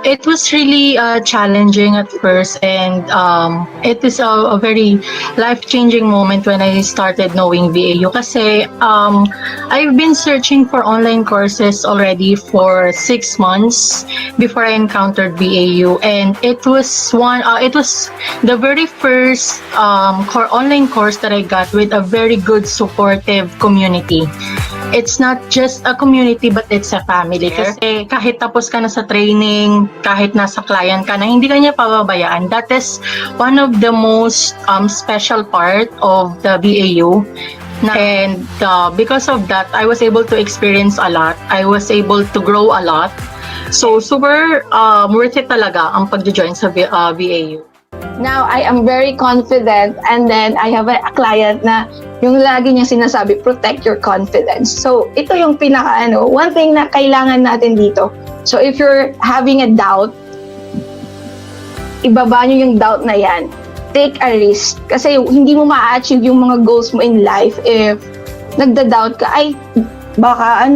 It was really challenging at first, and it is a very life-changing moment when I started knowing VAU. Kasi I've been searching for online courses already for 6 months before I encountered VAU, and it was the very first online course that I got with a very good supportive community. It's not just a community but it's a family. Kasi kahit tapos ka na sa training, kahit nasa client ka na, hindi ka niya pababayaan. That is one of the most special part of the VAU. And because of that, I was able to experience a lot. I was able to grow a lot. So super worth it talaga ang pag-join sa VAU. Now, I am very confident, and then I have a client na yung lagi niya sinasabi, protect your confidence. So, ito yung one thing na kailangan natin dito. So, if you're having a doubt, ibaba nyo yung doubt na yan. Take a risk. Kasi hindi mo ma-achieve yung mga goals mo in life if nagda-doubt ka, ay, baka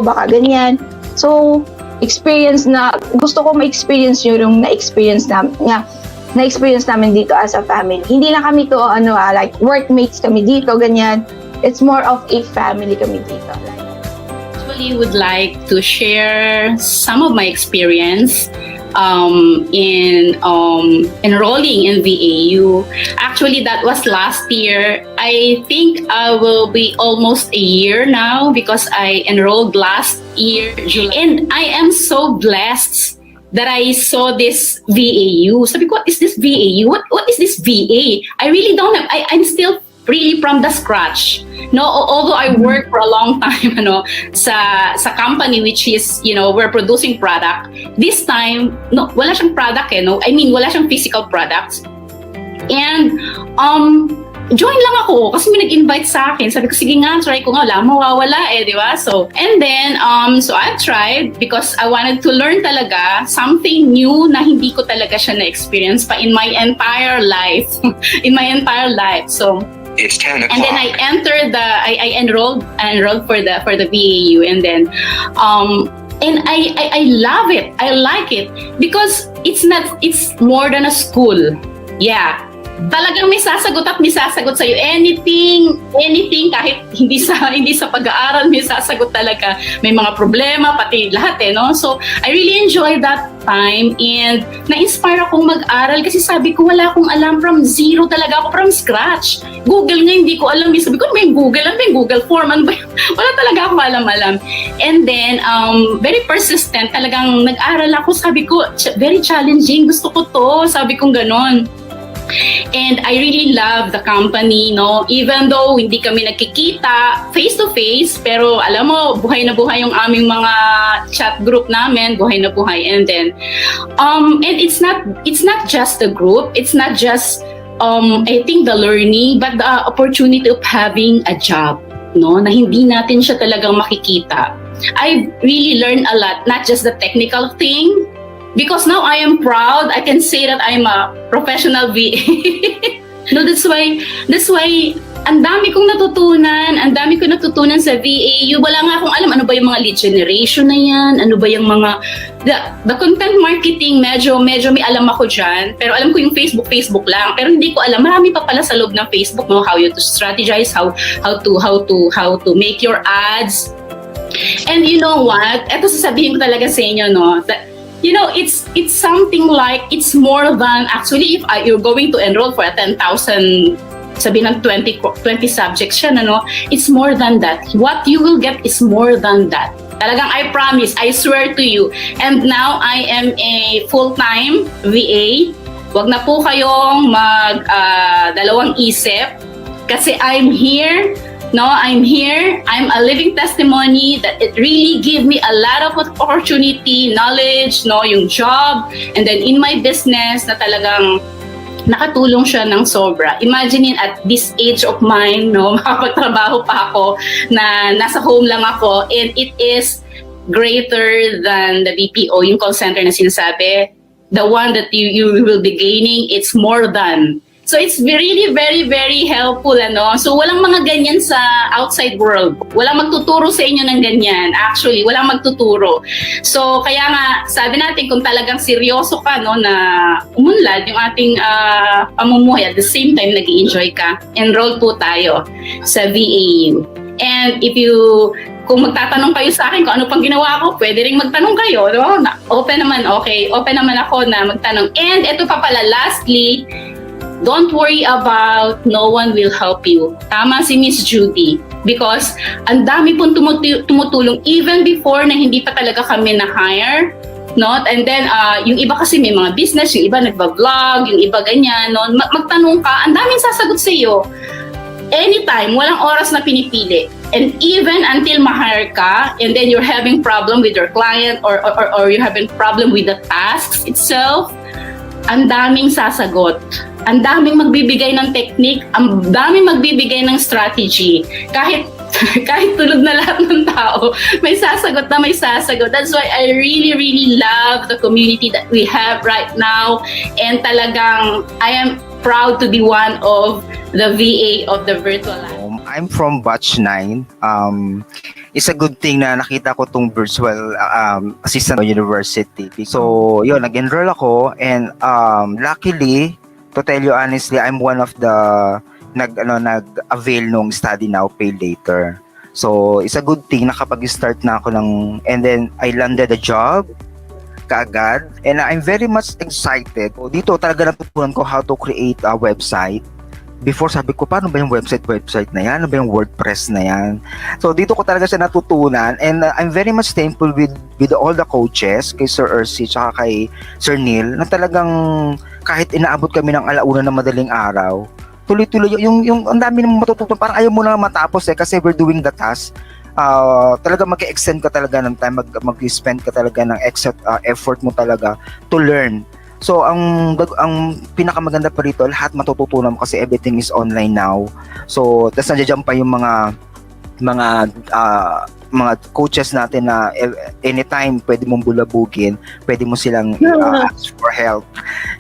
baka ganyan. So, gusto ko ma-experience yung na-experience namin dito as a family. Hindi na kami to, like workmates kami dito, ganyan. It's more of a family kami dito. Actually, would like to share some of my experience in enrolling in VAU. Actually, that was last year. I think I will be almost a year now because I enrolled last year, July. And I am so blessed that I saw this VAU. Sabi ko, what is this VAU? What is this VA? I really don't have, I'm still really from the scratch. No, although I worked for a long time, sa company which is, we're producing product. This time, no, wala siyang product, I mean, wala siyang physical products. And, join lang ako kasi may nag-invite sa akin. Sabi ko, sige nga, try ko nga. Wala, mawawala di ba? So, and then, so I tried because I wanted to learn talaga something new na hindi ko talaga siya na-experience pa in my entire life. In my entire life. So, it's 10 o'clock. And then I entered I enrolled for the VAU, and then, and I love it. I like it because it's more than a school. Yeah. Talagang may sasagot sa'yo anything kahit hindi sa pag-aaral, may sasagot talaga. May mga problema pati lahat so I really enjoyed that time, and na-inspire akong mag-aral kasi sabi ko wala akong alam, from zero talaga ako, from scratch. Google nga hindi ko alam, sabi ko may Google, ano ba yung Google form, ano ba wala talaga ako alam. And then very persistent, talagang nag-aral ako, sabi ko very challenging, gusto ko to, sabi kong ganon. And I really love the company, even though hindi kami nagkikita face to face, pero alam mo, buhay na buhay yung aming mga chat group namin, buhay na buhay. And then and it's not just the group, it's not just I think the learning, but the opportunity of having a job, na hindi natin siya talagang makikita. I really learned a lot, not just the technical thing. Because now I am proud, I can say that I'm a professional VA. That's why ang dami kong natutunan sa VAU. Wala nga akong alam ano ba yung mga lead generation na yan, ano ba yung mga the content marketing, medyo may alam ako dyan, pero alam ko yung Facebook lang, pero hindi ko alam marami pa pala sa loob ng Facebook, how you to strategize, how to make your ads. And you know what? Ito sasabihin ko talaga sa inyo, that it's something like, it's more than, actually, if you're going to enroll for a 10,000, sabihin ng 20 subjects siya, it's more than that. What you will get is more than that. Talagang I promise, I swear to you. And now, I am a full-time VA. Wag na po kayong dalawang isip kasi I'm here. I'm here. I'm a living testimony that it really gave me a lot of opportunity, knowledge, yung job, and then in my business na talagang nakatulong siya ng sobra. Imagine at this age of mine, makapagtrabaho pa ako na nasa home lang ako, and it is greater than the BPO, yung call center na sinasabi. The one that you will be gaining, it's more than. So it's really very, very helpful, ano? So walang mga ganyan sa outside world. Walang magtuturo sa inyo ng ganyan. Actually, walang magtuturo. So kaya nga, sabi natin, kung talagang seryoso ka, no, na umunlad yung ating pamumuhay, at the same time, nag-i-enjoy ka, enroll po tayo sa VAU. And if you kung magtatanong kayo sa akin kung ano pang ginawa ko, pwede ring magtanong kayo. No? Open naman, okay. Open naman ako na magtanong. And ito pa pala, lastly, don't worry about no one will help you. Tama si Miss Judy. Because ang dami pong tumutulong even before na hindi pa talaga kami na-hire. No? And then, yung iba kasi may mga business, yung iba nagba-vlog, yung iba ganyan. No? Magtanong ka, ang daming sasagot sa iyo. Anytime, walang oras na pinipili. And even until ma-hire ka, and then you're having problem with your client or you're having problem with the tasks itself, ang daming sasagot. Ang daming magbibigay ng technique, ang daming magbibigay ng strategy. Kahit tulog na lahat ng tao, may sasagot na may sasagot. That's why I really, really love the community that we have right now. And talagang, I am proud to be one of the VA of the virtual lab. I'm from batch 9. It's a good thing na nakita ko tong virtual assistant university. So, yun, nag-enroll ako and luckily, to tell you honestly, I'm one of the nag-avail nung study now, pay later. So, it's a good thing na kapag start na ako and then I landed a job kaagad and I'm very much excited. Dito talaga natutunan ko how to create a website. Before sabi ko, paano ba yung website na yan? Ano ba yung WordPress na yan? So dito ko talaga siya natutunan and I'm very much thankful with all the coaches, kay Sir Ercy tsaka kay Sir Neil, na talagang kahit inaabot kami ng alauna na madaling araw, tuloy-tuloy yung ang dami nang matutunan, parang ayaw mo na matapos kasi we're doing the task. Talaga mag-extend ka talaga ng time, mag-spend ka talaga ng extra effort mo talaga to learn. So ang pinakamaganda pa rito, lahat matututunan mo kasi everything is online now. So tas nandiyan pa yung mga coaches natin na anytime pwede mong bulabugin, pwede mo silang ask for help.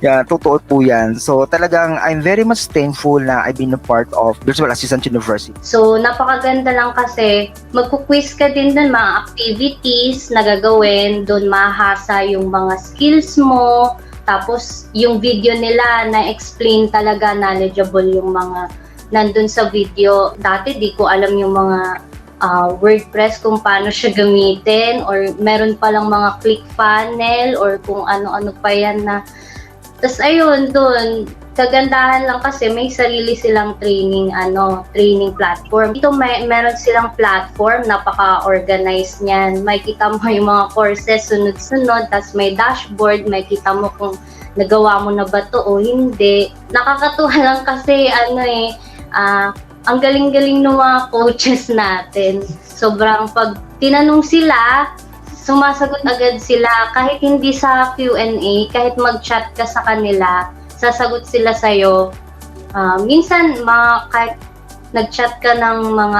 Yeah, totoo po yan. So talagang I'm very much thankful na I've been a part of Virtual Assistant University. So napakaganda lang kasi magkuquiz ka din dun, mga activities na gagawin, dun mahasa yung mga skills mo. Tapos, yung video nila na-explain talaga, knowledgeable yung mga nandun sa video. Dati, di ko alam yung mga WordPress kung paano siya gamitin or meron palang mga click funnel or kung ano-ano pa yan na. Tapos, ayun, dun, kagandahan lang kasi may sarili silang training platform. Dito meron silang platform, napaka-organized niyan. May kita mo yung mga courses sunod-sunod, tas may dashboard, may kita mo kung nagawa mo na ba to o hindi. Nakakatuwa lang kasi ang galing-galing ng mga coaches natin. Sobrang pag tinanong sila, sumasagot agad sila kahit hindi sa Q&A, kahit mag-chat ka sa kanila, sasagot sila sa'yo. Minsan, kahit nag-chat ka ng mga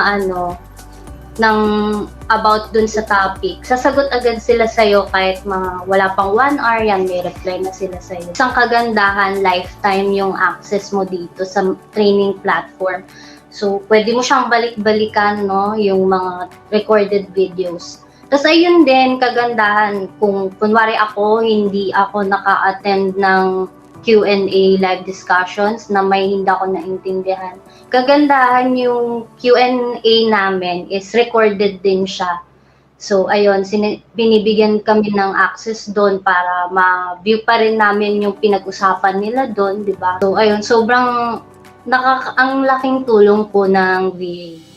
about dun sa topic, sasagot agad sila sa'yo kahit mga wala pang 1 hour yan, may reply na sila sa'yo. Isang kagandahan, lifetime yung access mo dito sa training platform. So, pwede mo siyang balik-balikan, no, yung mga recorded videos. Tapos ayun din, kagandahan, kung kunwari hindi ako naka-attend ng Q&A live discussions na may hindi ako naintindihan. Kagandahan yung Q&A namin is recorded din siya. So ayun, binibigyan kami ng access doon para ma-view pa rin namin yung pinag-usapan nila doon, di ba? So ayun, sobrang ang laking tulong po ng VA.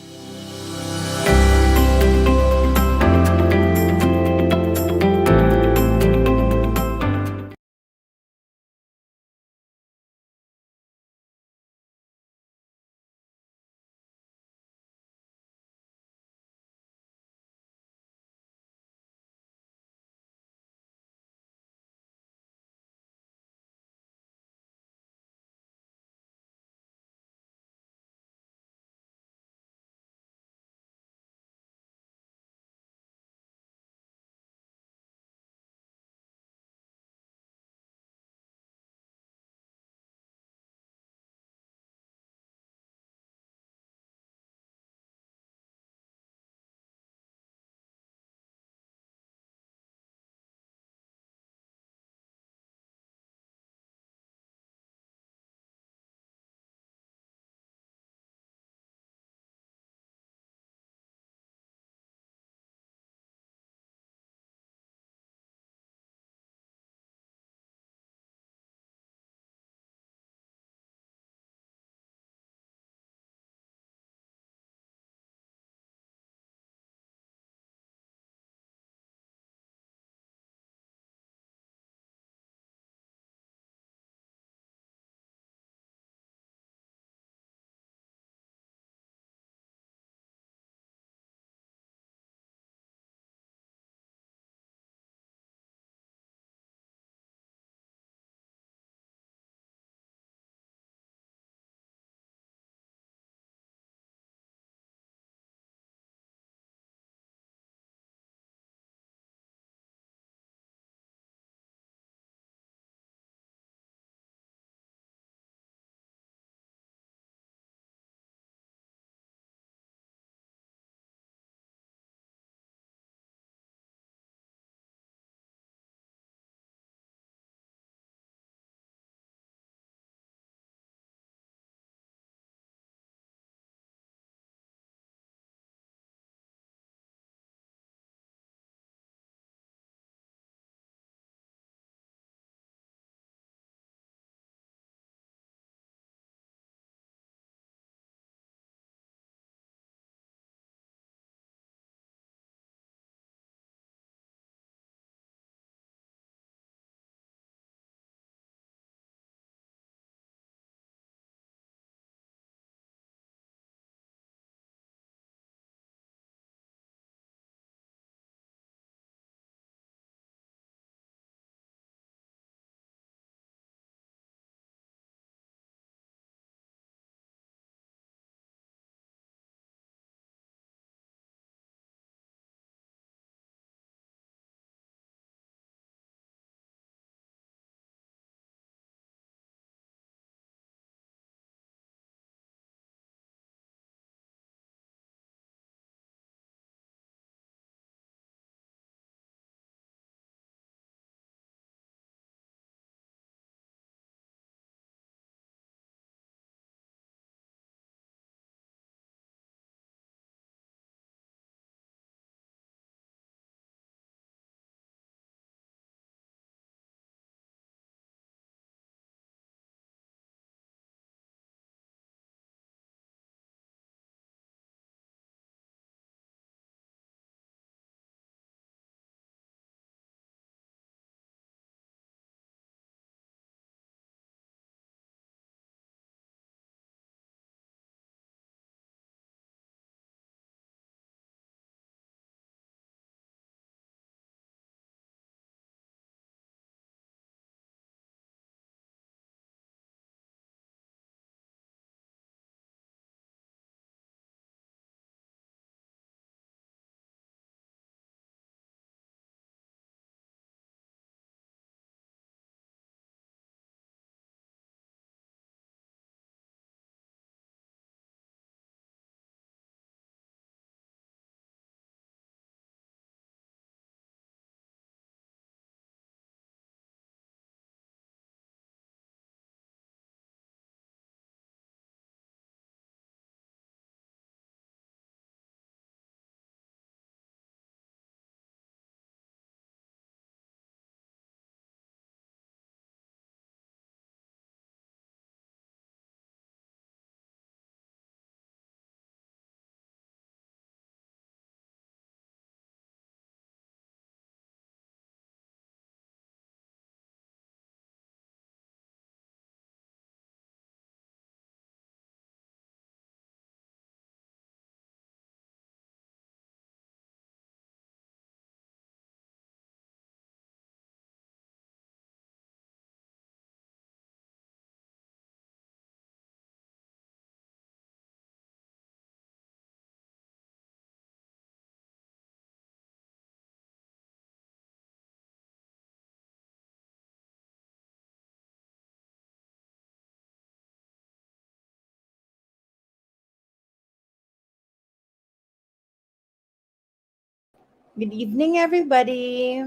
Good evening, everybody.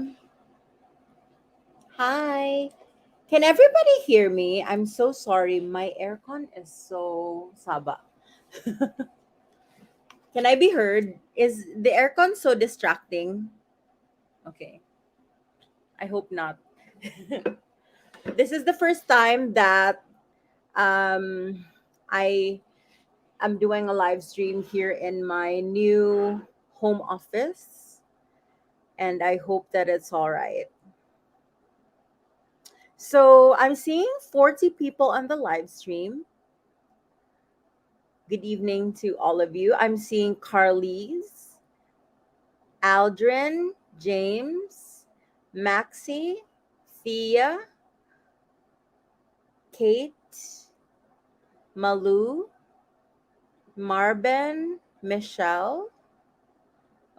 Hi. Can everybody hear me? I'm so sorry. My aircon is so saba. Can I be heard? Is the aircon so distracting? Okay. I hope not. This is the first time that um, I am doing a live stream here in my new home office, and I hope that it's all right. So I'm seeing 40 people on the live stream. Good evening to all of you. I'm seeing Carlise, Aldrin, James, Maxie, Thea, Kate, Malu, Marben, Michelle.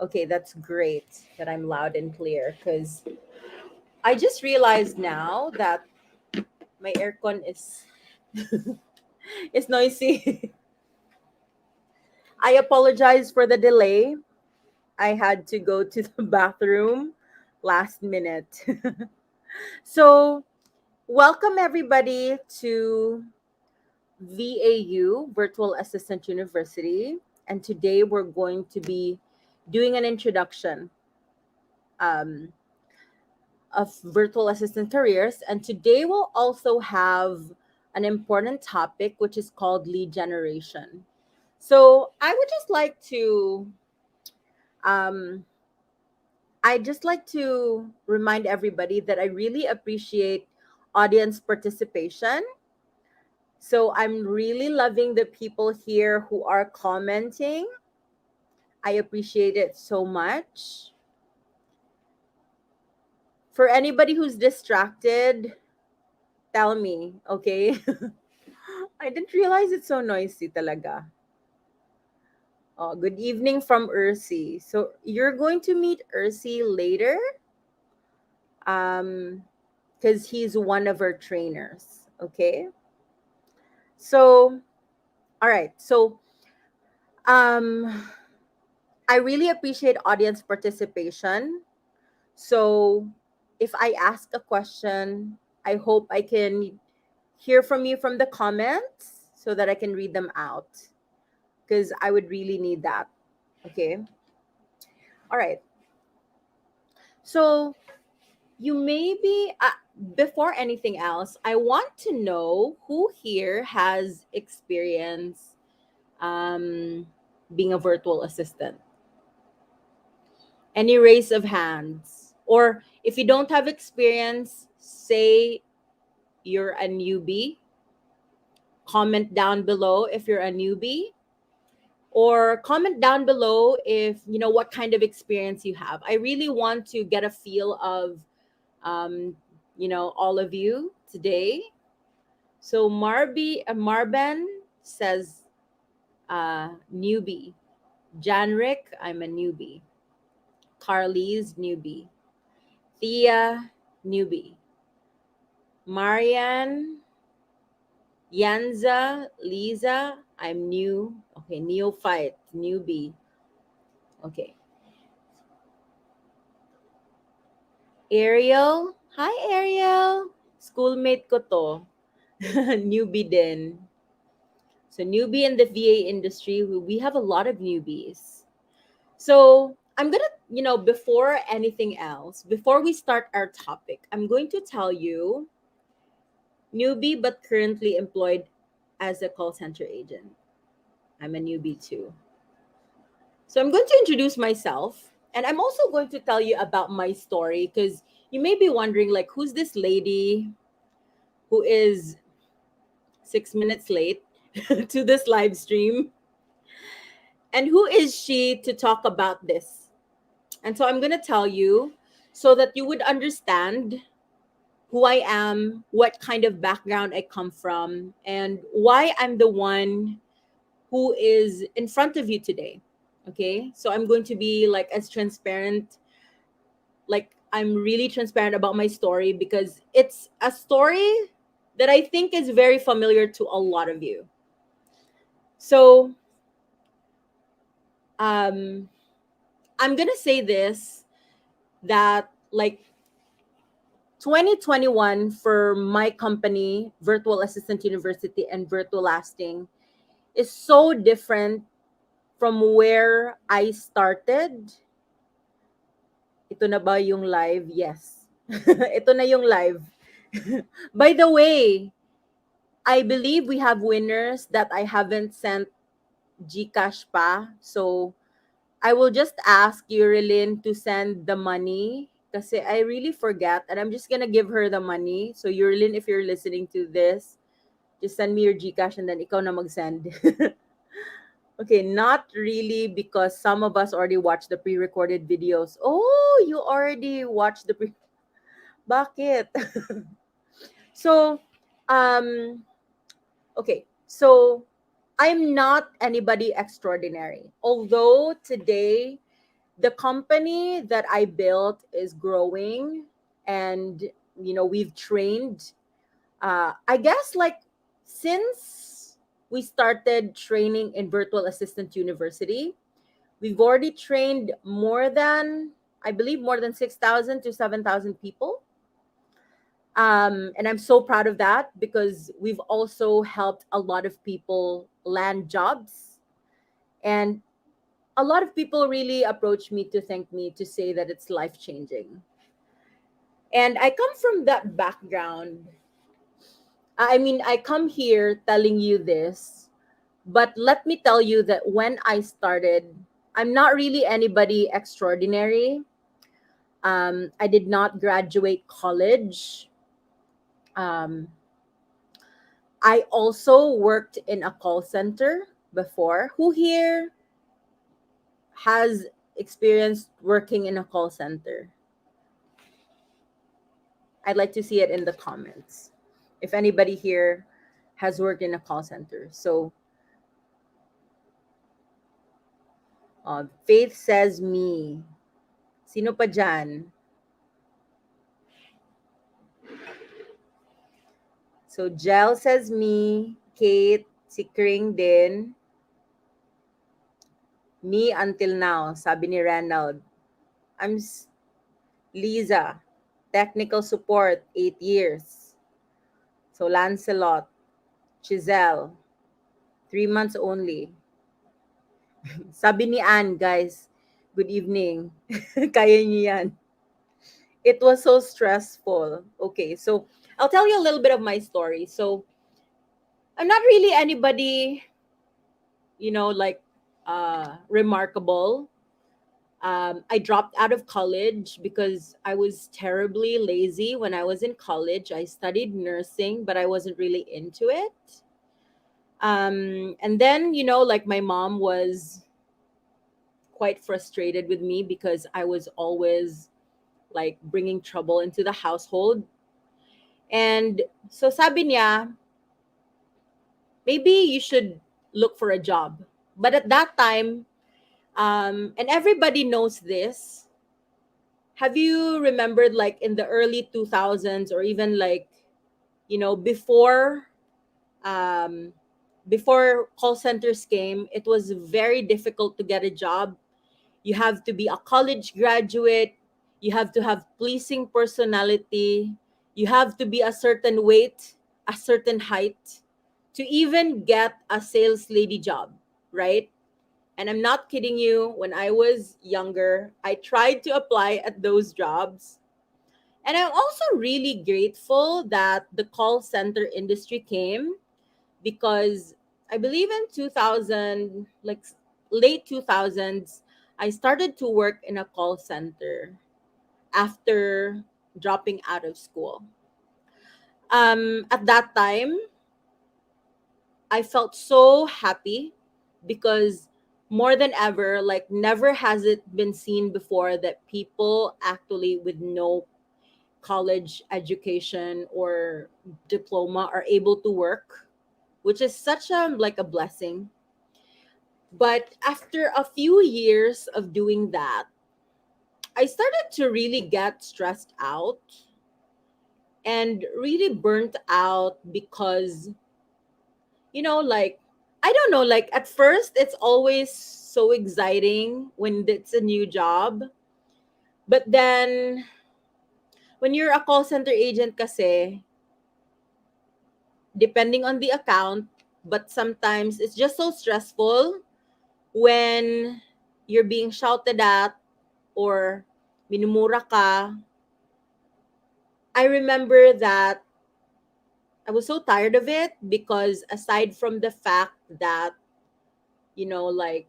Okay, that's great that I'm loud and clear because I just realized now that my aircon is noisy. I apologize for the delay. I had to go to the bathroom last minute. So, welcome everybody to VAU, Virtual Assistant University. And today we're going to be doing an introduction um, of virtual assistant careers. And today we'll also have an important topic, which is called lead generation. So, um, I'd just like to remind everybody that I really appreciate audience participation. So I'm really loving the people here who are commenting. I appreciate it so much. For anybody who's distracted, tell me, okay? I didn't realize it's so noisy talaga. Oh, good evening from Ursi. So you're going to meet Ursi later, because he's one of our trainers. Okay. So, all right. So, um, I really appreciate audience participation. So, if I ask a question, I hope I can hear from you from the comments so that I can read them out because I would really need that. Okay. All right. So, you may be, before anything else, I want to know who here has experience um, being a virtual assistant. Any raise of hands? Or if you don't have experience, say you're a newbie. Comment down below if you're a newbie. Or comment down below if you know what kind of experience you have. I really want to get a feel of all of you today. So Marben says newbie. Janrik, I'm a newbie. Carly's newbie. Thea, newbie. Marianne, Yanza, Lisa, I'm new. Okay, neophyte, newbie. Okay. Ariel, hi Ariel. Schoolmate ko to. Newbie din. So newbie in the VA industry, we have a lot of newbies. So I'm gonna, before anything else, before we start our topic, I'm going to tell you newbie but currently employed as a call center agent. I'm a newbie too. So I'm going to introduce myself and I'm also going to tell you about my story because you may be wondering like who's this lady who is 6 minutes late to this live stream and who is she to talk about this. And so I'm going to tell you so that you would understand who I am, what kind of background I come from, and why I'm the one who is in front of you today. Okay? So I'm going to be like as transparent, like I'm really transparent about my story because it's a story that I think is very familiar to a lot of you. So I'm going to say this that like 2021 for my company, Virtual Assistant University and Virtual Lasting, is so different from where I started. Ito na ba yung live? Yes. Ito na yung live. By the way, I believe we have winners that I haven't sent GCash pa. So I will just ask Yurilyn to send the money kasi I really forget and I'm just gonna give her the money. So Yurilyn, if you're listening to this, just send me your GCash and then ikaw na mag-send. Okay, not really because some of us already watched the pre-recorded videos. Oh, you already watched the pre... Bakit? So, um, okay. So, I'm not anybody extraordinary. Although today, the company that I built is growing and, we've trained, I guess, like, since we started training in Virtual Assistant University, we've already trained more than, I believe, more than 6,000 to 7,000 people. And I'm so proud of that because we've also helped a lot of people land jobs. And a lot of people really approach me to thank me to say that it's life changing. And I come from that background. I mean, I come here telling you this, but let me tell you that when I started, I'm not really anybody extraordinary. I did not graduate college. Um, I also worked in a call center before. Who here has experienced working in a call center? I'd like to see it in the comments. If anybody here has worked in a call center. So, Faith says me. Sino pa dyan? So, Jel says me. Kate, si Kring din. Me until now, sabi ni Ranald. Lisa, technical support, 8 years. So, Lancelot, Giselle, 3 months only. Sabi ni Anne, guys, good evening. Kaya niyo yan. It was so stressful. Okay, so I'll tell you a little bit of my story. So, I'm not really anybody, remarkable. I dropped out of college because I was terribly lazy when I was in college. I studied nursing, but I wasn't really into it. And then, my mom was quite frustrated with me because I was always like bringing trouble into the household. And so sabi niya, maybe you should look for a job. But at that time, and everybody knows this, have you remembered like in the early 2000s or even like, before call centers came, it was very difficult to get a job. You have to be a college graduate. You have to have pleasing personality. You have to be a certain weight, a certain height to even get a sales lady job, right? And I'm not kidding you. When I was younger, I tried to apply at those jobs. And I'm also really grateful that the call center industry came because I believe in 2000, like late 2000s, I started to work in a call center after dropping out of school. At that time, I felt so happy because more than ever, like never has it been seen before that people actually with no college education or diploma are able to work, which is such a blessing. But after a few years of doing that, I started to really get stressed out and really burnt out because, like, I don't know, like at first it's always so exciting when it's a new job. But then, when you're a call center agent kasi, depending on the account, but sometimes it's just so stressful when you're being shouted at or minumura ka. I remember that I was so tired of it because aside from the fact that, like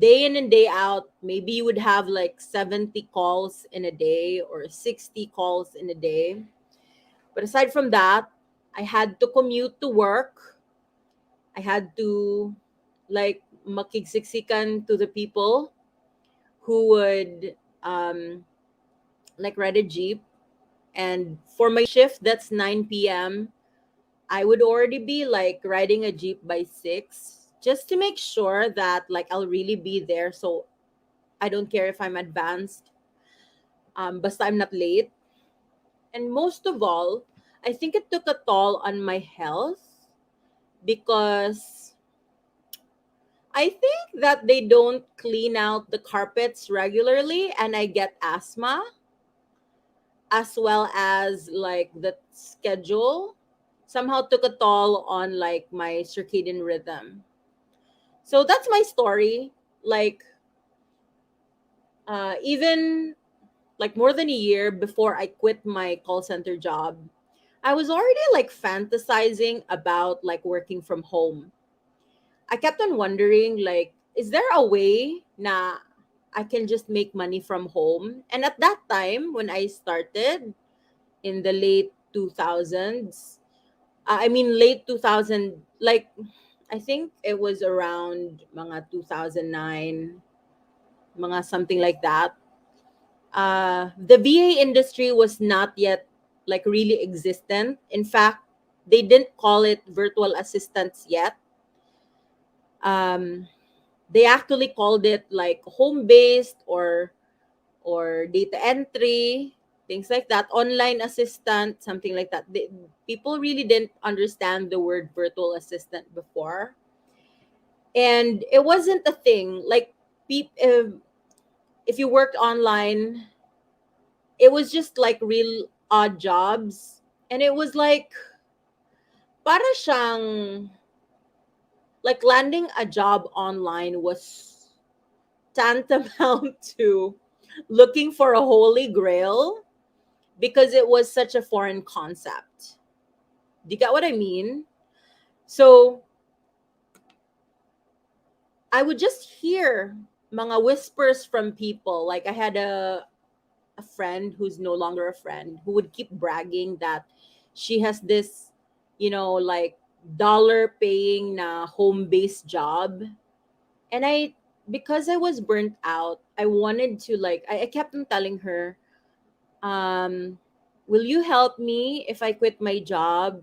day in and day out, maybe you would have like 70 calls in a day or 60 calls in a day. But aside from that, I had to commute to work. I had to like makigsiksikan to the people who would like ride a jeep. And for my shift, that's 9 p.m. I would already be like riding a jeep by 6 just to make sure that like I'll really be there. So I don't care if I'm advanced, basta I'm not late. And most of all, I think it took a toll on my health because I think that they don't clean out the carpets regularly and I get asthma, as well as like the schedule somehow took a toll on like my circadian rhythm. So that's my story. Like even like more than a year before I quit my call center job, I was already like fantasizing about like working from home. I kept on wondering like, is there a way na I can just make money from home? And at that time when I started in the late 2000s, I mean late 2000, like I think it was around mga 2009, mga something like that. The VA industry was not yet like really existent. In fact, they didn't call it virtual assistants yet. Um, they actually called it like home based or data entry, things like that, online assistant, something like that. People really didn't understand the word virtual assistant before, and it wasn't a thing. Like, if you worked online, it was just like real odd jobs, and it was like para siyang like landing a job online was tantamount to looking for a holy grail because it was such a foreign concept. Do you get what I mean? So I would just hear mga whispers from people. Like I had a friend who's no longer a friend who would keep bragging that she has this, like dollar paying na home based job. And because I was burnt out, I wanted to like, I kept on telling her, will you help me if I quit my job?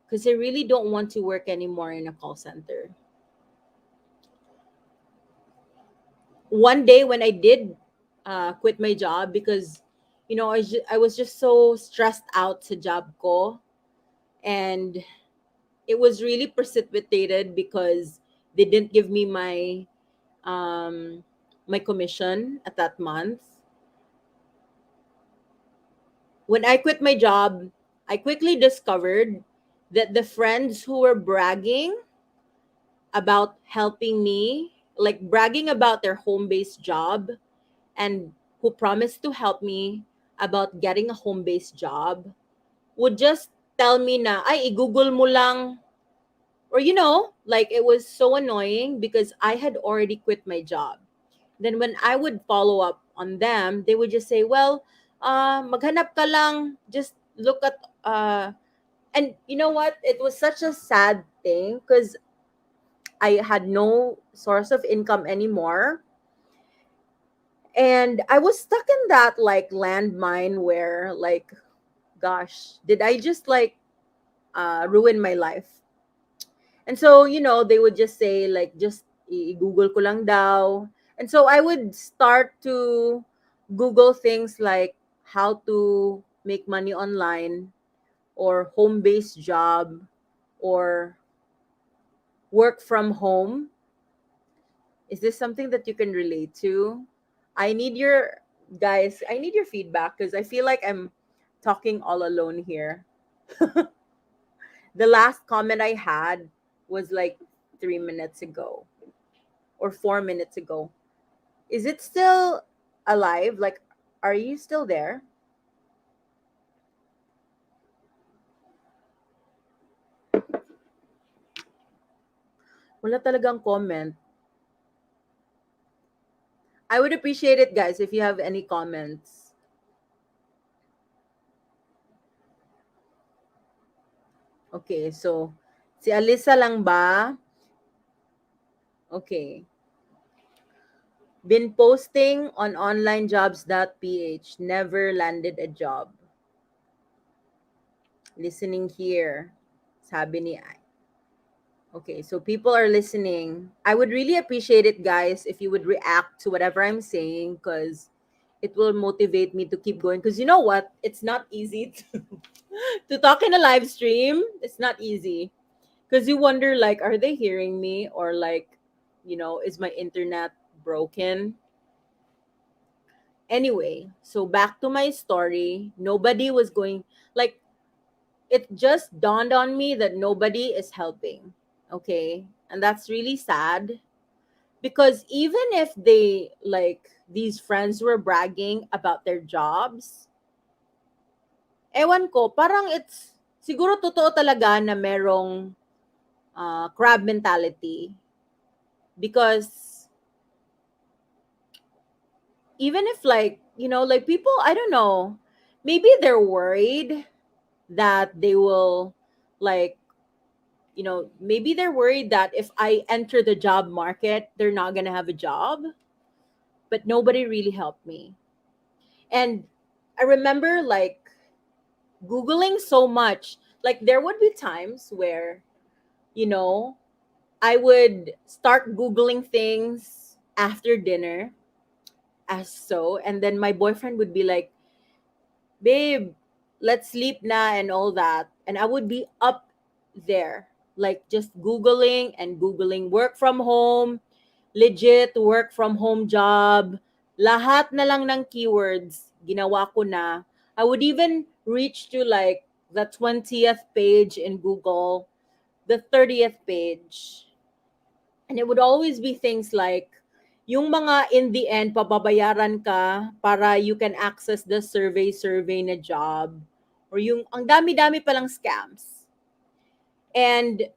Because I really don't want to work anymore in a call center. One day when I did quit my job because, I was just so stressed out sa job ko. And it was really precipitated because they didn't give me my commission at that month. When I quit my job, I quickly discovered that the friends who were bragging about helping me, like bragging about their home based job, and who promised to help me about getting a home based job, would just tell me na, ay, i-google mo lang. Or, like it was so annoying because I had already quit my job. Then when I would follow up on them, they would just say, well, maghanap ka lang, just look at, and you know what? It was such a sad thing because I had no source of income anymore. And I was stuck in that like landmine where like, gosh, did I just like ruin my life? And so, they would just say like, just i-google ko lang daw. And so I would start to Google things like how to make money online or home-based job or work from home. Is this something that you can relate to? I need your Guys, I need your feedback because I feel like I'm talking all alone here. The last comment I had was like 3 minutes ago or 4 minutes ago. Is it still alive? Like, are you still there? Wala talagang comment. I would appreciate it, guys, if you have any comments. Okay, so si Alisa lang ba? Okay. Been posting on onlinejobs.ph. Never landed a job. Listening here. Sabi ni Ai. Okay, so people are listening. I would really appreciate it, guys, if you would react to whatever I'm saying because it will motivate me to keep going. Because you know what? It's not easy to talk in a live stream. It's not easy. Because you wonder, like, are they hearing me? Or, like, is my internet broken? Anyway, so back to my story. Nobody was going, like, it just dawned on me that nobody is helping. Okay. And that's really sad because even if they, like, these friends were bragging about their jobs, ewan ko, parang it's, siguro totoo talaga na merong crab mentality because even if, like, like people, I don't know, maybe they're worried that they will, like, maybe they're worried that if I enter the job market, they're not going to have a job. But nobody really helped me. And I remember, like, Googling so much. Like, there would be times where, you know, I would start Googling things after dinner, as so, and then my boyfriend would be like, babe, let's sleep na and all that. And I would be up there, like just Googling and Googling work from home, legit work from home job, lahat na lang ng keywords, ginawa ko na. I would even reach to like the 20th page in Google, the 30th page. And it would always be things like, yung mga in the end, pababayaran ka para you can access the survey na job. Or yung, ang dami-dami palang scams. And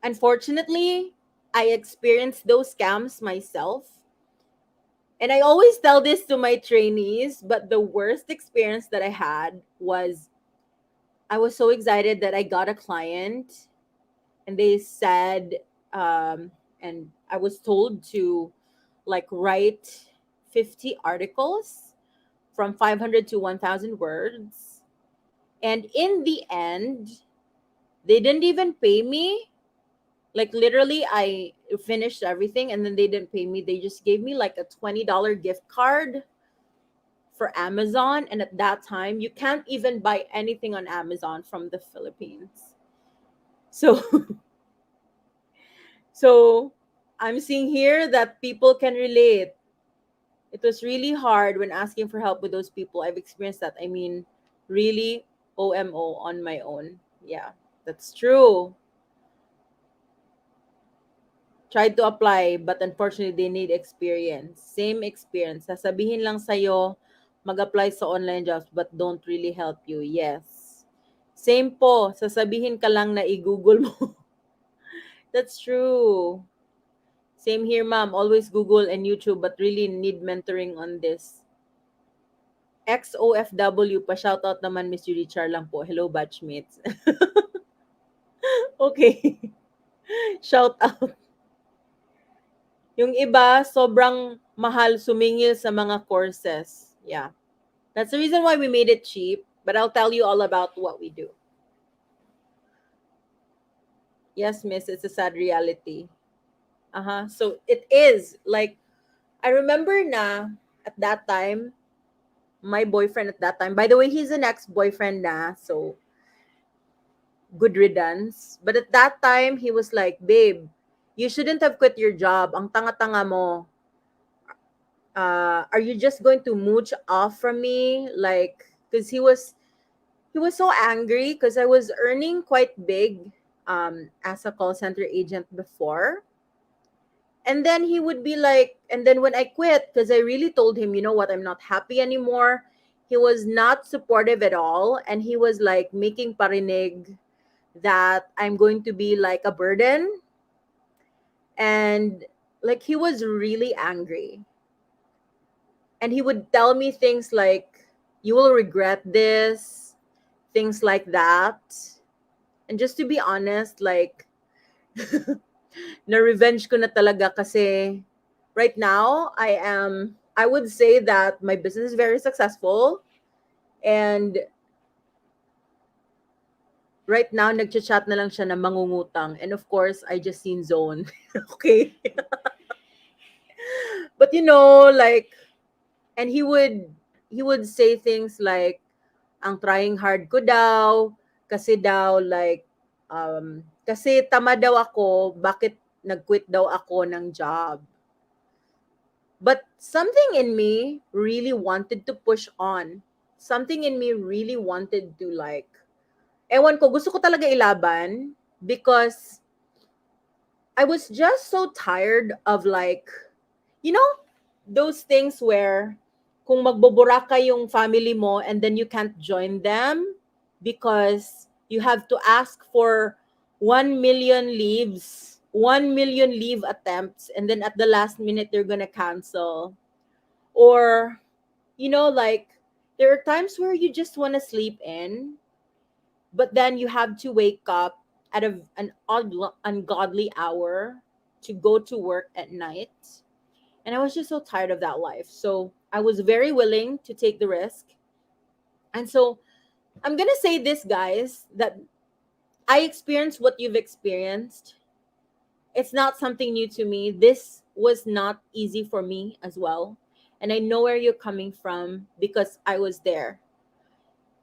unfortunately, I experienced those scams myself. And I always tell this to my trainees, but the worst experience that I had was I was so excited that I got a client and they said, and I was told to like write 50 articles from 500 to 1,000 words. And in the end, they didn't even pay me. Like literally, I finished everything and then they didn't pay me. They just gave me like a $20 gift card for Amazon. And at that time, you can't even buy anything on Amazon from the Philippines. So, so I'm seeing here that people can relate. It was really hard when asking for help with those people. I've experienced that. I mean, really OMO on my own. Yeah, that's true. Tried to apply, but unfortunately, they need experience. Same experience. Sasabihin lang sa'yo, mag-apply sa online jobs, but don't really help you. Yes. Same po. Sasabihin ka lang na i-google mo. That's true. Same here, ma'am. Always Google and YouTube, but really need mentoring on this. XOFW, pa-shoutout naman, Miss Judy Char lang po. Hello, batchmates. Okay. Shout out. Yung iba, sobrang mahal sumingil sa mga courses. Yeah. That's the reason why we made it cheap, but I'll tell you all about what we do. Yes, miss, it's a sad reality. So it is like, I remember na at that time, my boyfriend at that time, by the way, he's an ex-boyfriend na, so good riddance. But at that time, he was like, babe, you shouldn't have quit your job. Ang tanga-tanga mo. are you just going to mooch off from me? Like, because he was so angry because I was earning quite big as a call center agent before. And then he would be like, and then when I quit, because I really told him, you know what, I'm not happy anymore. He was not supportive at all. And he was like making parinig that I'm going to be like a burden. And like he was really angry. And he would tell me things like, you will regret this, things like that. And just to be honest, like, na-revenge ko na talaga kasi right now, I would say that my business is very successful. And right now, nagchat-chat na lang siya na mangungutang. And of course, I just seen zone. Okay. But like, and he would say things like, ang trying hard ko daw, kasi daw like, kasi tama daw ako, bakit nag-quit daw ako ng job. But something in me really wanted to push on. Something in me really wanted to like, ewan ko, gusto ko talaga ilaban because I was just so tired of like, those things where kung magboboraka yung family mo and then you can't join them because you have to ask for 1 million leaves, 1 million leave attempts, and then at the last minute they're gonna cancel. Or, like there are times where you just want to sleep in, but then you have to wake up at an ungodly hour to go to work at night. And I was just so tired of that life. So I was very willing to take the risk. And so I'm going to say this, guys, that I experienced what you've experienced. It's not something new to me. This was not easy for me as well. And I know where you're coming from because I was there.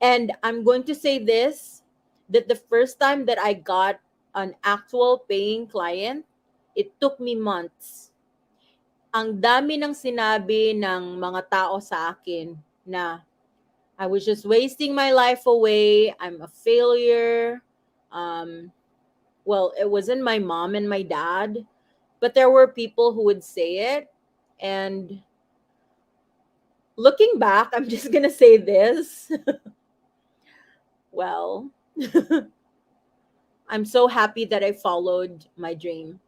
And I'm going to say this, that the first time that I got an actual paying client, it took me months. Ang dami ng sinabi ng mga tao sa akin na I was just wasting my life away. I'm a failure. Well, it wasn't my mom and my dad, but there were people who would say it. And looking back, I'm just going to say this. Well, I'm so happy that I followed my dream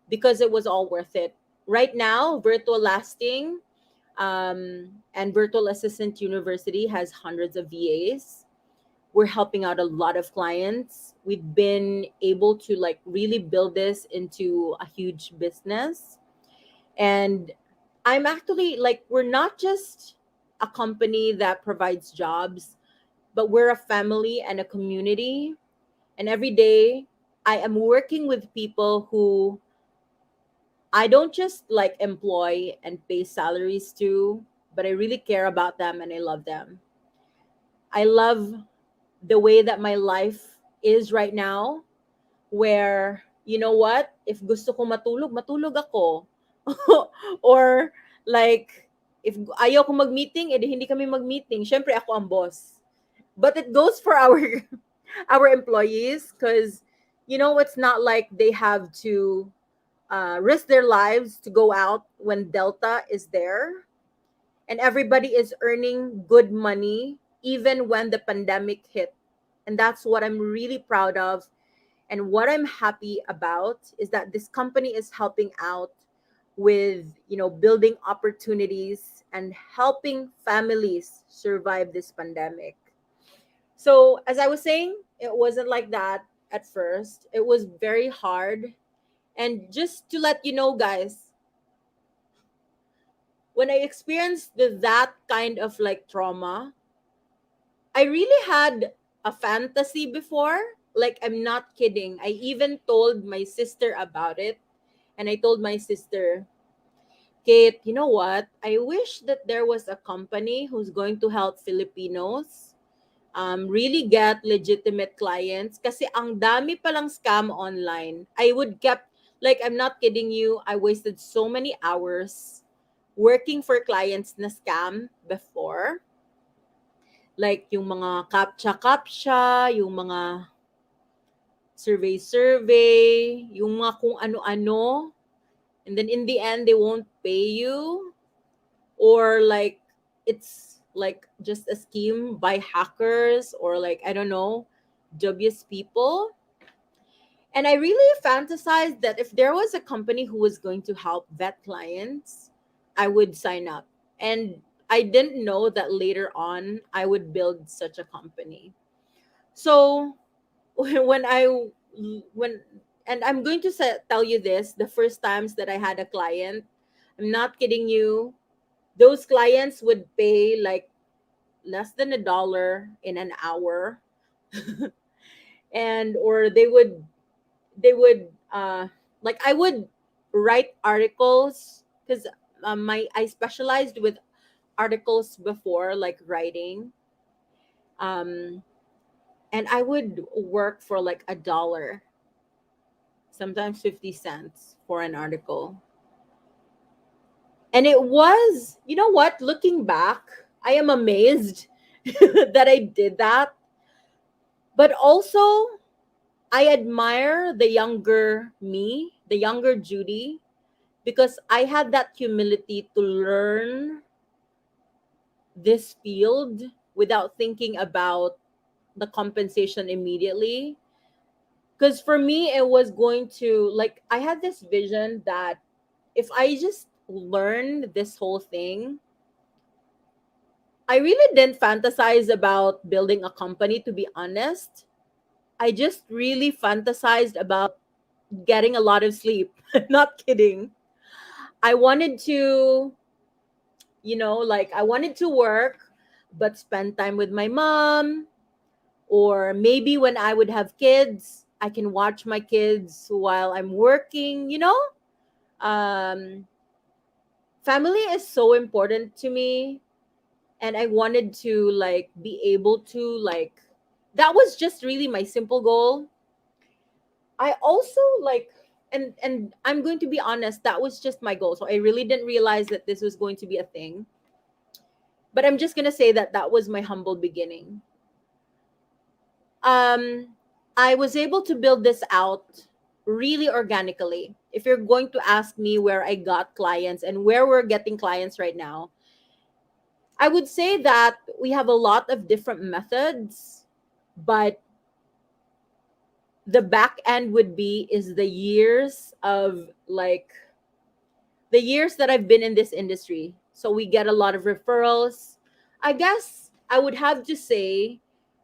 because it was all worth it. Right now, Virtual Lasting and Virtual Assistant University has hundreds of VAs. We're helping out a lot of clients. We've been able to like really build this into a huge business. And I'm actually like, we're not just a company that provides jobs, but we're a family and a community. And every day I am working with people who I don't just like employ and pay salaries to, but I really care about them and I love them. I love the way that my life is right now, where, you know what? If gusto ko matulog, matulog ako. Or like, if ayaw ko mag-meeting, edi hindi kami mag-meeting. Syempre ako ang boss. But it goes for our our employees because, it's not like they have to risk their lives to go out when Delta is there. And everybody is earning good money even when the pandemic hit. And that's what I'm really proud of. And what I'm happy about is that this company is helping out with, building opportunities and helping families survive this pandemic. So, as I was saying, it wasn't like that at first. It was very hard. And just to let you know, guys, when I experienced that kind of like trauma, I really had a fantasy before. Like, I'm not kidding. I even told my sister about it. And I told my sister, Kate, you know what? I wish that there was a company who's going to help Filipinos really get legitimate clients. Kasi ang dami palang scam online. I would kept, like, I'm not kidding you. I wasted so many hours working for clients na scam before. Like yung mga captcha, yung mga survey, yung mga kung ano-ano. And then in the end, they won't pay you. Or like, it's like just a scheme by hackers or like, I don't know, dubious people. And I really fantasized that if there was a company who was going to help vet clients, I would sign up. And I didn't know that later on I would build such a company. So when I when and I'm going to tell you this, the first times that I had a client, I'm not kidding you, those clients would pay like less than $1 in an hour. And or they would like I would write articles because my I specialized with articles before, like writing, um and I would work for like $1, sometimes 50 cents for an article. And it was, you know what, looking back, I am amazed that I did that. But also, I admire the younger me, the younger Judy, because I had that humility to learn this field without thinking about the compensation immediately. Because for me, it was going to, like, I had this vision that if I just learn this whole thing, I really didn't fantasize about building a company, to be honest. I just really fantasized about getting a lot of sleep. Not kidding. I wanted to, like I wanted to work, but spend time with my mom. Or maybe when I would have kids, I can watch my kids while I'm working. Um, Family is so important to me. And I wanted to like be able to like, that was just really my simple goal. I also like, and I'm going to be honest, that was just my goal. So I really didn't realize that this was going to be a thing. But I'm just going to say that that was my humble beginning. um I was able to build this out really organically. If you're going to ask me where I got clients and where we're getting clients right now, I would say that we have a lot of different methods, but the back end would be is the years that I've been in this industry. So we get a lot of referrals. I guess I would have to say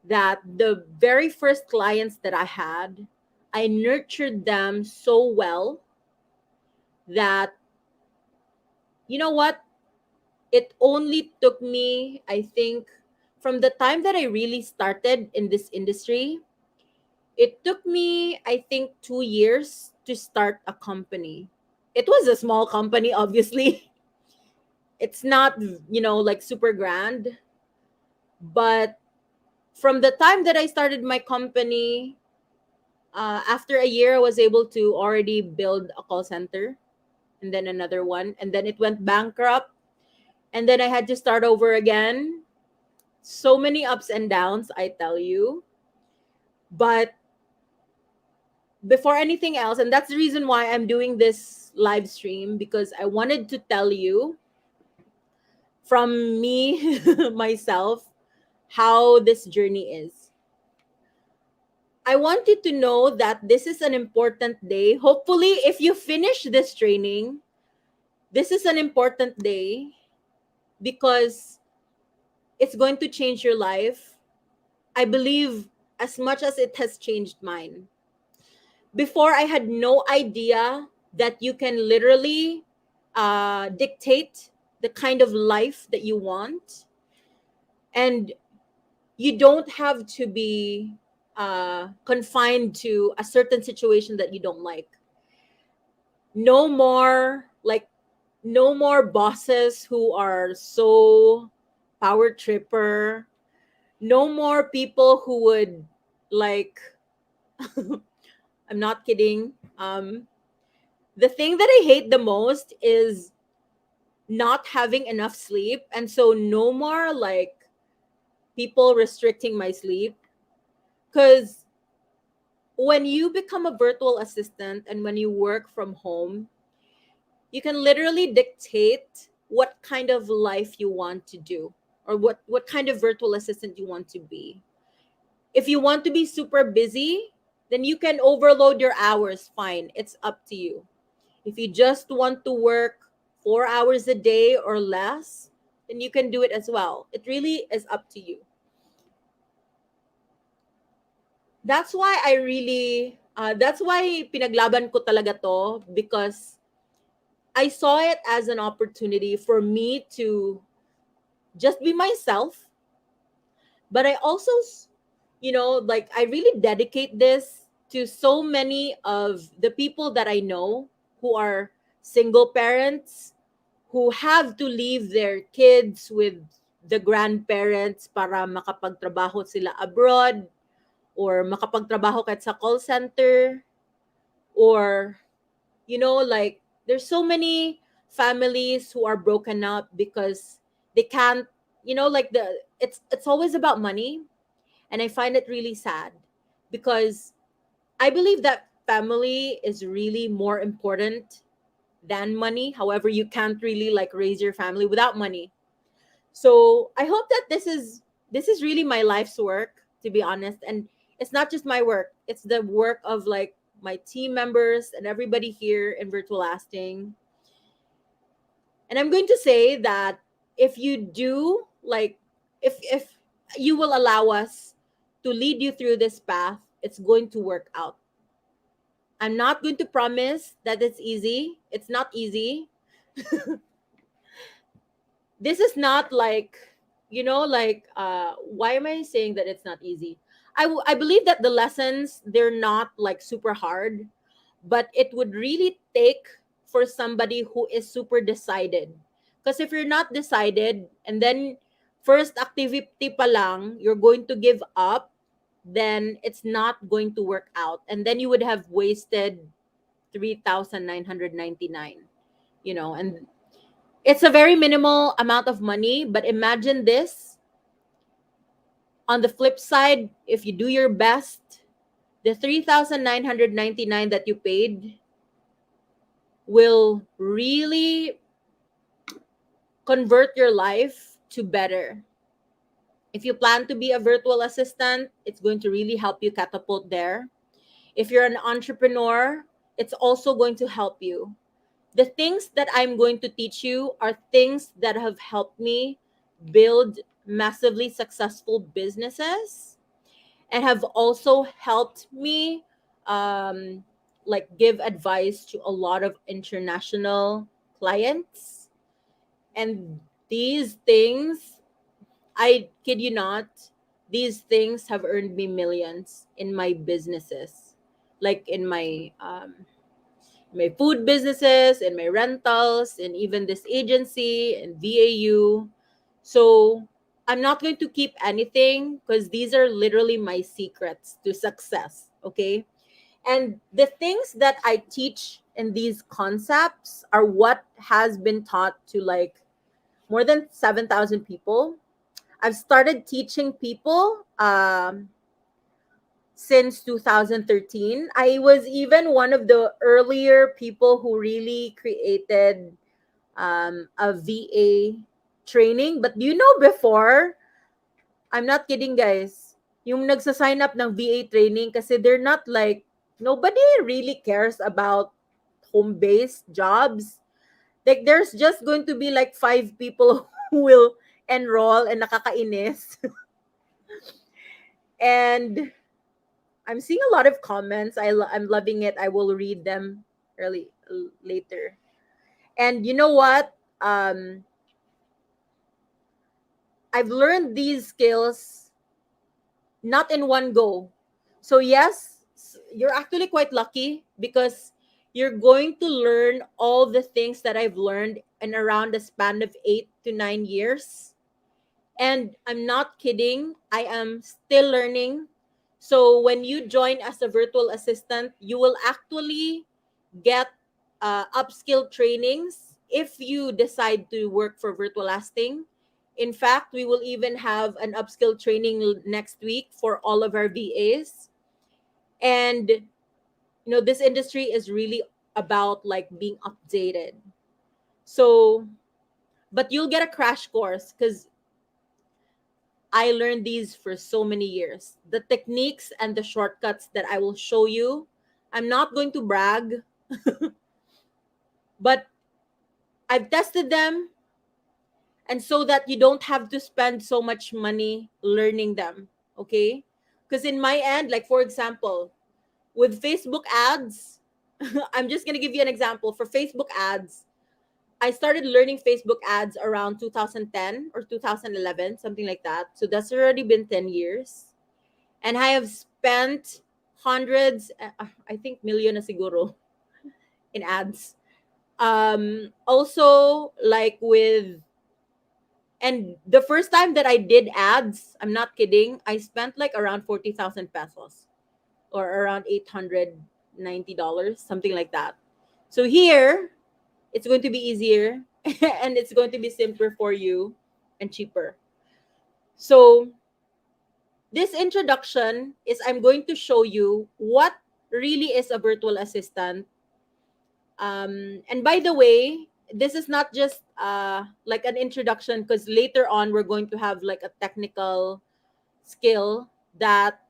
that the very first clients that I had, I nurtured them so well that, you know what, it only took me, I think, from the time that I really started in this industry, it took me, I think, 2 years to start a company. It was a small company, obviously. It's not, like super grand. But from the time that I started my company, after a year, I was able to already build a call center and then another one. And then it went bankrupt. And then I had to start over again. So many ups and downs, I tell you. But before anything else, and that's the reason why I'm doing this live stream, because I wanted to tell you from me, myself, how this journey is. I want you to know that this is an important day. Hopefully, if you finish this training, this is an important day because it's going to change your life. I believe as much as it has changed mine. Before, I had no idea that you can literally dictate the kind of life that you want. And you don't have to be confined to a certain situation that you don't like. No more, like, no more bosses who are so power tripper. No more people who would, like, I'm not kidding. The thing that I hate the most is not having enough sleep, and so no more like people restricting my sleep. Because when you become a virtual assistant and when you work from home, you can literally dictate what kind of life you want to do, or what kind of virtual assistant you want to be. If you want to be super busy, then you can overload your hours, fine, it's up to you. If you just want to work 4 hours a day or less, then you can do it as well. It really is up to you. That's why that's why pinaglaban ko talaga to, because I saw it as an opportunity for me to just be myself. But I also, like, I really dedicate this to so many of the people that I know who are single parents, who have to leave their kids with the grandparents para makapagtrabaho sila abroad, or makapagtrabaho kahit sa call center, or like, there's so many families who are broken up because they can't, like, it's always about money. And I find it really sad, because I believe that family is really more important than money. However, you can't really like raise your family without money. So I hope that this is really my life's work, to be honest. And it's not just my work, it's the work of like my team members and everybody here in Virtual Lasting. And I'm going to say that if you do, like, if you will allow us to lead you through this path, it's going to work out. I'm not going to promise that it's easy. It's not easy. This is not like, why am I saying that it's not easy? I believe that the lessons, they're not like super hard, but it would really take for somebody who is super decided. Because if you're not decided, and then first activity pa lang you're going to give up, then it's not going to work out, and then you would have wasted 3,999, and it's a very minimal amount of money. But imagine this, on the flip side, if you do your best, the 3,999 that you paid will really convert your life to better. If you plan to be a virtual assistant, it's going to really help you catapult there. If you're an entrepreneur, it's also going to help you. The things that I'm going to teach you are things that have helped me build massively successful businesses, and have also helped me like give advice to a lot of international clients. And these things, I kid you not, these things have earned me millions in my businesses, like in my food businesses and my rentals, and even this agency and VAU. So I'm not going to keep anything, because these are literally my secrets to success. Okay. And the things that I teach in these concepts are what has been taught to like more than 7,000 people. I've started teaching people since 2013. I was even one of the earlier people who really created a VA training. But do you know, before, I'm not kidding, guys, yung nagsa-sign up ng VA training, kasi they're not like, nobody really cares about home-based jobs. Like, there's just going to be like 5 people who will enroll, and nakakainis. And I'm seeing a lot of comments. I'm loving it. I will read them later. And you know what? I've learned these skills not in one go. So yes, you're actually quite lucky, because you're going to learn all the things that I've learned in around the span of 8 to 9 years. And I'm not kidding, I am still learning. So when you join as a virtual assistant, you will actually get upskill trainings if you decide to work for Virtual Lasting. In fact, we will even have an upskill training next week for all of our VAs. And this industry is really about like being updated. So, but you'll get a crash course because I learned these for so many years. The techniques and the shortcuts that I will show you, I'm not going to brag, but I've tested them, and so that you don't have to spend so much money learning them, okay? Because in my end, like for example, with Facebook ads, I'm just going to give you an example. For Facebook ads, I started learning Facebook ads around 2010 or 2011, something like that. So that's already been 10 years. And I have spent hundreds, I think million na siguro, in ads. Also, like and the first time that I did ads, I'm not kidding, I spent like around 40,000 pesos or around $890, something like that. So here, it's going to be easier and it's going to be simpler for you and cheaper. So this introduction is I'm going to show you what really is a virtual assistant. And by the way, this is not just like an introduction, because later on we're going to have like a technical skill that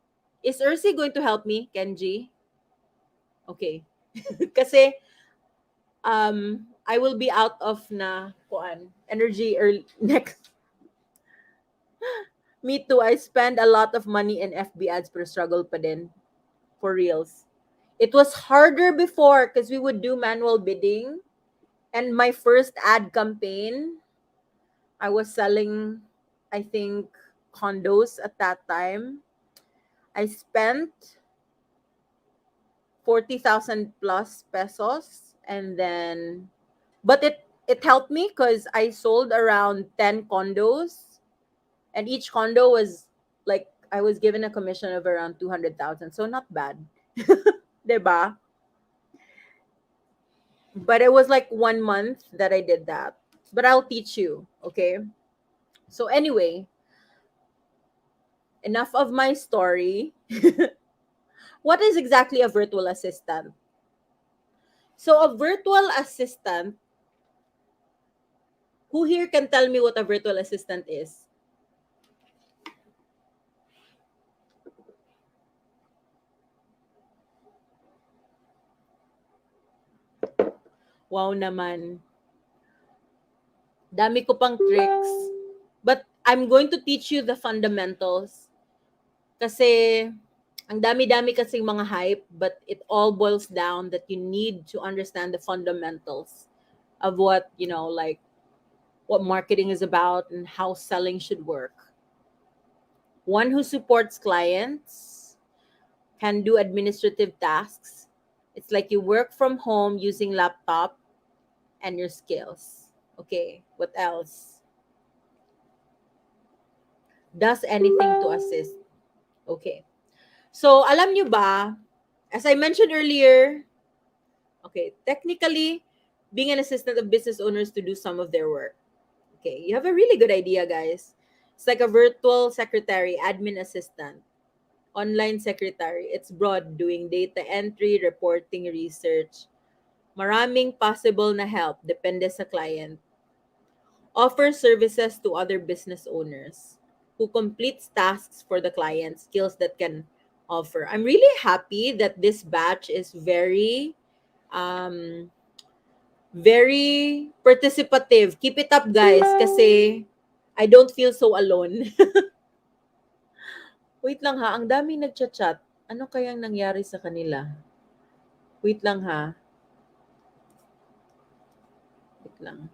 is Ursi going to help me, Kenji? Okay. Kasi I will be out of energy or next. Me too. I spend a lot of money in FB ads pero struggle pa din. For reals. It was harder before because we would do manual bidding. And my first ad campaign, I was selling, I think, condos at that time. I spent 40,000 plus pesos, and then but it helped me because I sold around 10 condos, and each condo was like I was given a commission of around 200,000, so not bad. Diba? But it was like 1 month that I did that. But I'll teach you, okay? So anyway, enough of my story. What is exactly a virtual assistant? So a virtual assistant, who here can tell me what a virtual assistant is? Wow naman. Dami ko pang tricks. But I'm going to teach you the fundamentals. Kasi ang dami-dami kasing mga hype, but it all boils down that you need to understand the fundamentals of what, like what marketing is about and how selling should work. One who supports clients can do administrative tasks. It's like you work from home using laptop and your skills. Okay, what else? Does anything to assist. Okay. So, alam nyo ba, as I mentioned earlier, okay, technically, being an assistant of business owners to do some of their work. Okay, you have a really good idea, guys. It's like a virtual secretary, admin assistant, online secretary. It's broad, doing data entry, reporting, research. Maraming possible na help, depende sa client. Offer services to other business owners who completes tasks for the client, skills that can offer. I'm really happy that this batch is very very participative. Keep it up, guys, kasi I don't feel so alone. Wait lang ha, ang dami nagchat-chat. Ano kayang nangyari sa kanila? Wait lang ha. Wait lang.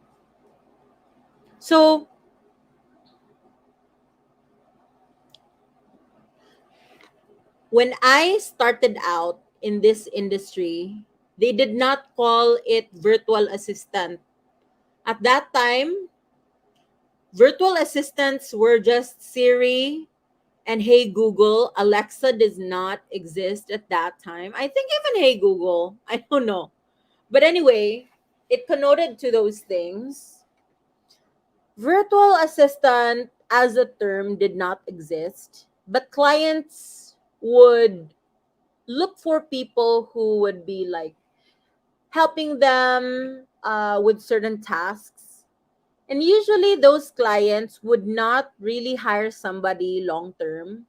So, when I started out in this industry, they did not call it virtual assistant. At that time, virtual assistants were just Siri and Hey Google. Alexa does not exist at that time. I think even Hey Google, I don't know. But anyway, it connoted to those things. Virtual assistant as a term did not exist, but clients would look for people who would be like helping them with certain tasks. And usually those clients would not really hire somebody long term.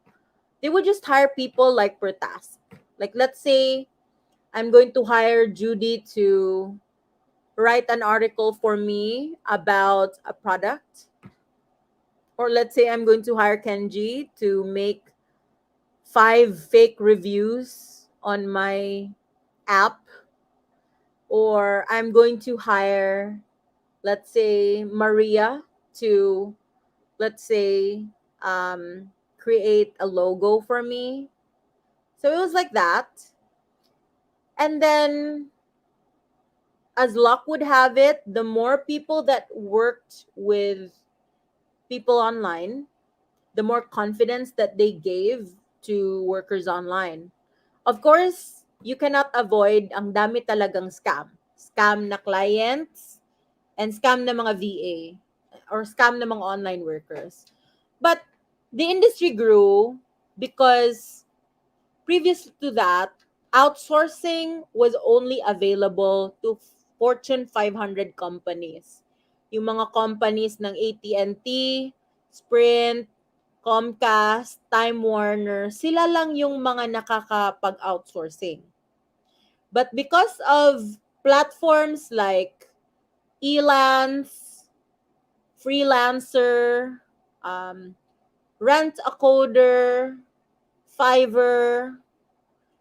They would just hire people like per task. Like, let's say I'm going to hire Judy to write an article for me about a product. Or let's say I'm going to hire Kenji to make 5 fake reviews on my app. Or I'm going to hire, let's say, Maria to, let's say, create a logo for me. So it was like that. And then, as luck would have it, the more people that worked with people online, the more confidence that they gave to workers online. Of course, you cannot avoid ang dami talagang scam. Scam na clients and scam na mga VA or scam na mga online workers. But the industry grew because previous to that, outsourcing was only available to Fortune 500 companies. Yung mga companies ng AT&T, Sprint, Comcast, Time Warner, sila lang yung mga nakakapag-outsourcing. But because of platforms like Elance, Freelancer, Rent a Coder, Fiverr,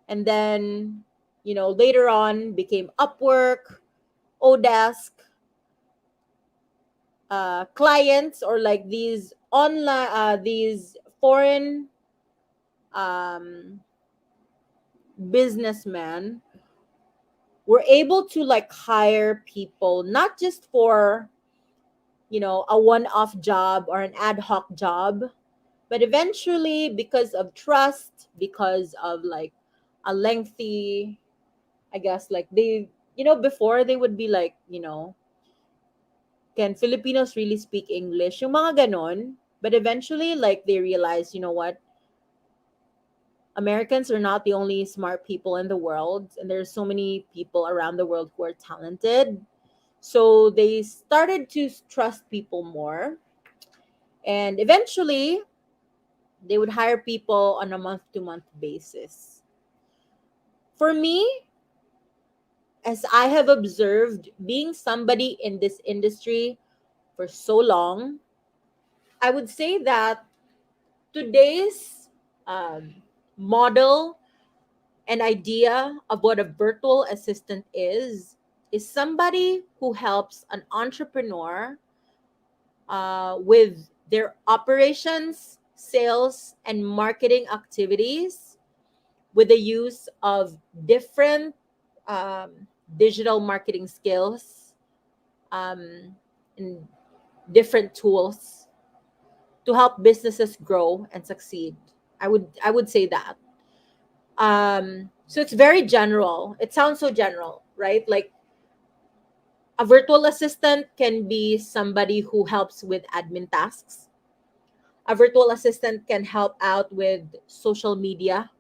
and then, later on became Upwork, Odesk, clients or like these online, these foreign businessmen were able to like hire people not just for a one-off job or an ad hoc job, but eventually because of trust, because of like a lengthy, I guess, like they, before they would be like, can Filipinos really speak English, yung mga ganon. But eventually, like, they realize, you know what, Americans are not the only smart people in the world, and there's so many people around the world who are talented. So they started to trust people more. And eventually, they would hire people on a month-to-month basis. For me, as I have observed being somebody in this industry for so long, I would say that today's model and idea of what a virtual assistant is somebody who helps an entrepreneur with their operations, sales, and marketing activities with the use of different digital marketing skills and different tools to help businesses grow and succeed. I would say that. So it's very general. It sounds so general, right? Like a virtual assistant can be somebody who helps with admin tasks. A virtual assistant can help out with social media.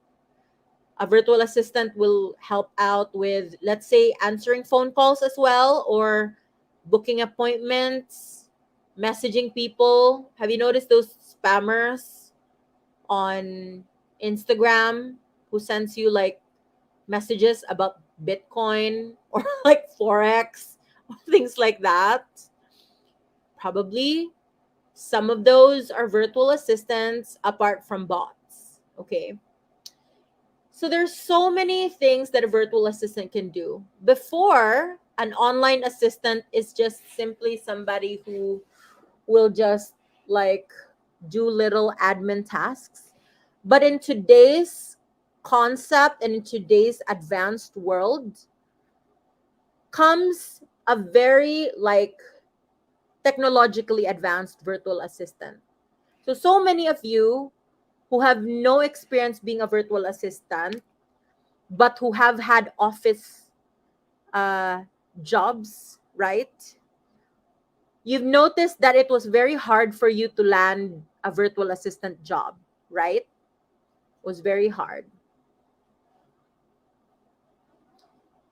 A virtual assistant will help out with, let's say, answering phone calls as well, or booking appointments, messaging people. Have you noticed those spammers on Instagram who sends you like messages about Bitcoin or like Forex or things like that? Probably some of those are virtual assistants apart from bots. Okay. So there's so many things that a virtual assistant can do. Before, an online assistant is just simply somebody who will just like do little admin tasks. But in today's concept and in today's advanced world comes a very like technologically advanced virtual assistant. So many of you who have no experience being a virtual assistant, but who have had office jobs right? You've noticed that it was very hard for you to land a virtual assistant job, right? It was very hard.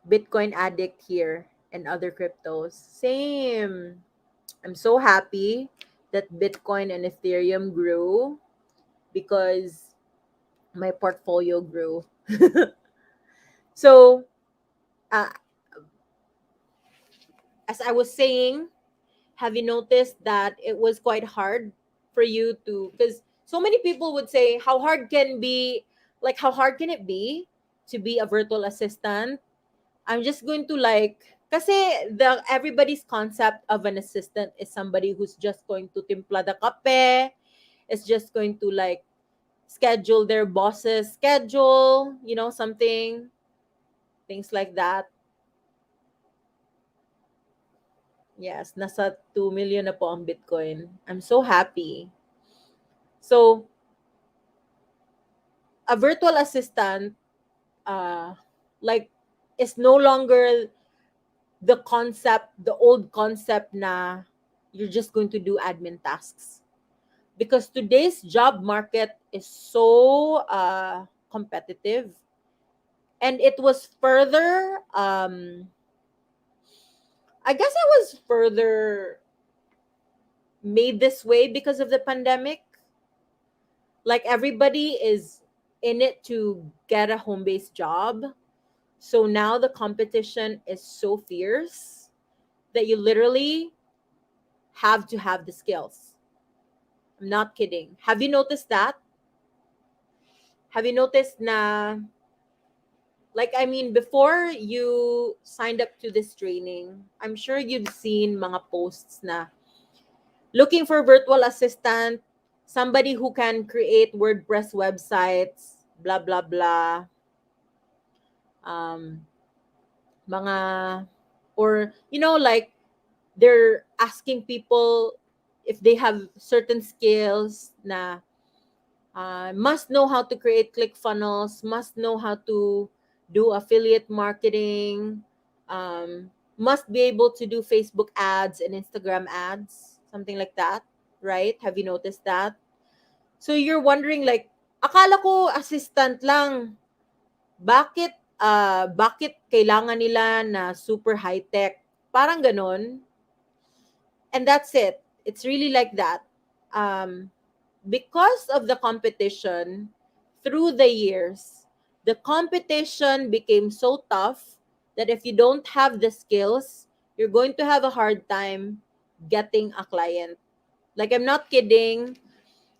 Bitcoin addict here and other cryptos. Same. I'm so happy that Bitcoin and Ethereum grew because my portfolio grew. So, uh, as I was saying, have you noticed that it was quite hard for you to, because so many people would say how hard can be, like how hard can it be to be a virtual assistant? I'm just going to like, kasi the everybody's concept of an assistant is somebody who's just going to timpla the kape, is just going to like schedule their boss's schedule, you know, something, things like that. Yes, nasa 2 million na po ang Bitcoin. I'm so happy. So, a virtual assistant, uh, like, is no longer the concept, the old concept na you're just going to do admin tasks. Because today's job market is so competitive. And it was further, I guess it was further made this way because of the pandemic. Like everybody is in it to get a home-based job. So now the competition is so fierce that you literally have to have the skills. I'm not kidding. Have you noticed that? Have you noticed na, like, I mean, before you signed up to this training, I'm sure you've seen mga posts na looking for virtual assistant, somebody who can create WordPress websites, blah, blah, blah. Um, mga, or, you know, like, they're asking people if they have certain skills na must know how to create ClickFunnels, must know how to do affiliate marketing, must be able to do Facebook ads and Instagram ads, something like that, right? Have you noticed that? So you're wondering like, akala ko assistant lang. Bakit kailangan nila na super high-tech? Parang ganon. And that's it. It's really like that. Because of the competition through the years, the competition became so tough that if you don't have the skills, you're going to have a hard time getting a client. Like, I'm not kidding.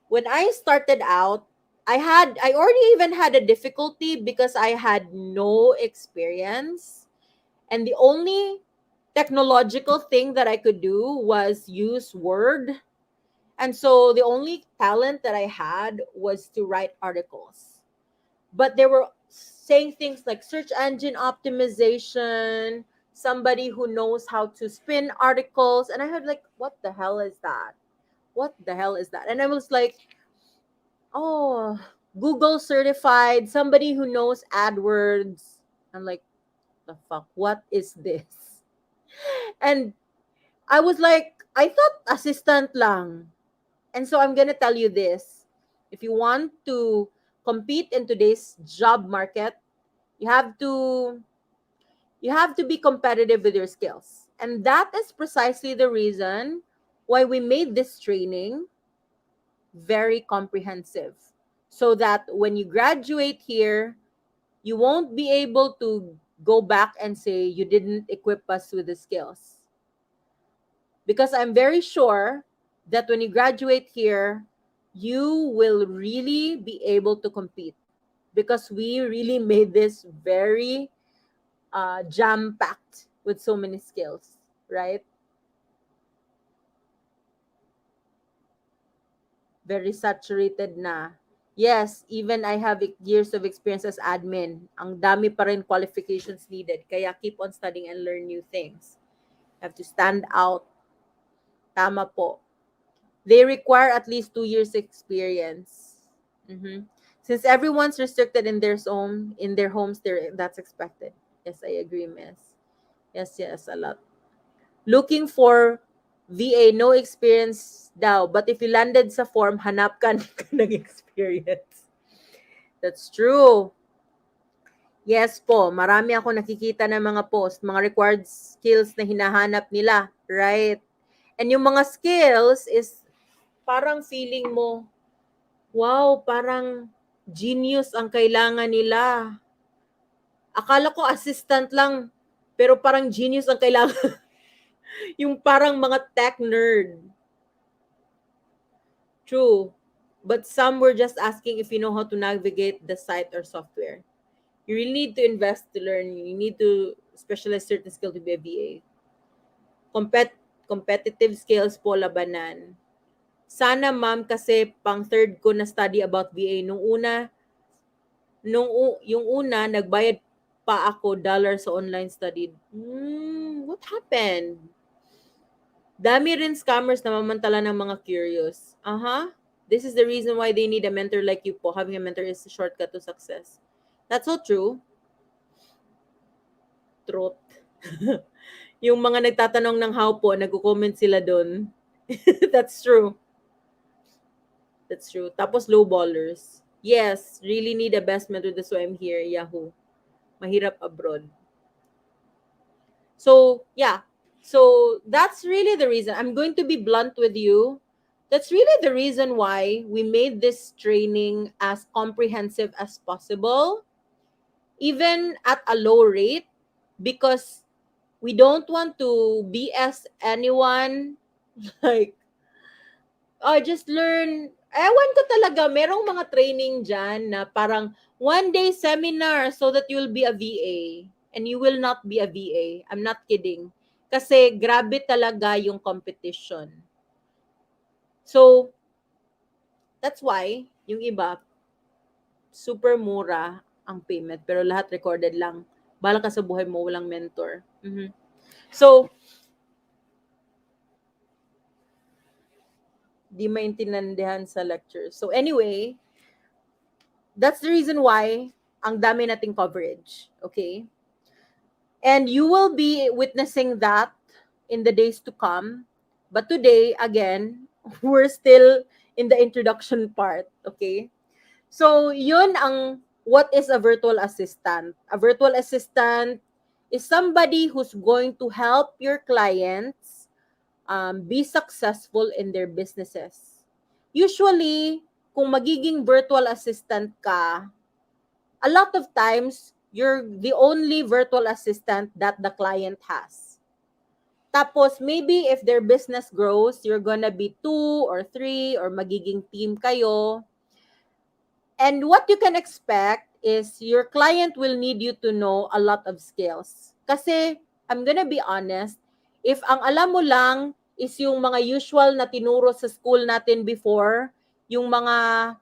When I started out, I already even had a difficulty because I had no experience. And the only technological thing that I could do was use Word. And so the only talent that I had was to write articles. But they were saying things like search engine optimization, somebody who knows how to spin articles. And I heard like, what the hell is that? What the hell is that? And I was like, oh, Google certified, somebody who knows AdWords. I'm like, the fuck, what is this? And I was like, I thought assistant lang. And so I'm going to tell you this. If you want to compete in today's job market, you have to be competitive with your skills. And that is precisely the reason why we made this training very comprehensive. So that when you graduate here, you won't be able to go back and say you didn't equip us with the skills. Because I'm very sure that when you graduate here, you will really be able to compete because we really made this very jam-packed with so many skills, right? Very saturated na. Yes, even I have years of experience as admin. Ang dami pa rin qualifications needed. Kaya keep on studying and learn new things. You have to stand out. Tama po. They require at least 2 years experience. Since everyone's restricted in their homes, that's expected. Yes, I agree, miss. Yes, a lot. Looking for VA, no experience daw. But if you landed sa form, hanap ka ng experience. That's true. Yes po, marami ako nakikita ng mga post, mga required skills na hinahanap nila, right? And yung mga skills is parang feeling mo, wow, parang genius ang kailangan nila. Akala ko assistant lang, pero parang genius ang kailangan. Yung parang mga tech nerd. True. But some were just asking if you know how to navigate the site or software. You really need to invest to learn. You need to specialize certain skill to be a VA. Competitive skills po labanan. Sana ma'am kasi pang third ko na study about VA. Yung una, nagbayad pa ako dollar sa online study. What happened? Dami rin scammers na mamantala ng mga curious. This is the reason why they need a mentor like you po. Having a mentor is a shortcut to success. That's so true. Truth. Yung mga nagtatanong ng how po, nagko-comment sila doon. That's true. That's true. Tapos low ballers. Yes, really need a best mentor. That's why I'm here. Yahoo. Mahirap abroad. So, yeah. So, that's really the reason. I'm going to be blunt with you. That's really the reason why we made this training as comprehensive as possible, even at a low rate, because we don't want to BS anyone. Like, just learn. Ewan ko talaga, merong mga training dyan na parang one-day seminar so that you'll be a VA. And you will not be a VA. I'm not kidding. Kasi grabe talaga yung competition. So, that's why, yung iba, super mura ang payment. Pero lahat recorded lang. Bala ka sa buhay mo, walang mentor. So, di maintindihan sa lecture. So anyway, that's the reason why ang dami nating coverage. Okay? And you will be witnessing that in the days to come. But today, again, we're still in the introduction part. Okay? So, yun ang what is a virtual assistant. A virtual assistant is somebody who's going to help your clients be successful in their businesses. Usually, kung magiging virtual assistant ka, a lot of times, you're the only virtual assistant that the client has. Tapos, maybe if their business grows, you're gonna be 2 or 3 or magiging team kayo. And what you can expect is your client will need you to know a lot of skills. Kasi, I'm gonna be honest, if ang alam mo lang is yung mga usual na tinuro sa school natin before, yung mga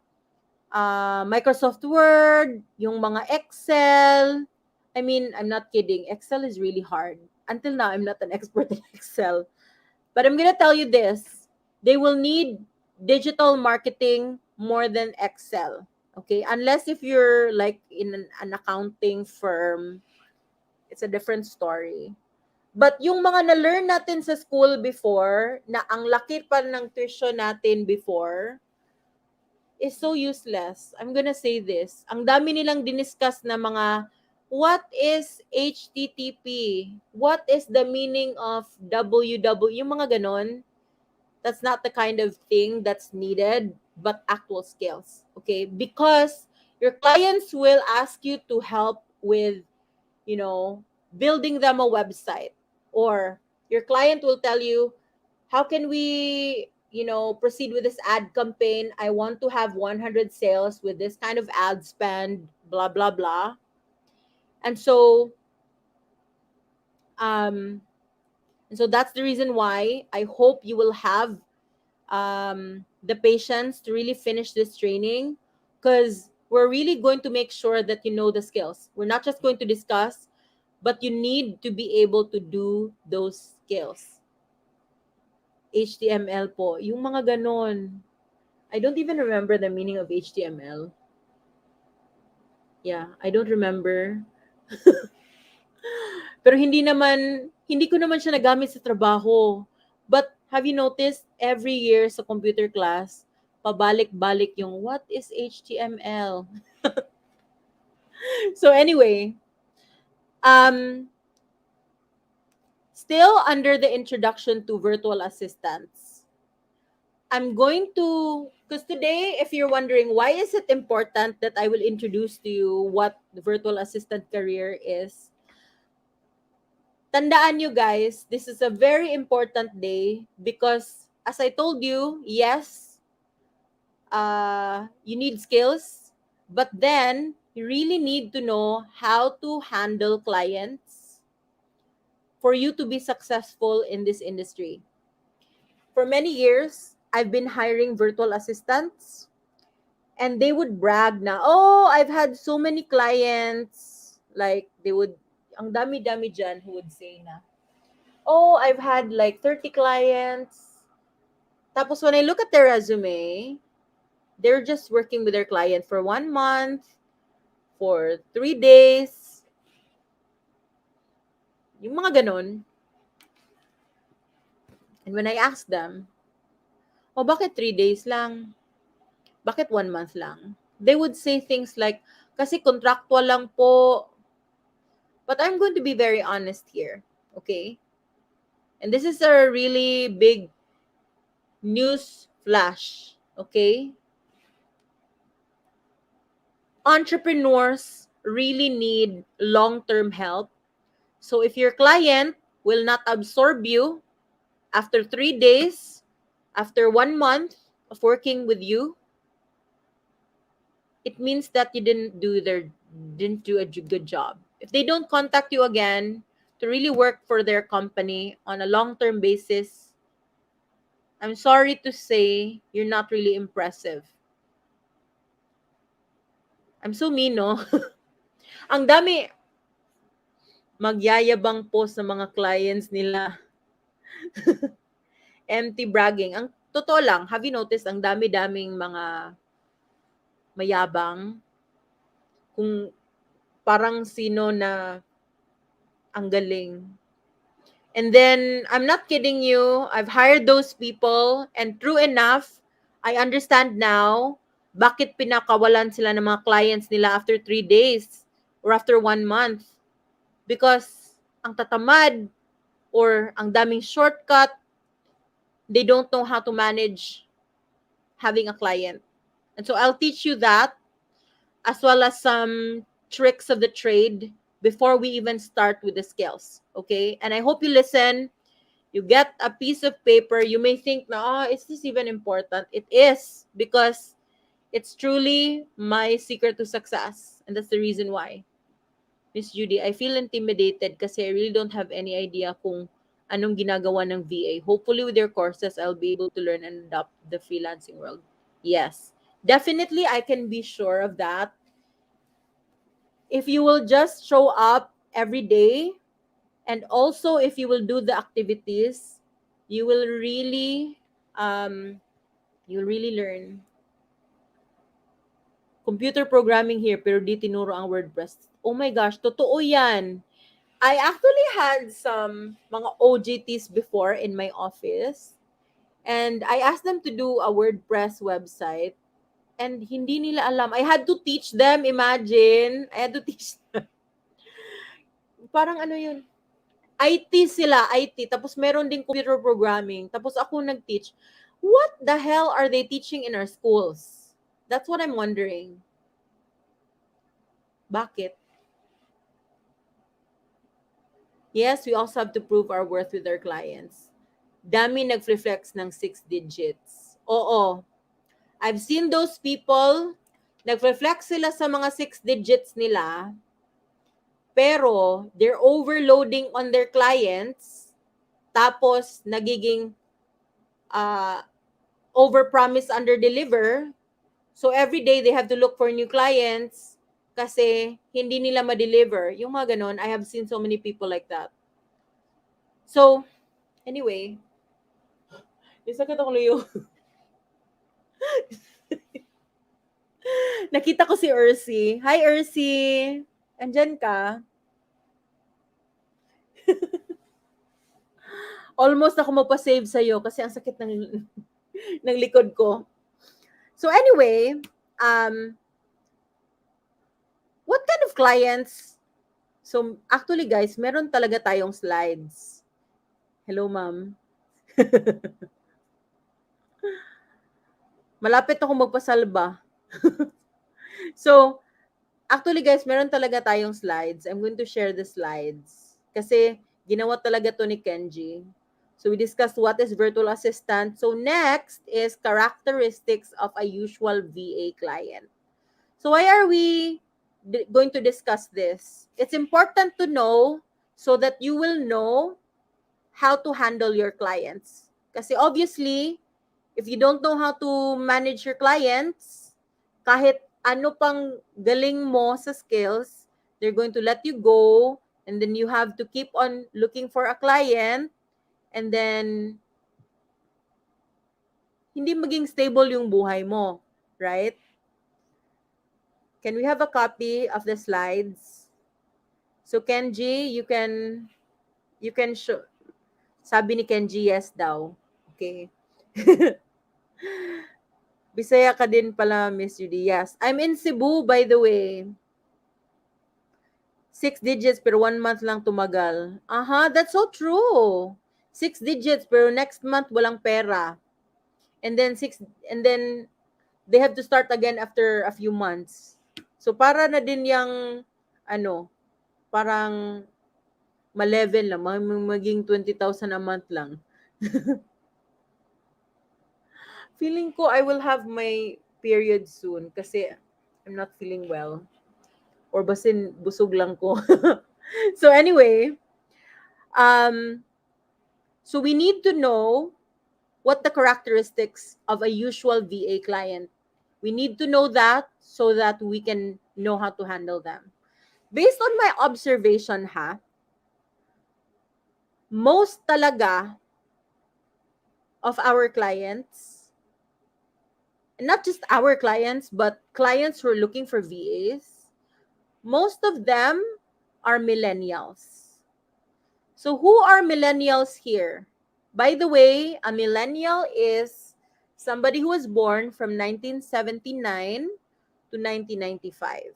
Microsoft Word, yung mga Excel, I mean, I'm not kidding, Excel is really hard. Until now, I'm not an expert in Excel. But I'm gonna tell you this, they will need digital marketing more than Excel. Okay, unless if you're like in an accounting firm, it's a different story. But yung mga na-learn natin sa school before, na ang laki pa ng tuition natin before, is so useless. I'm gonna say this. Ang dami nilang diniscuss na mga, what is HTTP? What is the meaning of www? Yung mga ganon, that's not the kind of thing that's needed, but actual skills, okay? Because your clients will ask you to help with, building them a website. Or your client will tell you, how can we, proceed with this ad campaign? I want to have 100 sales with this kind of ad spend, blah, blah, blah. And so, that's the reason why I hope you will have the patience to really finish this training, because we're really going to make sure that you know the skills. We're not just going to discuss, but you need to be able to do those skills. HTML po, yung mga ganon. I don't even remember the meaning of HTML. Yeah, I don't remember. Pero hindi ko naman siya nagamit sa trabaho. But have you noticed, every year sa computer class, pabalik-balik yung, what is HTML? So anyway, um, still under the introduction to virtual assistants, I'm going to, because today, if you're wondering why is it important that I will introduce to you what the virtual assistant career is, tandaan nyo guys, this is a very important day because as I told you, yes, you need skills, but then you really need to know how to handle clients for you to be successful in this industry. For many years, I've been hiring virtual assistants and they would brag na, oh, I've had so many clients. Like, ang dami-dami dyan who would say na, oh, I've had like 30 clients. Tapos when I look at their resume, they're just working with their client for 1 month, for 3 days. Yung mga ganon. And when I ask them, oh, bakit 3 days lang? Bakit 1 month lang? They would say things like, kasi contractual lang po. But I'm going to be very honest here, okay? And this is a really big news flash, okay? Entrepreneurs really need long-term help. So if your client will not absorb you after 3 days, after 1 month of working with you, it means that you didn't do a good job. If they don't contact you again to really work for their company on a long-term basis, I'm sorry to say you're not really impressive. I'm so mean, no? Ang dami magyayabang po sa mga clients nila. Empty bragging. Ang totoo lang, have you noticed, ang dami-daming mga mayabang, kung parang sino na ang galing. And then, I'm not kidding you, I've hired those people, and true enough, I understand now bakit pinakawalan sila ng mga clients nila after 3 days or after 1 month. Because ang tatamad or ang daming shortcut, they don't know how to manage having a client. And so I'll teach you that, as well as some tricks of the trade before we even start with the skills. Okay? And I hope you listen. You get a piece of paper. You may think, oh, is this even important? It is, because it's truly my secret to success. And that's the reason why. Miss Judy, I feel intimidated kasi I really don't have any idea kung anong ginagawa ng VA. Hopefully with your courses, I'll be able to learn and adopt the freelancing world. Yes, definitely I can be sure of that. If you will just show up every day, and also if you will do the activities, you will really learn. Computer programming here, pero di tinuro ang WordPress. Oh my gosh, totoo yan. I actually had some mga OJTs before in my office, and I asked them to do a WordPress website, and hindi nila alam. I had to teach them, imagine. I had to teach them. Parang ano yun? IT sila, IT. Tapos meron din computer programming. Tapos ako nag-teach. What the hell are they teaching in our schools? That's what I'm wondering. Bakit? Yes, we also have to prove our worth with our clients. Dami nag-flex ng 6 digits. Oo. I've seen those people, nag-flex sila sa mga 6 digits nila, pero they're overloading on their clients, tapos nagiging over-promise, under-deliver. So every day they have to look for new clients kasi hindi nila ma-deliver. Yung mga ganon, I have seen so many people like that. So, anyway, isakit ako luyo. Nakita ko si Ursi. Hi, Ursi. Andyan ka? Almost ako magpa-save sa'yo kasi ang sakit ng, ng likod ko. So anyway, what kind of clients? So actually guys, meron talaga tayong slides. Hello ma'am. Malapit ako magpasalba. So, actually guys, meron talaga tayong slides. I'm going to share the slides. Kasi ginawa talaga to ni Kenji. So we discussed what is virtual assistant. So next is characteristics of a usual VA client. So why are we going to discuss this? It's important to know so that you will know how to handle your clients. Kasi obviously, if you don't know how to manage your clients, kahit ano pang galing mo sa skills, they're going to let you go, and then you have to keep on looking for a client, and then hindi maging stable yung buhay mo, right? Can we have a copy of the slides? So Kenji, you can show. Sabi ni Kenji, yes daw. Okay. Bisaya ka din pala, Miss Judy. Yes. I'm in Cebu, by the way. 6 digits pero 1 month lang tumagal. Aha, that's so true. 6 digits pero next month walang pera. And then they have to start again after a few months. So para na din yung parang ma-level lang, maging 20,000 a month lang. Feeling ko I will have my period soon kasi I'm not feeling well. Or basin busog lang ko. So anyway, so we need to know what the characteristics of a usual VA client. We need to know that so that we can know how to handle them. Based on my observation most talaga of our clients, and not just our clients, but clients who are looking for VAs, most of them are millennials. So who are millennials here? By the way, a millennial is somebody who was born from 1979 to 1995.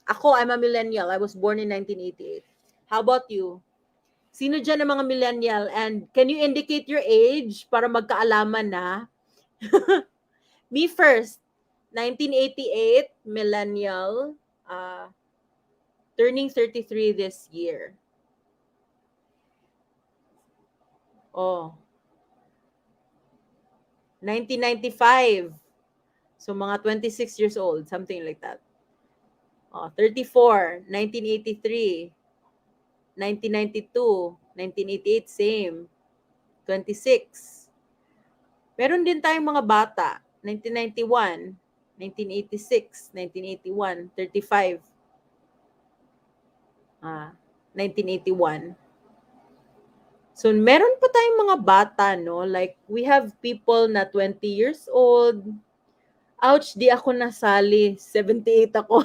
Ako, I'm a millennial. I was born in 1988. How about you? Sino dyan ang mga millennial? And can you indicate your age para magkaalaman na? Me first, 1988, millennial, turning 33 this year. Oh. 1995. So mga 26 years old, something like that. 34, 1983, 1992, 1988, same. 26. Meron din tayong mga bata. 1991, 1986, 1981, 35. 1981. So, meron pa tayong mga bata, no? Like, we have people na 20 years old. Ouch, di ako nasali. 78 ako.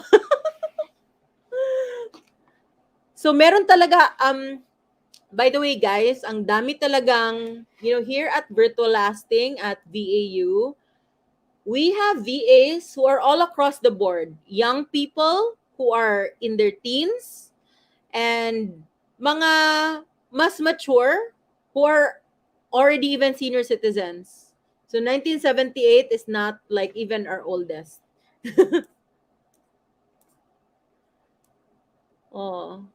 So, meron talaga, by the way, guys, ang dami talagang, here at Virtual Lasting at VAU, we have VAs who are all across the board. Young people who are in their teens and mga mas mature who are already even senior citizens. So 1978 is not like even our oldest. Oh.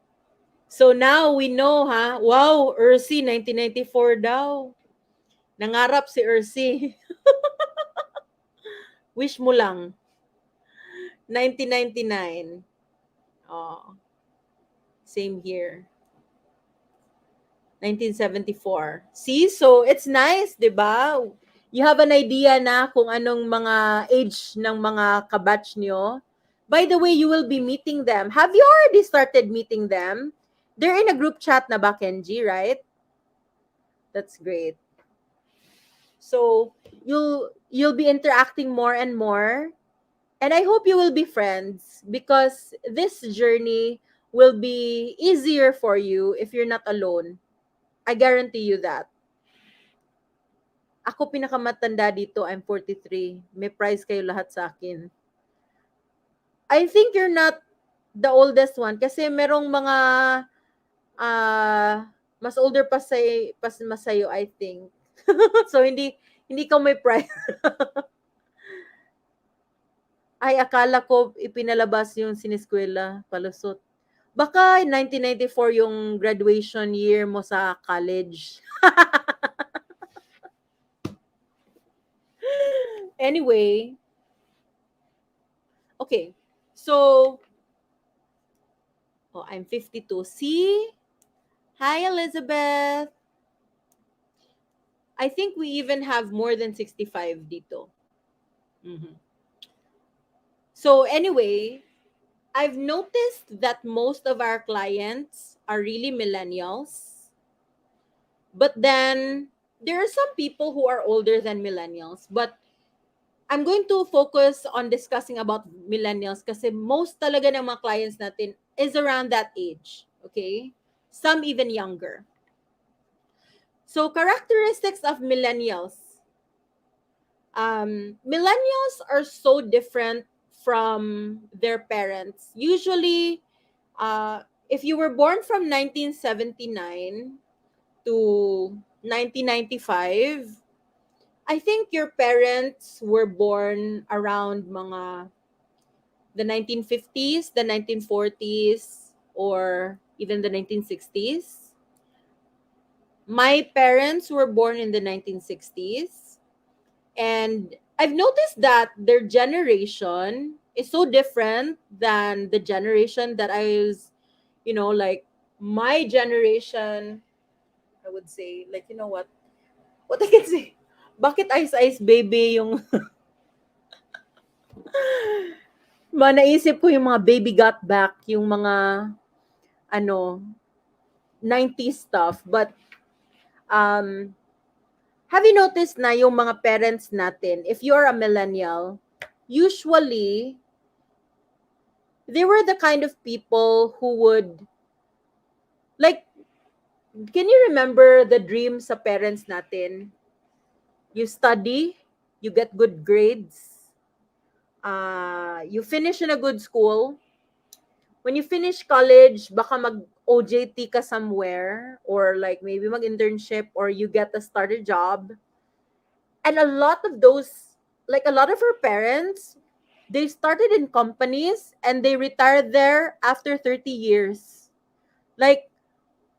So now we know, wow, Ursi, 1994 daw. Nangarap si Ursi. Wish mo lang. 1999. Oh. Same here. 1974. See? So, it's nice, di ba? You have an idea na kung anong mga age ng mga kabatch nyo. By the way, you will be meeting them. Have you already started meeting them? They're in a group chat na ba, Kenji, right? That's great. So, you'll be interacting more and more. And I hope you will be friends because this journey will be easier for you if you're not alone. I guarantee you that. Ako pinakamatanda dito, I'm 43. May prize kayo lahat sa akin. I think you're not the oldest one kasi merong mga mas older pa mas sa'yo, I think. So hindi ka may prize. Ay, akala ko ipinalabas yung siniskwela, palusot. Baka 1994 yung graduation year mo sa college. Anyway, okay. So, I'm 52. See? Hi, Elizabeth. I think we even have more than 65 dito. Mhm. So, anyway, I've noticed that most of our clients are really millennials. But then, there are some people who are older than millennials. But I'm going to focus on discussing about millennials kasi most talaga ng mga clients natin is around that age. Okay? Some even younger. So, characteristics of millennials. Millennials are so different from their parents. Usually, if you were born from 1979 to 1995, I think your parents were born around mga the 1950s, the 1940s, or even the 1960s. My parents were born in the 1960s. And I've noticed that their generation is so different than the generation that I was, like my generation, I would say, like, you know what? What I can say, bakit Ice Baby yung naisip ko yung mga Baby Got Back, yung mga 90s stuff. But have you noticed na yung mga parents natin, if you're a millennial, usually they were the kind of people who would, like, can you remember the dream sa parents natin? You study, you get good grades, you finish in a good school. When you finish college, baka mag-OJT ka somewhere, or like maybe mag-internship, or you get a starter job. And a lot of those, like a lot of our parents, they started in companies and they retired there after 30 years. Like,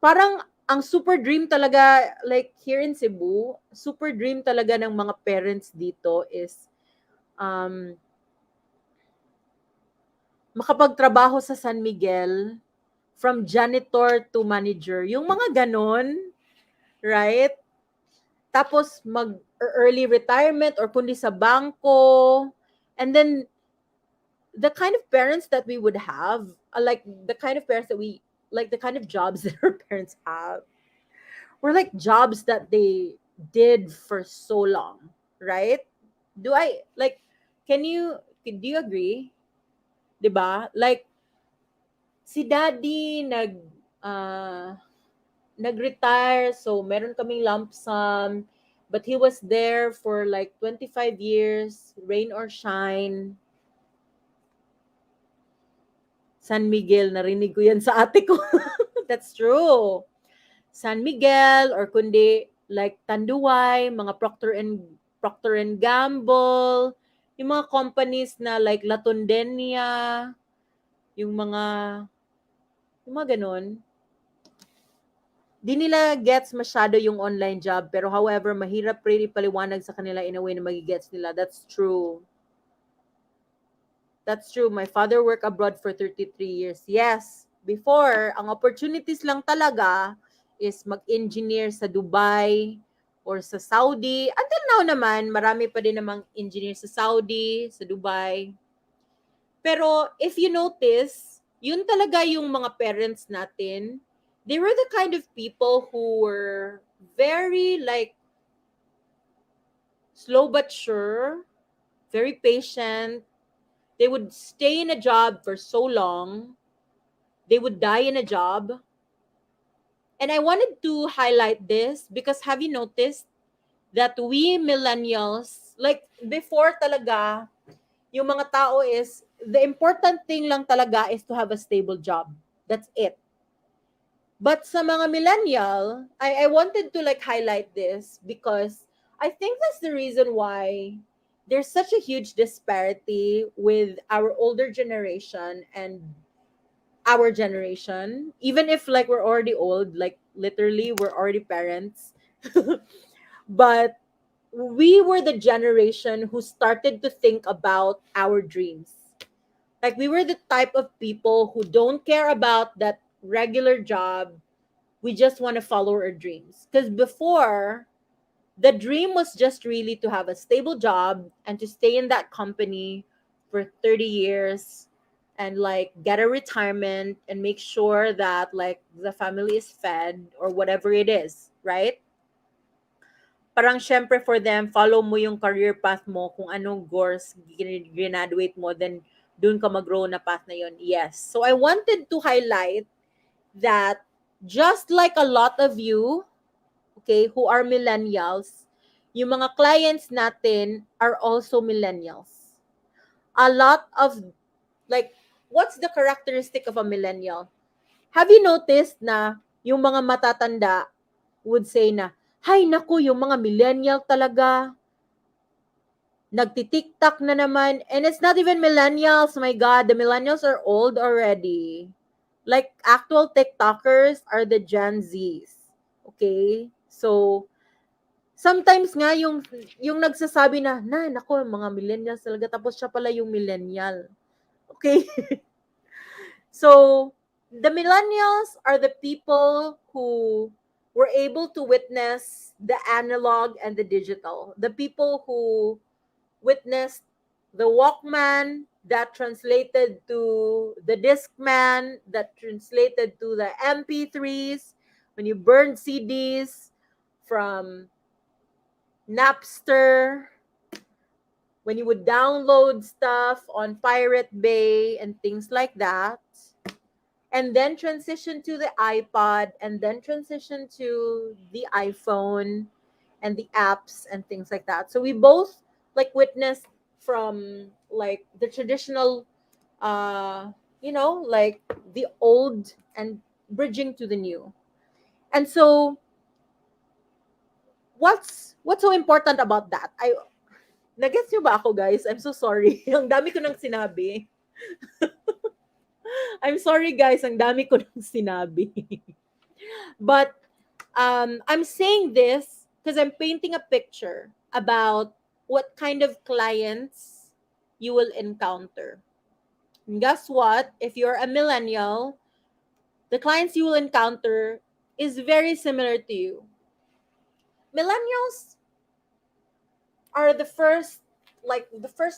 parang ang super dream talaga, like here in Cebu, super dream talaga ng mga parents dito is makapagtrabaho sa San Miguel from janitor to manager. Yung mga ganon, right? Tapos mag-early retirement or kundi sa bangko. And then the kind of parents that we would have, like the kind of parents that we, like the kind of jobs that our parents have, were like jobs that they did for so long, right? Do you agree? 'Di ba? Like, si daddy nag-retire, so meron kaming lump sum, but he was there for like 25 years, rain or shine. San Miguel, narinig ko yan sa ate ko. That's true. San Miguel, or kundi like Tanduay, mga Procter and Gamble, yung mga companies na like La Tondenia, yung mga ganun. Di nila gets masyado yung online job, pero however, mahirap really paliwanag sa kanila in a way na magigets nila. That's true. That's true. My father worked abroad for 33 years. Yes. Before, ang opportunities lang talaga is mag-engineer sa Dubai or sa Saudi. Until now naman, marami pa din namang engineer sa Saudi, sa Dubai. Pero if you notice, yun talaga yung mga parents natin. They were the kind of people who were very like slow but sure, very patient. They would stay in a job for so long. they would die in a job. And I wanted to highlight this because have you noticed that we millennials, like before talaga, yung mga tao is, the important thing lang talaga is to have a stable job. That's it. But sa mga millennial, I wanted to like highlight this because I think that's the reason why there's such a huge disparity with our older generation and our generation. Even if like we're already old, like literally we're already parents. But we were the generation who started to think about our dreams. Like we were the type of people who don't care about that regular job. We just want to follow our dreams. Because before, the dream was just really to have a stable job and to stay in that company for 30 years and like get a retirement and make sure that like the family is fed or whatever it is, right? Parang syempre for them, follow mo yung career path mo, kung anong course graduate mo, then dun ka mag-grow na path na yun. Yes. So I wanted to highlight that just like a lot of you, okay, who are millennials, yung mga clients natin are also millennials. A lot of, like, what's the characteristic of a millennial? Have you noticed na yung mga matatanda would say na, hay naku, yung mga millennial talaga, nagti-TikTok na naman. And it's not even millennials. My God, the millennials are old already. Like, actual TikTokers are the Gen Zs. Okay? So, sometimes nga yung nagsasabi na naku, mga millennials talaga. Tapos siya pala yung millennial. Okay? So, the millennials are the people who were able to witness the analog and the digital. The people who witnessed the Walkman that translated to the Discman, that translated to the MP3s, when you burned CDs from Napster, when you would download stuff on Pirate Bay and things like that, and then transition to the iPod, and then transition to the iPhone and the apps and things like that. So we both like witnessed from like the traditional, like the old and bridging to the new. And so what's so important about that? Nagets nyo ba ako, guys? I'm so sorry. Ang dami ko nang sinabi. I'm sorry, guys. Ang dami ko nang sinabi. But I'm saying this because I'm painting a picture about what kind of clients you will encounter. And guess what? If you're a millennial, the clients you will encounter is very similar to you. Millennials are the first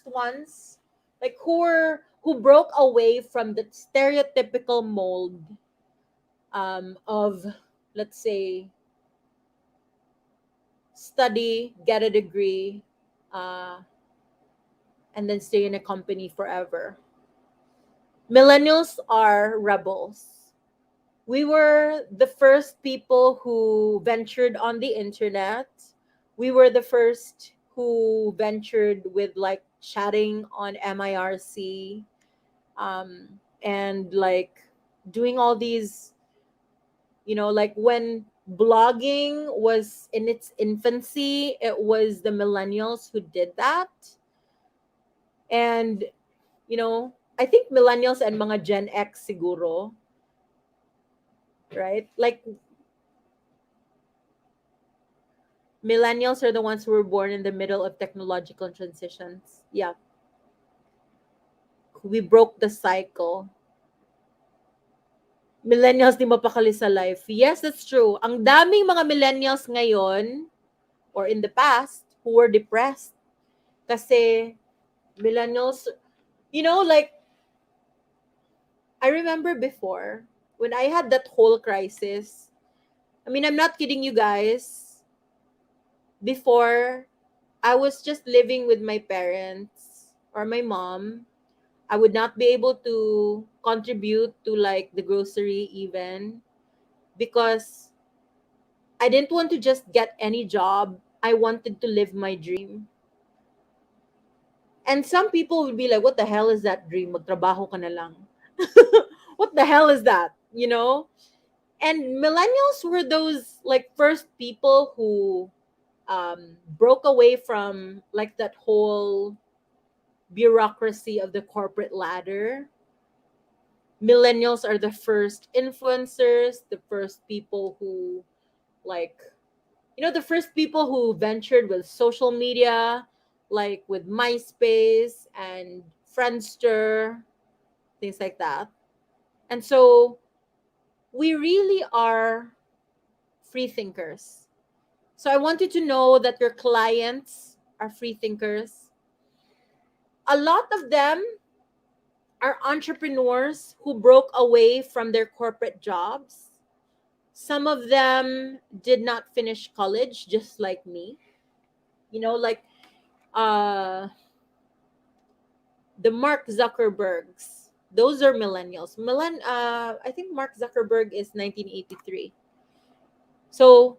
ones like who broke away from the stereotypical mold of, let's say, study, get a degree, and then stay in a company forever. Millennials are rebels. We were the first people who ventured on the internet. We were the first who ventured with like chatting on MIRC, and like doing all these, like when blogging was in its infancy, it was the millennials who did that. And, I think millennials and mga Gen X siguro, right? Like, millennials are the ones who were born in the middle of technological transitions. Yeah. We broke the cycle. Millennials di mapakali sa life. Yes, that's true. Ang daming mga millennials ngayon or in the past who were depressed. Kasi millennials, like, I remember before when I had that whole crisis. I mean, I'm not kidding you guys. Before, I was just living with my parents or my mom. I would not be able to contribute to like the grocery even because I didn't want to just get any job. I wanted to live my dream. And some people would be like, what the hell is that dream? Magtrabaho ka na lang. What the hell is that? You know? And millennials were those like first people who broke away from like that whole bureaucracy of the corporate ladder. Millennials are the first influencers, the first people who like the first people who ventured with social media, like with MySpace and Friendster, things like that. And so we really are free thinkers. So I want you to know that your clients are free thinkers. A lot of them are entrepreneurs who broke away from their corporate jobs. Some of them did not finish college, just like me. Like uh, the Mark Zuckerbergs. Those are millennials. I think Mark Zuckerberg is 1983. So,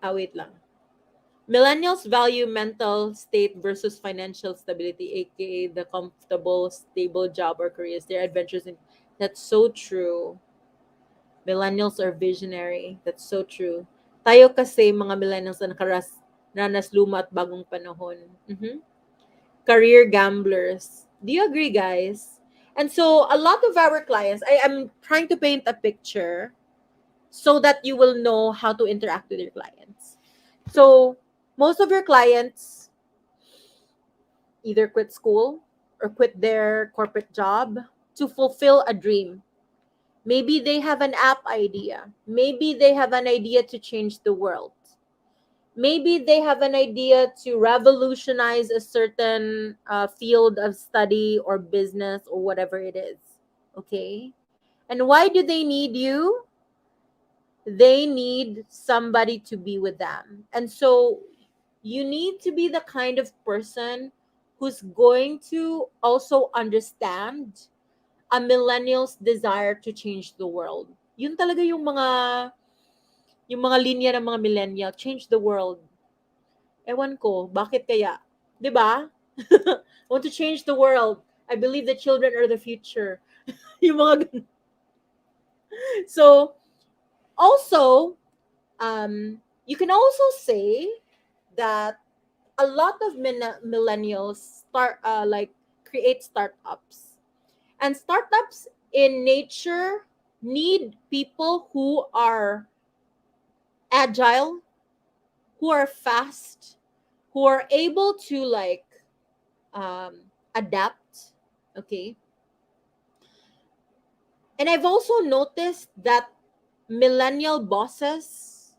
wait lang. Millennials value mental state versus financial stability, aka the comfortable, stable job or careers. Their adventures in that's so true. Millennials are visionary. That's so true. Tayo kasi mga millennials na ranas luma at bagong panahon. Career gamblers. Do you agree, guys? And so a lot of our clients, I am trying to paint a picture so that you will know how to interact with your clients. So most of your clients either quit school or quit their corporate job to fulfill a dream. Maybe they have an app idea. Maybe they have an idea to change the world. Maybe they have an idea to revolutionize a certain field of study or business or whatever it is. Okay? And why do they need you? They need somebody to be with them. And so you need to be the kind of person who's going to also understand a millennial's desire to change the world. Yun talaga yung mga linya ng mga millennial, change the world. Ewan ko, bakit kaya? 'Di ba? I want to change the world. I believe the children are the future. Yung mga ganun. So, also, you can also say that a lot of millennials create startups. And startups in nature need people who are agile, who are fast, who are able to adapt. Okay. And I've also noticed that millennial bosses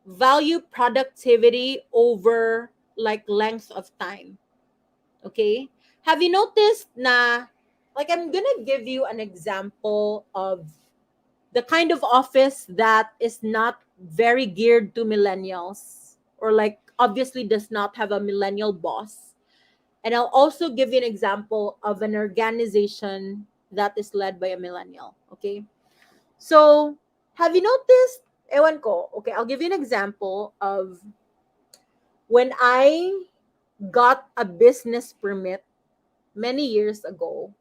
value productivity over like length of time. Okay. Have you noticed na, like, I'm gonna give you an example of the kind of office that is not very geared to millennials, or like obviously does not have a millennial boss. And I'll also give you an example of an organization that is led by a millennial. Okay. So, have you noticed, ewan ko, okay, I'll give you an example of when I got a business permit many years ago.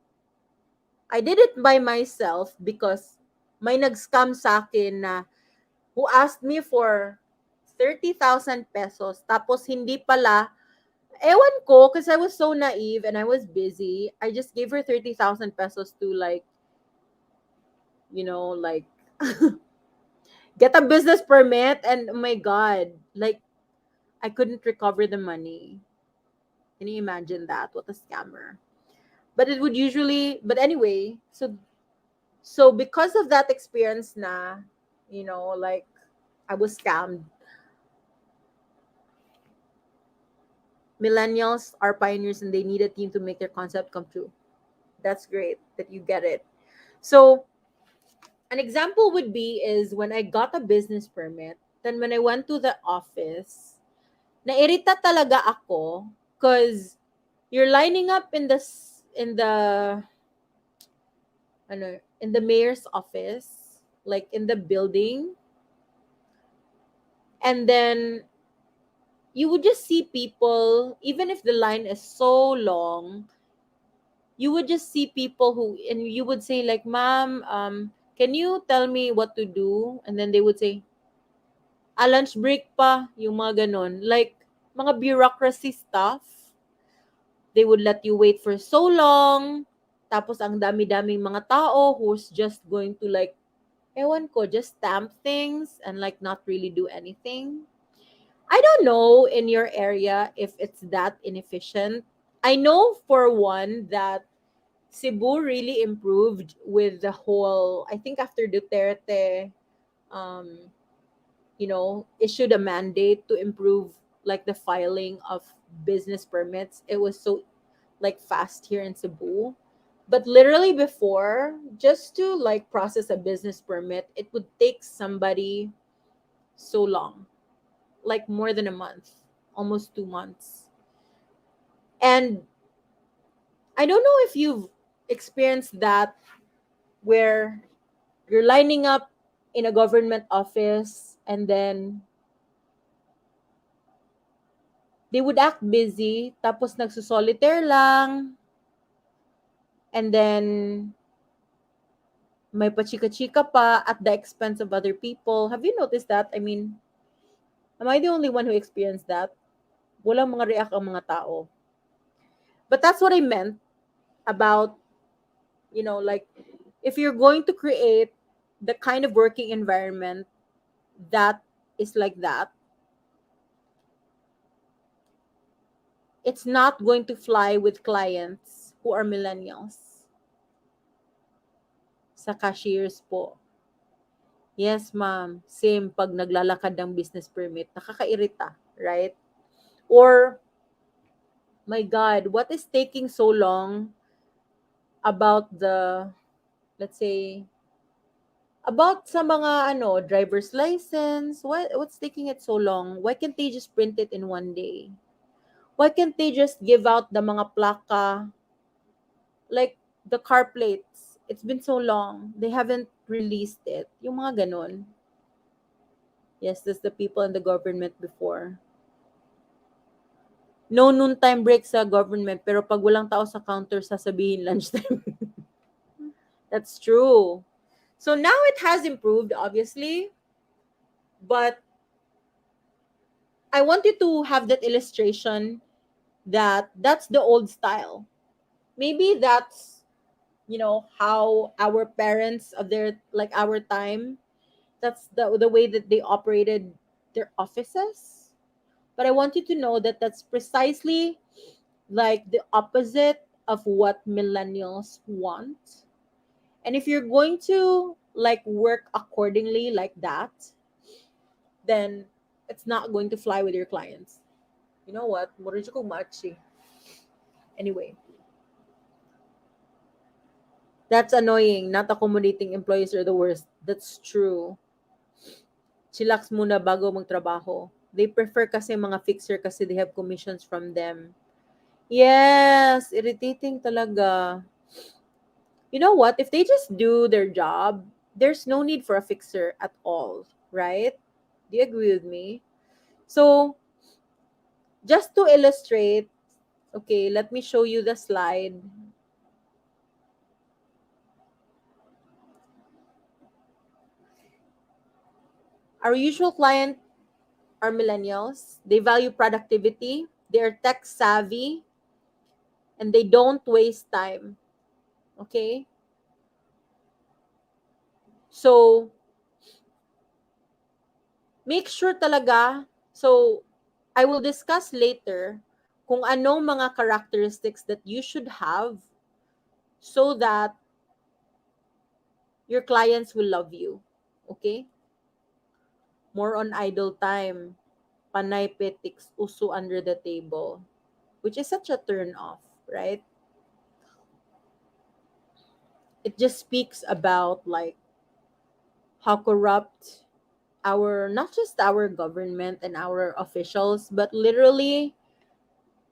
I did it by myself because may nag-scam sa akin na who asked me for 30,000 pesos tapos hindi pala, ewan ko, because I was so naive and I was busy. I just gave her 30,000 pesos to like get a business permit, and oh my god, like I couldn't recover the money. Can you imagine that? What a scammer. But it would usually, but anyway, so because of that experience na, like I was scammed. Millennials are pioneers and they need a team to make their concept come true. That's great that you get it. So an example would be is when I got a business permit, then when I went to the office, nairita talaga ako because you're lining up in in the mayor's office, like in the building, and then you would just see people, even if the line is so long, you would just see people who, and you would say like, ma'am, can you tell me what to do? And then they would say, lunch break pa, yung mga ganon. Like, mga bureaucracy stuff. They would let you wait for so long. Tapos ang dami-daming mga tao who's just going to like, ewan ko, just stamp things and like not really do anything. I don't know in your area if it's that inefficient. I know for one that Cebu really improved with the whole, I think after Duterte, um, issued a mandate to improve like the filing of business permits. It was so like fast here in Cebu. But literally before, just to like process a business permit, it would take somebody so long, like more than a month, almost 2 months. And I don't know if you've experienced that where you're lining up in a government office and then they would act busy, tapos nagsusolitaire lang, and then may pachika-chika pa at the expense of other people. Have you noticed that? I mean, am I the only one who experienced that? Walang mga react ang mga tao. But that's what I meant about, like, if you're going to create the kind of working environment that is like that, it's not going to fly with clients who are millennials. Sa cashiers po. Yes, ma'am. Same pag naglalakad ng business permit. Nakakairita, right? Or, my God, what is taking so long about let's say, about sa mga driver's license? What's taking it so long? Why can't they just print it in one day? Why can't they just give out the mga plaka, like the car plates? It's been so long. They haven't released it. Yung mga ganon. Yes, that's the people in the government before. No noontime break sa government, pero pag walang tao sa counter, sasabihin lunchtime. That's true. So now it has improved, obviously. But I want you to have that illustration that that's the old style. Maybe that's, how our parents of their, like our time, that's the way that they operated their offices. But I want you to know that that's precisely like the opposite of what millennials want. And if you're going to like work accordingly like that, then it's not going to fly with your clients. You know what? Morojo ko machi. Anyway, that's annoying. Not accommodating employees are the worst. That's true. Chillax muna bago magtrabaho. They prefer kasi mga fixer kasi they have commissions from them. Yes, irritating talaga. You know what? If they just do their job, there's no need for a fixer at all, right? Do you agree with me? So, just to illustrate, okay, let me show you the slide. Our usual client are millennials. They value productivity, they're tech savvy, and they don't waste time. Okay? So, make sure talaga, so I will discuss later kung anong mga characteristics that you should have so that your clients will love you. Okay? More on idle time, panay petiks, uso under the table, which is such a turn off, right? It just speaks about like how corrupt not just our government and our officials, but literally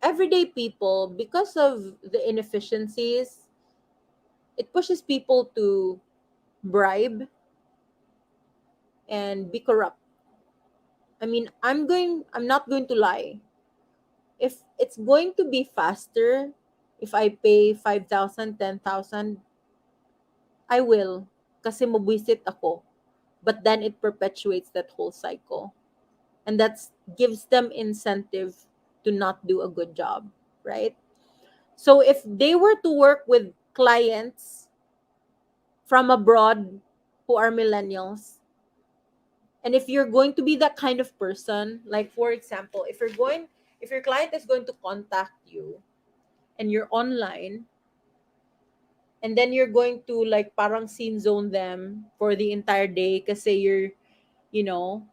everyday people, because of the inefficiencies, it pushes people to bribe and be corrupt. I mean, I'm not going to lie. If it's going to be faster, if I pay 5,000, 10,000, I will. Kasi mabwisit ako. But then it perpetuates that whole cycle. And that gives them incentive to not do a good job, right? So if they were to work with clients from abroad who are millennials, and if you're going to be that kind of person, like for example, if your client is going to contact you and you're online, and then you're going to like parang scene zone them for the entire day kasi you know,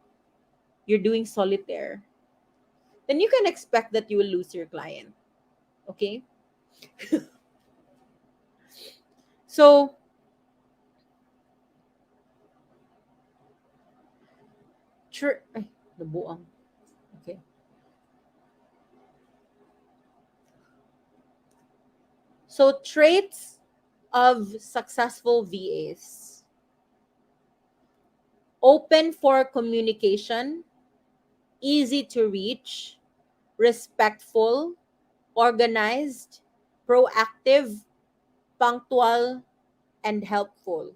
you're doing solitaire, then you can expect that you will lose your client. Okay? So, ay, nabuang. Okay. So, traits of successful VAs: open for communication, easy to reach, respectful, organized, proactive, punctual, and helpful.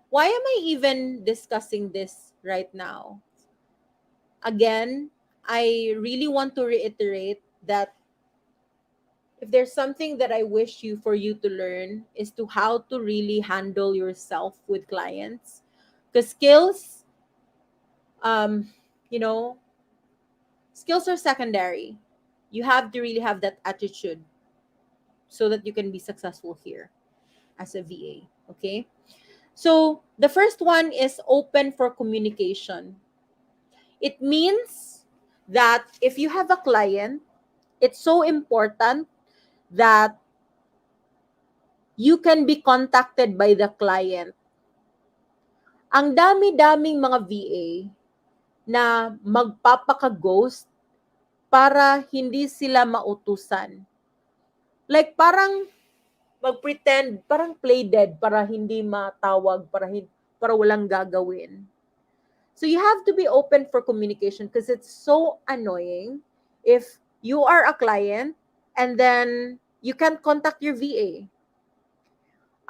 Why am I even discussing this right now? Again, I really want to reiterate that if there's something that I wish you to learn is to how to really handle yourself with clients. Because um, you know, skills are secondary. You have to really have that attitude so that you can be successful here as a VA. Okay. So the first one is open for communication. It means that if you have a client, it's so important that you can be contacted by the client. Ang dami-daming mga VA na magpapaka-ghost para hindi sila mautusan. Like parang mag-pretend, parang play dead para hindi matawag, para walang gagawin. So you have to be open for communication because it's so annoying if you are a client and then you can't contact your VA.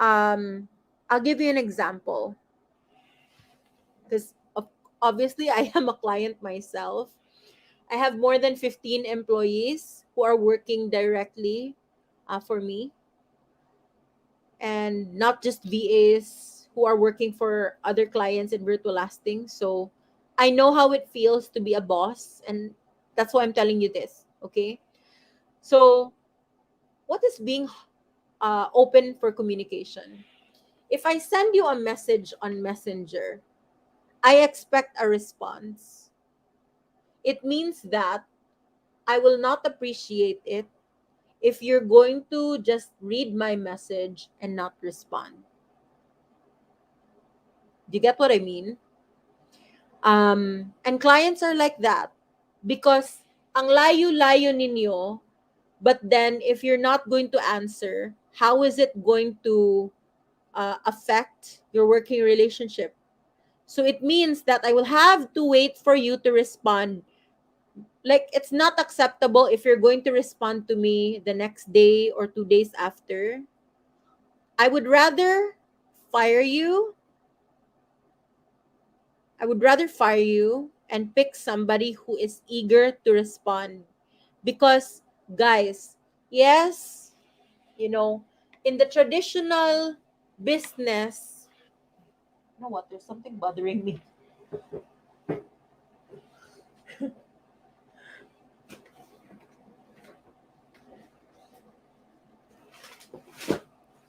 I'll give you an example because obviously I am a client myself. I have more than 15 employees who are working directly for me, and not just VAs who are working for other clients in virtual lasting. So I know how it feels to be a boss, and that's why I'm telling you this. Okay. So, what is being open for communication? If I send you a message on Messenger, I expect a response. It means that I will not appreciate it if you're going to just read my message and not respond. Do you get what I mean? And clients are like that because ang layo-layo ninyo, but then if you're not going to answer, how is it going to affect your working relationship? So it means that I will have to wait for you to respond. Like, it's not acceptable if you're going to respond to me the next day or 2 days after. I would rather fire you. I would rather fire you and pick somebody who is eager to respond. Because, guys, yes, in the traditional business, you know what, there's something bothering me.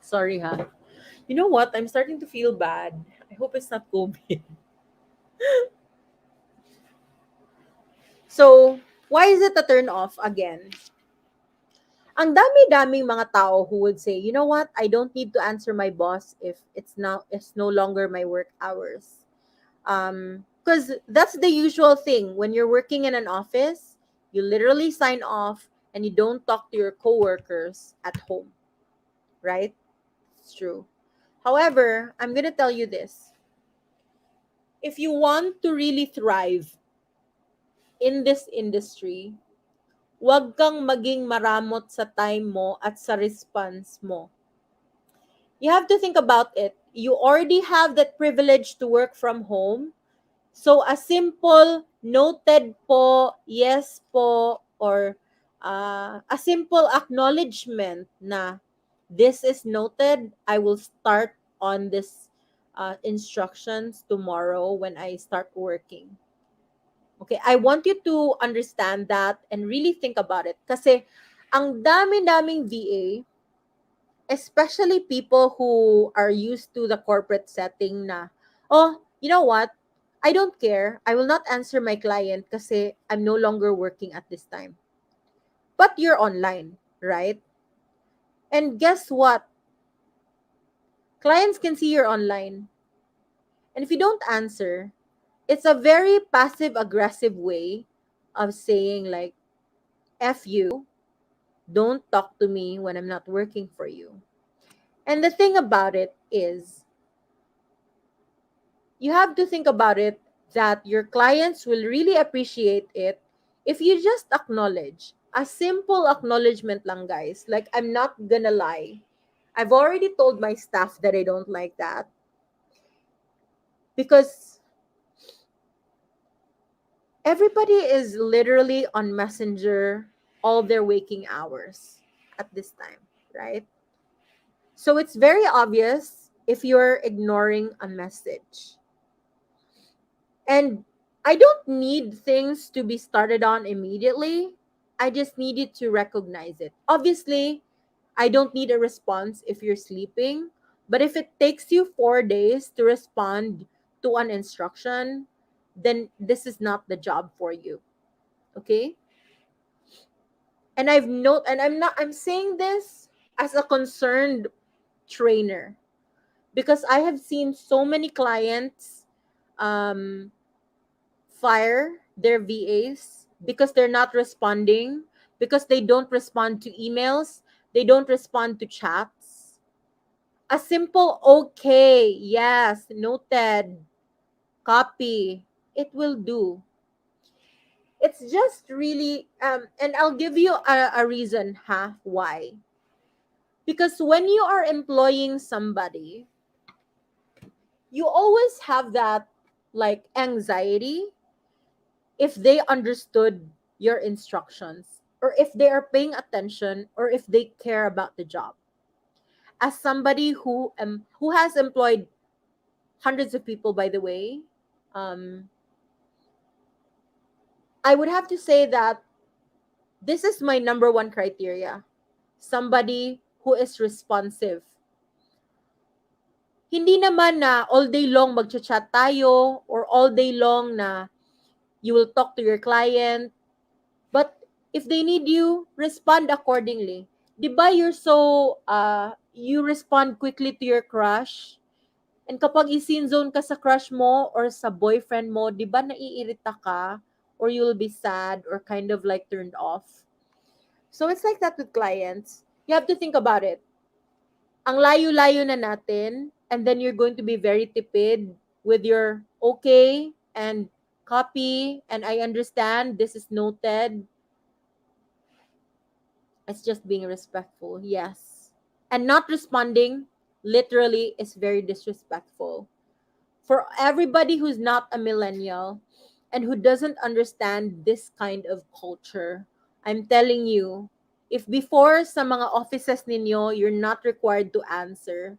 Sorry, ha. You know what? I'm starting to feel bad. I hope it's not COVID. So, why is it a turn off again? Ang dami-daming mga tao who would say, you know what? I don't need to answer my boss if it's no longer my work hours. Because that's the usual thing when you're working in an office. You literally sign off and you don't talk to your coworkers at home, right? It's true. However, I'm going to tell you this. If you want to really thrive in this industry, huwag kang maging maramot sa time mo at sa response mo. You have to think about it. You already have that privilege to work from home. So a simple noted po, yes po, or a simple acknowledgement na this is noted, I will start on this instructions tomorrow when I start working. Okay, I want you to understand that and really think about it. Kasi ang dami-daming VA, especially people who are used to the corporate setting na, oh, you know what? I don't care. I will not answer my client kasi I'm no longer working at this time. But you're online, right? And guess what? Clients can see you're online. And if you don't answer, it's a very passive aggressive way of saying like, F you, don't talk to me when I'm not working for you. And the thing about it is, you have to think about it that your clients will really appreciate it if you just acknowledge. A simple acknowledgement lang, guys. Like, I'm not gonna lie. I've already told my staff that I don't like that. Because everybody is literally on Messenger all their waking hours at this time, right? So it's very obvious if you're ignoring a message. And I don't need things to be started on immediately. I just needed to recognize it. Obviously, I don't need a response if you're sleeping, but if it takes you 4 days to respond to an instruction, then this is not the job for you. Okay? And I'm saying this as a concerned trainer because I have seen so many clients fire their VAs because they're not responding, because they don't respond to emails, they don't respond to chats. A simple okay, yes, noted, copy, it will do. It's just really, and I'll give you a reason, why. Because when you are employing somebody, you always have that like anxiety if they understood your instructions or if they are paying attention or if they care about the job. As somebody who has employed hundreds of people, by the way, I would have to say that this is my number one criteria. Somebody who is responsive. Hindi naman na all day long magchat-chat tayo or all day long na you will talk to your client. But if they need you, respond accordingly. Diba you're so, you respond quickly to your crush? And kapag isin zone ka sa crush mo or sa boyfriend mo, diba naiirita ka? Or you'll be sad or kind of like turned off? So it's like that with clients. You have to think about it. Ang layo-layo na natin, and then you're going to be very tipid with your okay and copy, and I understand this is noted. It's just being respectful, yes. And not responding literally is very disrespectful. For everybody who's not a millennial and who doesn't understand this kind of culture, I'm telling you, if before sa mga offices ninyo, you're not required to answer,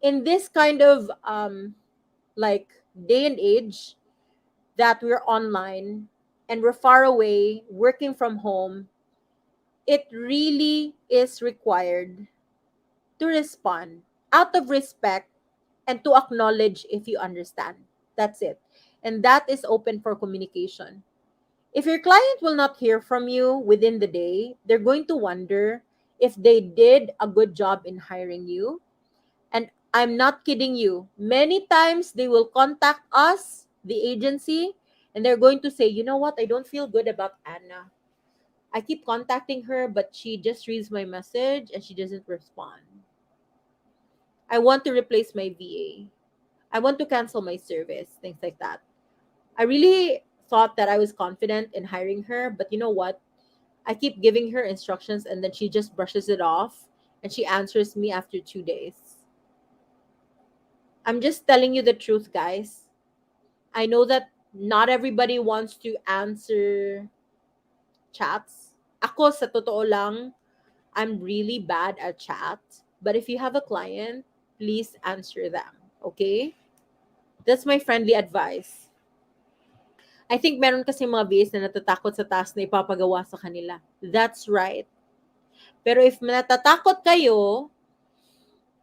in this kind of like day and age that we're online and we're far away, working from home, it really is required to respond out of respect and to acknowledge if you understand. That's it. And that is open for communication. If your client will not hear from you within the day, they're going to wonder if they did a good job in hiring you. And I'm not kidding you. Many times they will contact us, the agency, and they're going to say, you know what, I don't feel good about Anna. I keep contacting her, but she just reads my message and she doesn't respond. I want to replace my VA. I want to cancel my service, things like that. I really thought that I was confident in hiring her, but you know what? I keep giving her instructions and then she just brushes it off and she answers me after 2 days. I'm just telling you the truth, guys. I know that not everybody wants to answer chats. Ako, sa totoo lang, I'm really bad at chat. But if you have a client, please answer them. Okay? That's my friendly advice. I think meron kasi mga VAs na natatakot sa task na ipapagawa sa kanila. That's right. Pero if natatakot kayo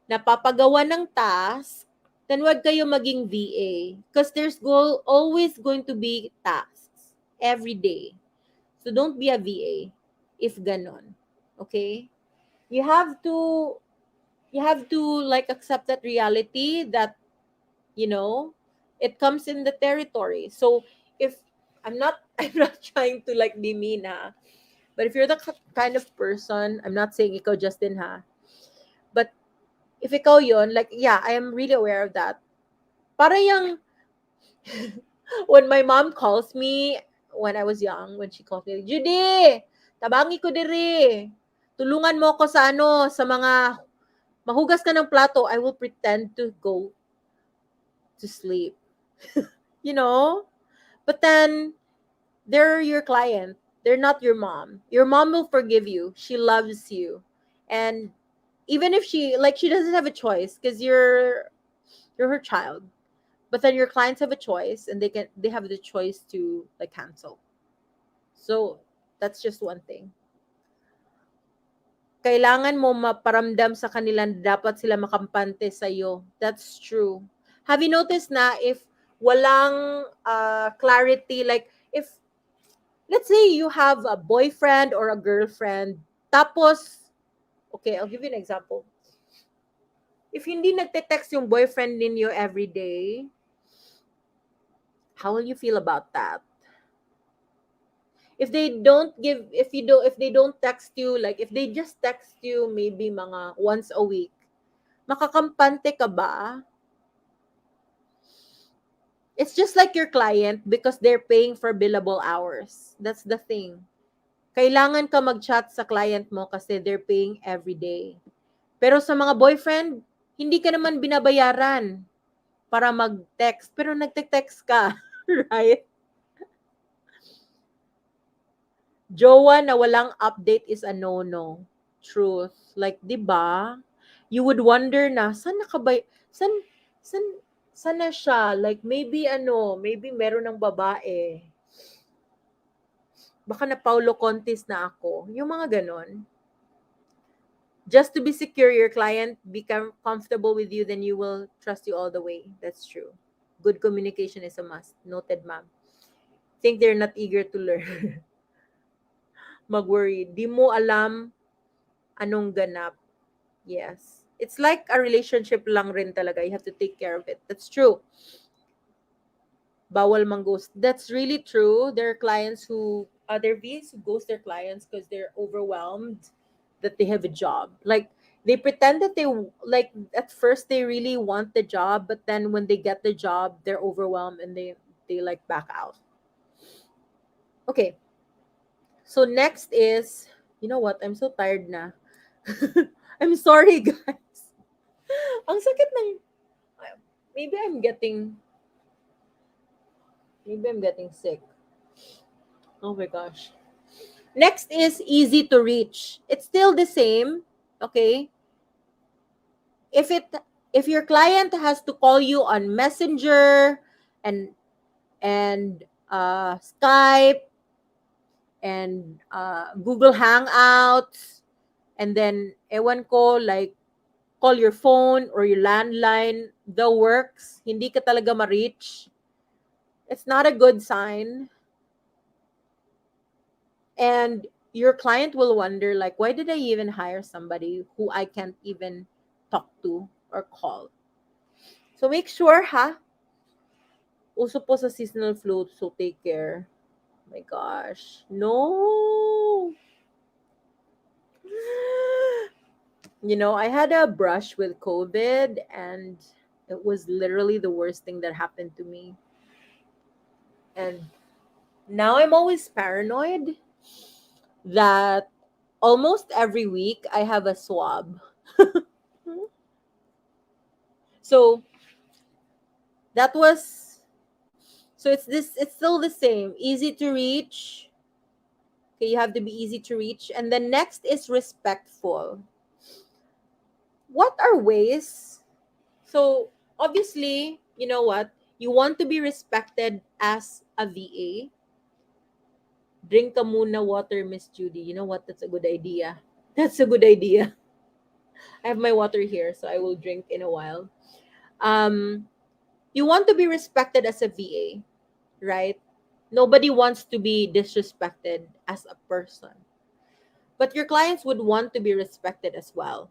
na papagawa ng task, then wag kayo maging VA. Because there's always going to be tasks every day. So don't be a VA if ganon. Okay? You have to like accept that reality that it comes in the territory. So if I'm not trying to like be mean ha, but if you're the kind of person, I'm not saying ikaw Justin ha, but if ikaw yon, like yeah, I am really aware of that. Para yung when my mom calls me when I was young, when she calls me, Judy, tabangi ko diri. Tulungan mo ko sa sa mga mahugas ka ng plato, I will pretend to go to sleep. you know? But then they're your client. They're not your mom. Your mom will forgive you. She loves you. And even if she doesn't have a choice because you're her child. But then your clients have a choice and they have the choice to like cancel. So that's just one thing. Kailangan mo maparamdam sa kanila na dapat sila makampante sa iyo. That's true. Have you noticed na if walang clarity, like if let's say you have a boyfriend or a girlfriend, tapos okay, I'll give you an example. If hindi nagte-text yung boyfriend ninyo every day, how will you feel about that? If they don't text you, like if they just text you maybe mga once a week, makakampante ka ba? It's just like your client because they're paying for billable hours. That's the thing. Kailangan ka mag-chat sa client mo kasi they're paying every day. Pero sa mga boyfriend, hindi ka naman binabayaran para mag-text. Pero nagte-text ka, right? Jowa na walang update is a no-no. Truth. Like, di ba? You would wonder na, saan na siya? Like, maybe meron ng babae. Baka na Paulo Contis na ako. Yung mga ganon. Just to be secure, your client become comfortable with you, then you will trust you all the way. That's true. Good communication is a must. Noted, ma'am. Think they're not eager to learn. Mag-worry. Di mo alam anong ganap. Yes. It's like a relationship lang rin talaga. You have to take care of it. That's true. Bawal mang ghost. That's really true. There are clients other VAs who ghost their clients because they're overwhelmed that they have a job. Like, they pretend that like, at first they really want the job, but then when they get the job, they're overwhelmed and they like back out. Okay. So next is, you know what? I'm so tired na. I'm sorry, guys. Ang sakit na. Maybe I'm getting sick. Oh my gosh. Next is easy to reach. It's still the same, okay? If your client has to call you on Messenger and Skype and Google Hangouts, and then ewan ko, like call your phone or your landline, the works, hindi ka talaga ma-reach, it's not a good sign. And your client will wonder, like, why did I even hire somebody who I can't even talk to or call? So make sure, ha? Uso po sa seasonal flu, so take care. My gosh. No. I had a brush with COVID, and it was literally the worst thing that happened to me. And now I'm always paranoid that almost every week I have a swab. So that was it's still the same. Easy to reach. Okay, you have to be easy to reach. And then next is respectful. What are ways? So obviously, you know what? You want to be respected as a VA. Drink ka muna water, Miss Judy. You know what? That's a good idea. That's a good idea. I have my water here, so I will drink in a while. Um, you want to be respected as a VA, right? Nobody wants to be disrespected as a person. But your clients would want to be respected as well.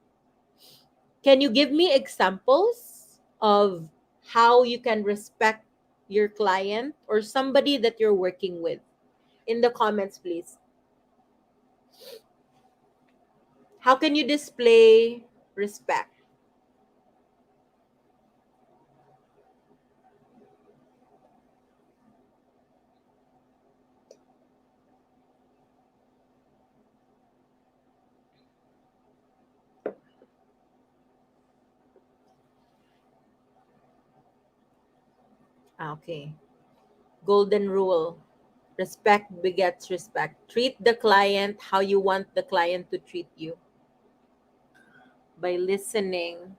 Can you give me examples of how you can respect your client or somebody that you're working with? In the comments, please. How can you display respect? Okay. Golden rule. Respect begets respect. Treat the client how you want the client to treat you. By listening,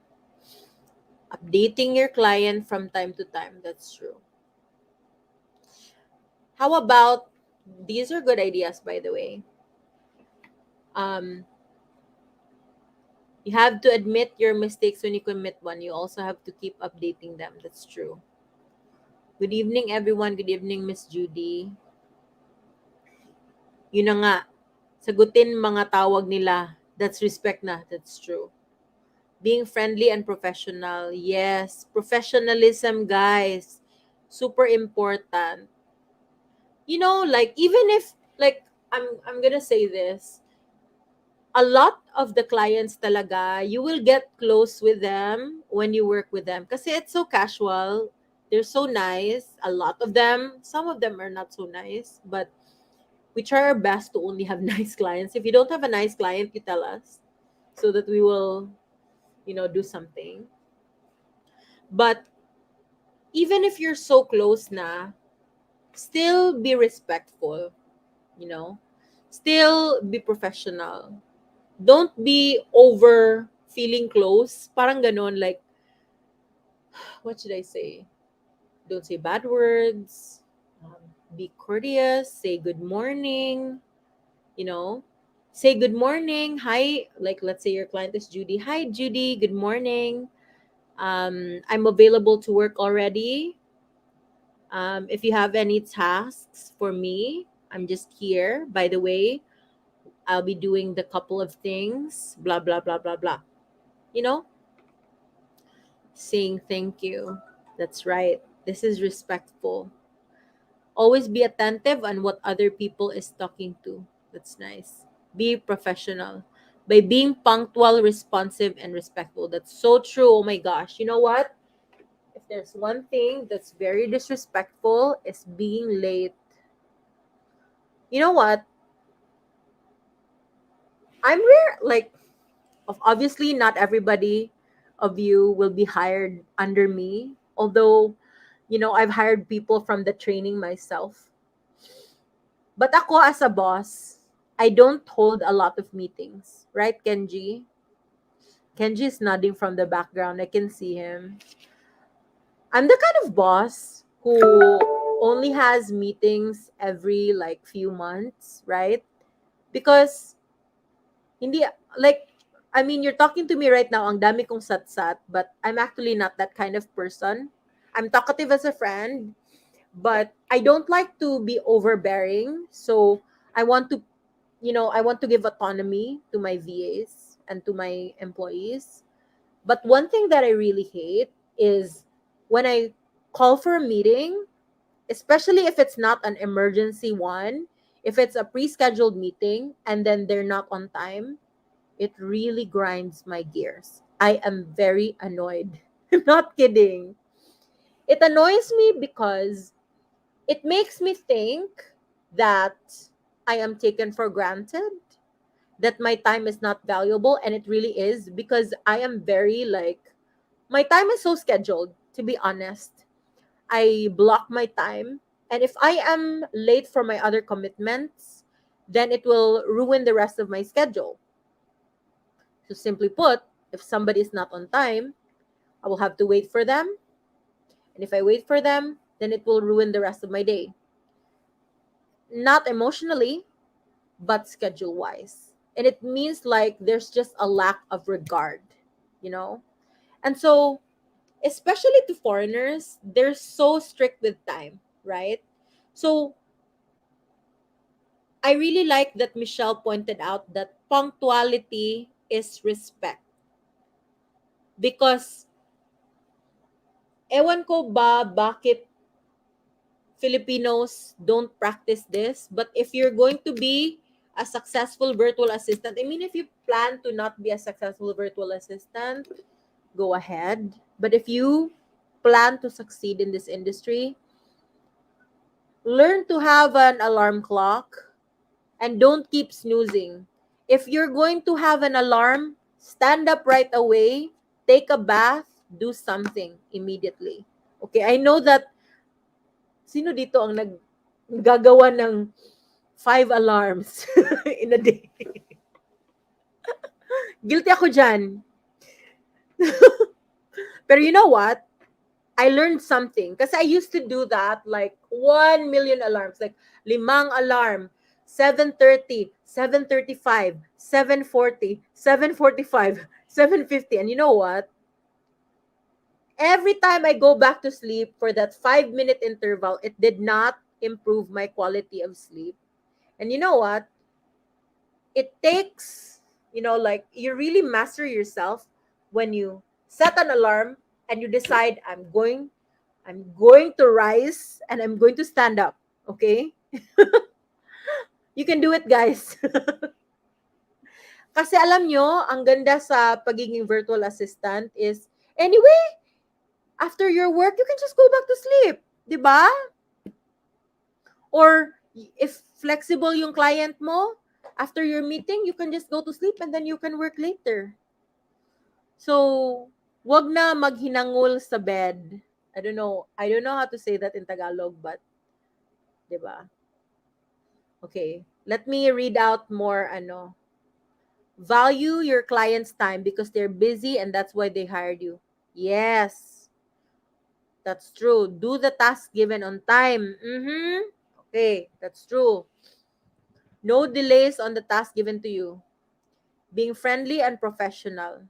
updating your client from time to time. That's true. How about these are good ideas, by the way. Um, you have to admit your mistakes when you commit one. You also have to keep updating them. That's true. Good evening, everyone. Good evening, Miss Judy. Yun na nga. Sagutin mga tawag nila. That's respect na. That's true. Being friendly and professional. Yes. Professionalism, guys. Super important. Like even if like I'm gonna say this, a lot of the clients talaga, you will get close with them when you work with them kasi it's so casual. They're so nice. A lot of them, some of them are not so nice, but we try our best to only have nice clients. If you don't have a nice client, you tell us so that we will, do something. But even if you're so close na, still be respectful, you know? Still be professional. Don't be over feeling close. Parang ganon, like, what should I say? Don't say bad words. Be courteous. Say good morning. You know, say good morning. Hi, like let's say your client is Judy. Hi, Judy. Good morning. I'm available to work already. If you have any tasks for me, I'm just here. By the way, I'll be doing the couple of things. Blah blah blah blah blah. You know, saying thank you. That's right. This is respectful. Always be attentive on what other people is talking to. That's nice. Be professional. By being punctual, responsive, and respectful. That's so true. Oh my gosh. You know what? If there's one thing that's very disrespectful, is being late. You know what? I'm rare. Like, obviously, not everybody of you will be hired under me. Although, I've hired people from the training myself. But ako as a boss, I don't hold a lot of meetings. Right, Kenji? Kenji is nodding from the background. I can see him. I'm the kind of boss who only has meetings every like few months, right? Because hindi like I mean you're talking to me right now ang dami kong sat-sat, but I'm actually not that kind of person. I'm talkative as a friend, but I don't like to be overbearing. So I want to I want to give autonomy to my VAs and to my employees. But one thing that I really hate is when I call for a meeting especially if it's not an emergency one, if it's a pre-scheduled meeting and then they're not on time, it really grinds my gears. I am very annoyed. I'm not kidding. It annoys me because it makes me think that I am taken for granted, that my time is not valuable, and it really is, because I am very like, my time is so scheduled, to be honest. I block my time, and if I am late for my other commitments, then it will ruin the rest of my schedule. So simply put, if somebody is not on time, I will have to wait for them, and if I wait for them, then it will ruin the rest of my day. Not emotionally, but schedule wise. And it means like there's just a lack of regard, you know? And so, especially to foreigners, they're so strict with time, right? So, I really like that Michelle pointed out that punctuality is respect. Because, ewan ko ba bakit Filipinos don't practice this, but if you're going to be a successful virtual assistant, I mean, if you plan to not be a successful virtual assistant, go ahead. But if you plan to succeed in this industry, learn to have an alarm clock and don't keep snoozing. If you're going to have an alarm, stand up right away, take a bath, do something immediately. Okay, I know that sino dito ang naggagawa ng 5 alarms in a day? Guilty ako dyan. Pero you know what? I learned something. Kasi I used to do that like 1 million alarms. Like 5 alarm, 7:30, 7:35, 7:40, 7:45, 7:50. And you know what? Every time I go back to sleep for that 5 minute interval, it did not improve my quality of sleep. And you know what? It takes, like you really master yourself when you set an alarm and you decide I'm going to rise and I'm going to stand up. Okay? You can do it, guys. Kasi alam nyo, ang ganda sa pagiging virtual assistant is, anyway, after your work, you can just go back to sleep. Diba? Or if flexible yung client mo, after your meeting, you can just go to sleep and then you can work later. So, wag na maghinangol sa bed. I don't know how to say that in Tagalog, but, diba? Okay, let me read out more, Value your client's time because they're busy and that's why they hired you. Yes, that's true. Do the task given on time. Okay, that's true. No delays on the task given to you. Being friendly and professional.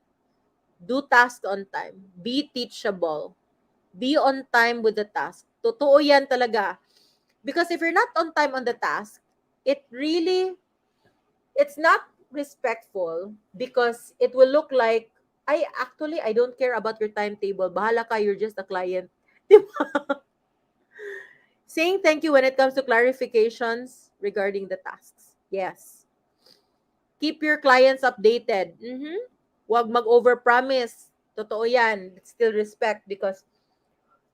Do task on time. Be teachable. Be on time with the task. Totoo yan talaga. Because if you're not on time on the task, it's not respectful because it will look like, I don't care about your timetable. Bahala ka, you're just a client. Saying thank you when it comes to clarifications regarding the tasks. Yes. Keep your clients updated. Huwag mag-overpromise. Totoo yan. It's still respect because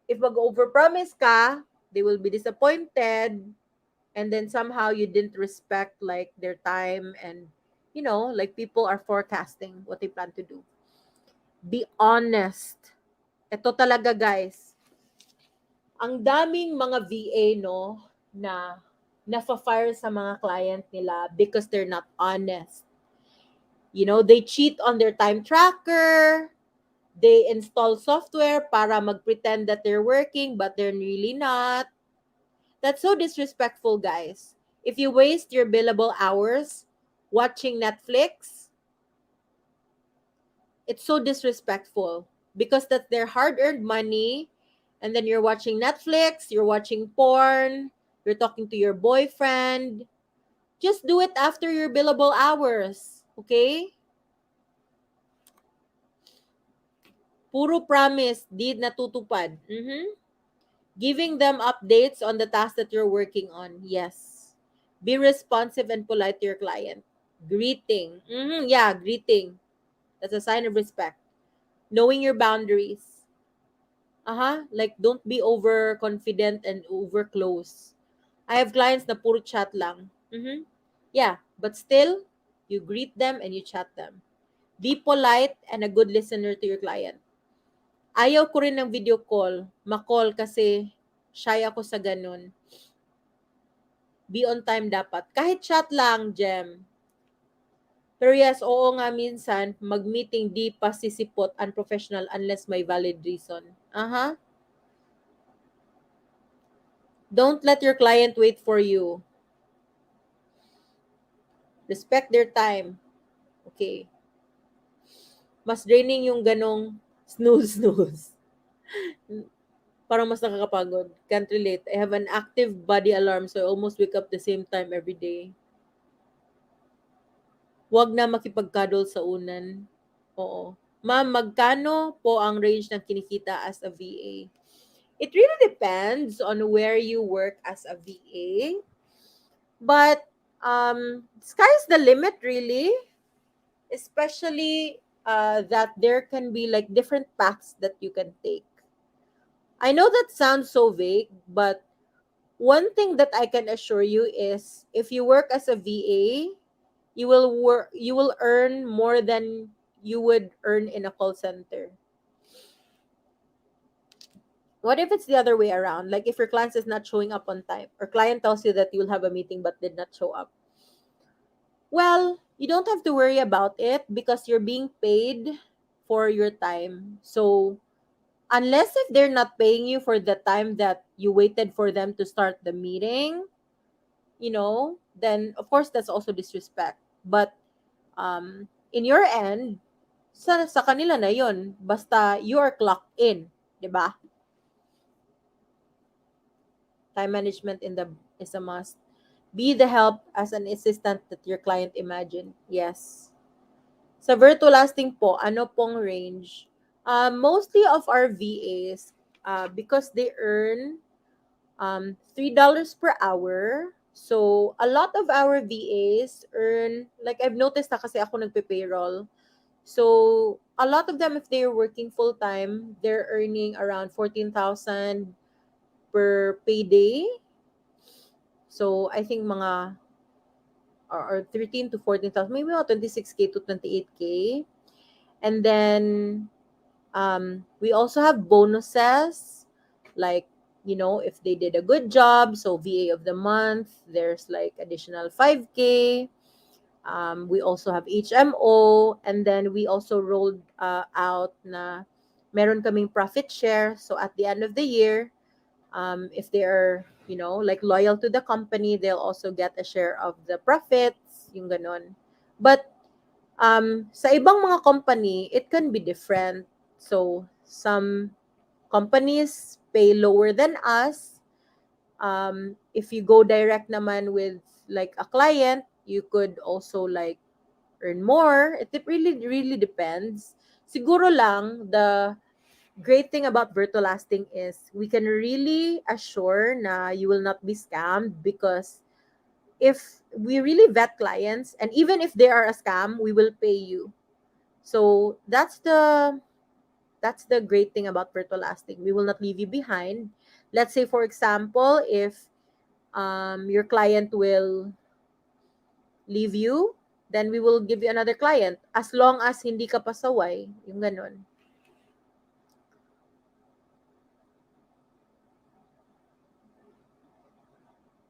if mag-overpromise ka, they will be disappointed and then somehow you didn't respect like their time and like people are forecasting what they plan to do. Be honest. Ito talaga, guys. Ang daming mga VA, na nafa-fire sa mga client nila because they're not honest. They cheat on their time tracker. They install software para mag-pretend that they're working but they're really not. That's so disrespectful, guys. If you waste your billable hours watching Netflix, it's so disrespectful because that's their hard-earned money. And then you're watching Netflix, you're watching porn, you're talking to your boyfriend. Just do it after your billable hours, okay? Puro promise, di natutupad. Giving them updates on the task that you're working on. Yes. Be responsive and polite to your client. Greeting. Yeah, greeting. That's a sign of respect. Knowing your boundaries. Like, don't be overconfident and over close. I have clients na puro chat lang. Yeah, but still, you greet them and you chat them. Be polite and a good listener to your client. Ayaw ko rin ng video call, ma-call kasi shy ako sa ganun. Be on time dapat. Kahit chat lang, Jem. Pero yes, oo nga minsan, mag-meeting di pa sisipot, unprofessional unless may valid reason. Don't let your client wait for you. Respect their time. Okay. Mas draining yung ganong snooze. Parang mas nakakapagod. Can't relate. I have an active body alarm so I almost wake up the same time every day. Huwag na makipagkadol sa unan. Oo. Ma'am, magkano po ang range ng kinikita as a VA? It really depends on where you work as a VA. But sky's the limit really. Especially that there can be like different paths that you can take. I know that sounds so vague, but one thing that I can assure you is if you work as a VA, you will earn more than you would earn in a call center. What if it's the other way around? Like if your client is not showing up on time or client tells you that you will have a meeting but did not show up. Well, you don't have to worry about it because you're being paid for your time. So, unless if they're not paying you for the time that you waited for them to start the meeting, then of course that's also disrespect. But in your end, sa kanila na yon, basta you are clocked in, 'di ba? Time management is a must. Be the help as an assistant that your client imagined. Yes. Sa Virtulasting po, ano pong range? Mostly of our VAs, because they earn $3 per hour. So, a lot of our VAs earn, like I've noticed na kasi ako nagpe-payroll. So, a lot of them, if they're working full-time, they're earning around 14,000 per payday. So, I think mga or 13 to 14,000, maybe mga 26K to 28K. And then we also have bonuses, like, if they did a good job, so VA of the month, there's like additional 5K. We also have HMO, and then we also rolled out na meron kaming profit share. So at the end of the year, if they're, like loyal to the company, they'll also get a share of the profits, yung ganon. But sa ibang mga company, it can be different. So some companies pay lower than us. If you go direct naman with like a client, you could also like earn more. It really, really depends. Siguro lang, the great thing about Virtulasting is we can really assure na you will not be scammed because if we really vet clients and even if they are a scam, we will pay you. So that's the great thing about Virtulasting. We will not leave you behind. Let's say, for example, if your client will leave you, then we will give you another client as long as hindi ka pasaway, yung ganon.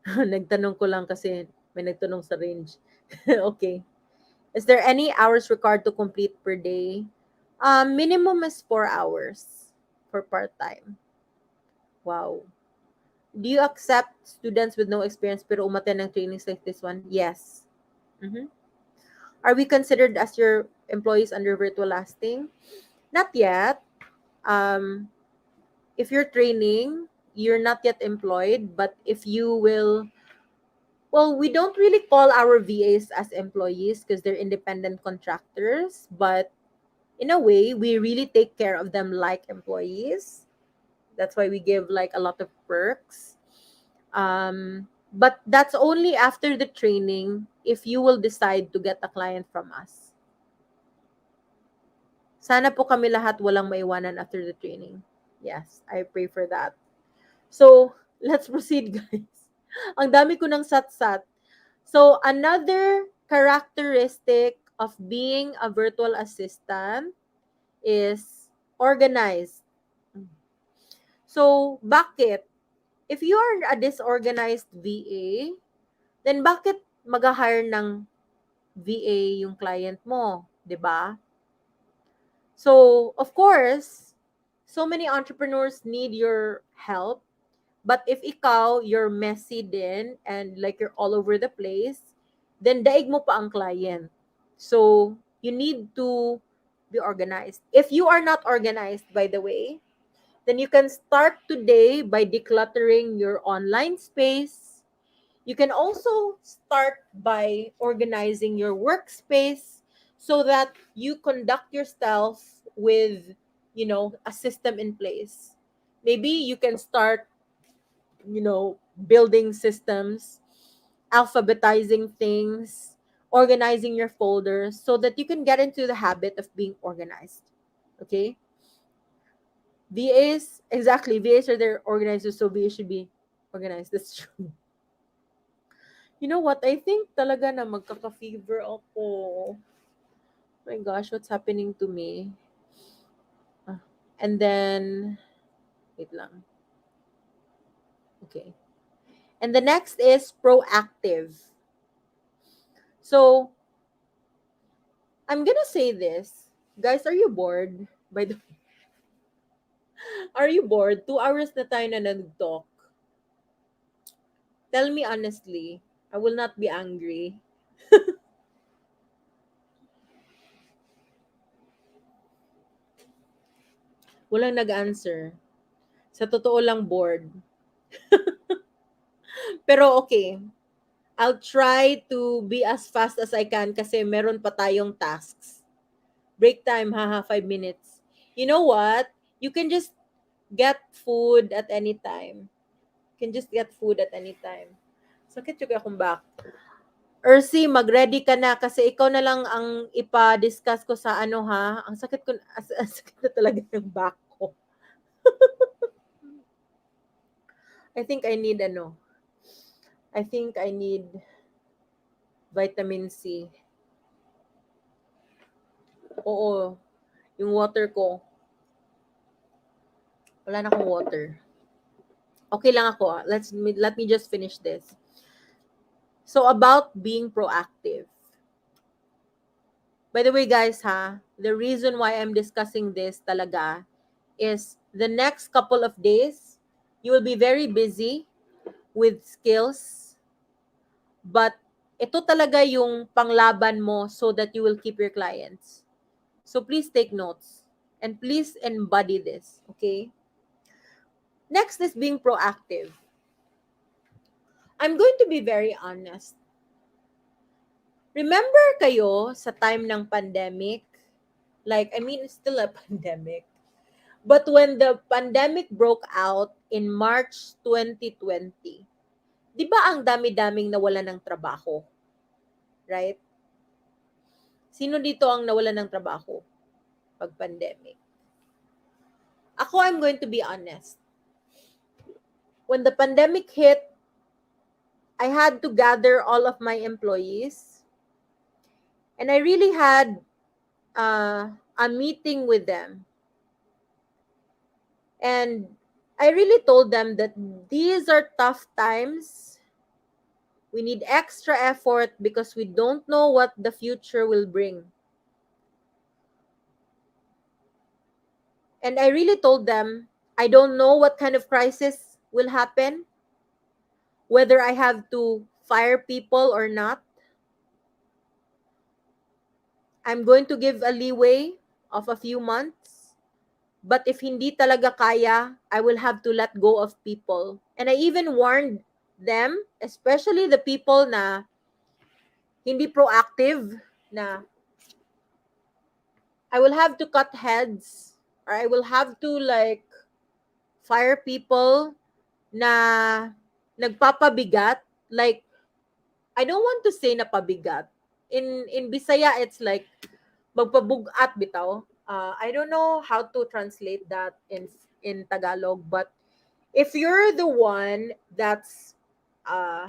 Nagtanong ko lang kasi may nagtanong sa range. Okay. Is there any hours required to complete per day? Minimum is 4 hours for part-time. Wow. Do you accept students with no experience pero umattend ng trainings like this one? Yes. Are we considered as your employees under Virtulasting? Not yet. If you're training, you're not yet employed, but if you will, well, we don't really call our VAs as employees because they're independent contractors, but in a way, we really take care of them like employees. That's why we give like a lot of perks. But that's only after the training if you will decide to get a client from us. Sana po kami lahat walang maiwanan after the training. Yes, I pray for that. So, let's proceed, guys. Ang dami ko ng sat-sat. So, another characteristic of being a virtual assistant is organized. So, bakit? If you are a disorganized VA, then bakit mag-hire ng VA yung client mo, 'di ba? So, of course, so many entrepreneurs need your help. But if ikaw, you're messy din and like you're all over the place, then daig mo pa ang client. So, you need to be organized. If you are not organized, by the way, then you can start today by decluttering your online space. You can also start by organizing your workspace so that you conduct yourself with, a system in place. Maybe you can start, building systems, alphabetizing things, organizing your folders so that you can get into the habit of being organized. Okay? VAs, exactly. VAs are their organizers, so VAs should be organized. That's true. You know what? I think talaga na magkaka-fever ako. My gosh, what's happening to me? And then, wait lang. Okay. And the next is proactive. So, I'm gonna say this. Guys, are you bored? By the Are you bored? 2 hours na tayo na nag-talk. Tell me honestly. I will not be angry. Walang nag-answer. Sa totoo lang, bored. Pero okay. I'll try to be as fast as I can kasi meron pa tayong tasks. Break time, haha, 5 minutes. You know what? You can just get food at any time. You can just get food at any time. Sakit yung akong back. Ersi, mag-ready ka na kasi ikaw na lang ang ipa-discuss ko sa ano ha. Ang sakit ko, ang sakit na talaga ng back ko. I think I need vitamin C. Oo, yung water ko. Wala na akong water. Okay lang ako. Let me just finish this. So about being proactive. By the way, guys, the reason why I'm discussing this talaga is the next couple of days, you will be very busy with skills, but ito talaga yung panglaban mo so that you will keep your clients. So please take notes and please embody this, okay? Next is being proactive. I'm going to be very honest. Remember kayo sa time ng pandemic? It's still a pandemic. But when the pandemic broke out in March 2020, di ba ang dami-daming nawala ng trabaho? Right? Sino dito ang nawala ng trabaho pag pandemic? Ako, I'm going to be honest. When the pandemic hit, I had to gather all of my employees and I really had a meeting with them. And I really told them that these are tough times. We need extra effort because we don't know what the future will bring. And I really told them, I don't know what kind of crisis will happen, whether I have to fire people or not. I'm going to give a leeway of a few months. But if hindi talaga kaya, I will have to let go of people. And I even warned them, especially the people na hindi proactive, na I will have to cut heads or I will have to fire people na nagpapabigat, like, I don't want to say na pabigat. In Bisaya, it's like magpabugat bitaw. I don't know how to translate that in Tagalog, but if you're the one uh,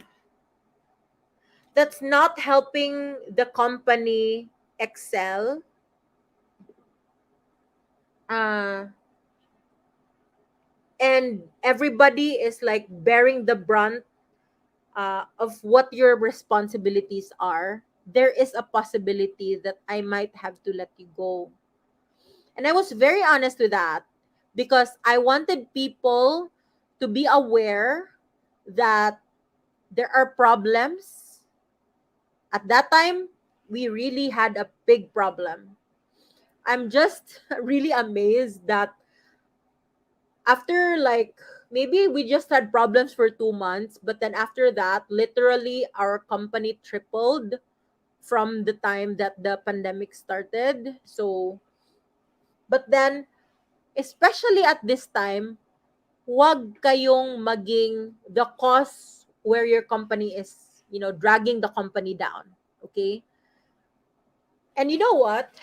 that's not helping the company excel, uh, and everybody is like bearing the brunt of what your responsibilities are, there is a possibility that I might have to let you go. And I was very honest with that because I wanted people to be aware that there are problems. At that time, we really had a big problem. I'm just really amazed that after, like, maybe we just had problems for 2 months, but then after that, literally our company tripled from the time that the pandemic started. So, but then, especially at this time, wag kayong maging the cause where your company is, dragging the company down. Okay? And you know what?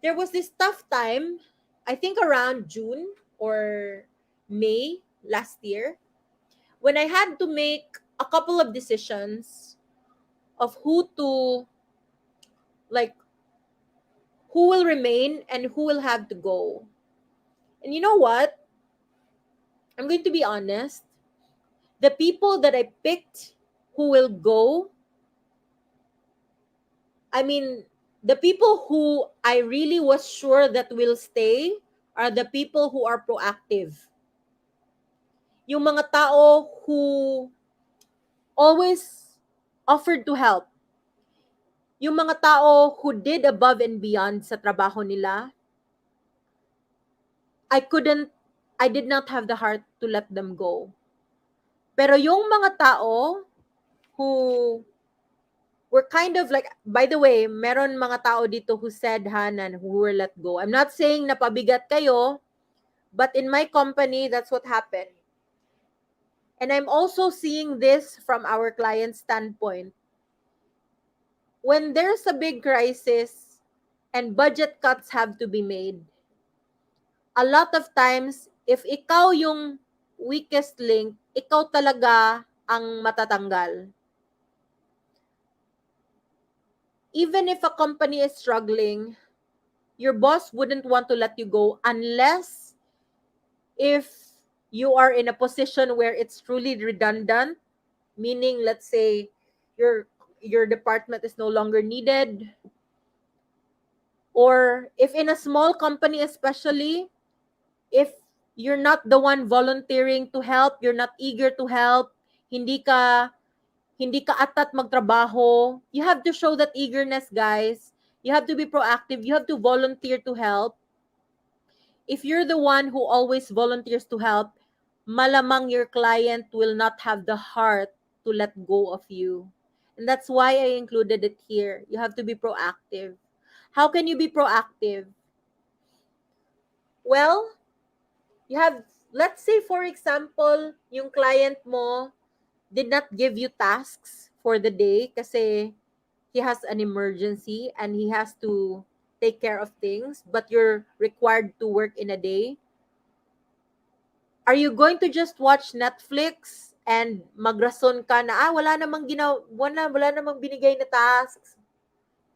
There was this tough time, I think around June or May last year, when I had to make a couple of decisions of like, who will remain and who will have to go. And you know what? I'm going to be honest. The people that I picked who will go, I mean, the people who I really was sure that will stay are the people who are proactive. Yung mga tao who always offered to help. Yung mga tao who did above and beyond sa trabaho nila, I did not have the heart to let them go. Pero yung mga tao who were kind of like, by the way, meron mga tao dito who said, Hanan, who were let go. I'm not saying na pabigat kayo, but in my company, that's what happened. And I'm also seeing this from our client standpoint. When there's a big crisis and budget cuts have to be made, a lot of times, if ikaw yung weakest link, ikaw talaga ang matatanggal. Even if a company is struggling, your boss wouldn't want to let you go unless if you are in a position where it's truly redundant, meaning, let's say, your department is no longer needed, or if in a small company especially, if you're not the one volunteering to help, you're not eager to help, hindi ka atat magtrabaho, you have to show that eagerness, guys. You have to be proactive. You have to volunteer to help. If you're the one who always volunteers to help, malamang your client will not have the heart to let go of you. And that's why I included it here. You have to be proactive. How can you be proactive? Well, you have, let's say, for example, yung client mo did not give you tasks for the day kasi he has an emergency and he has to take care of things, but you're required to work in a day. Are you going to just watch Netflix and magrason ka na, wala namang binigay na tasks?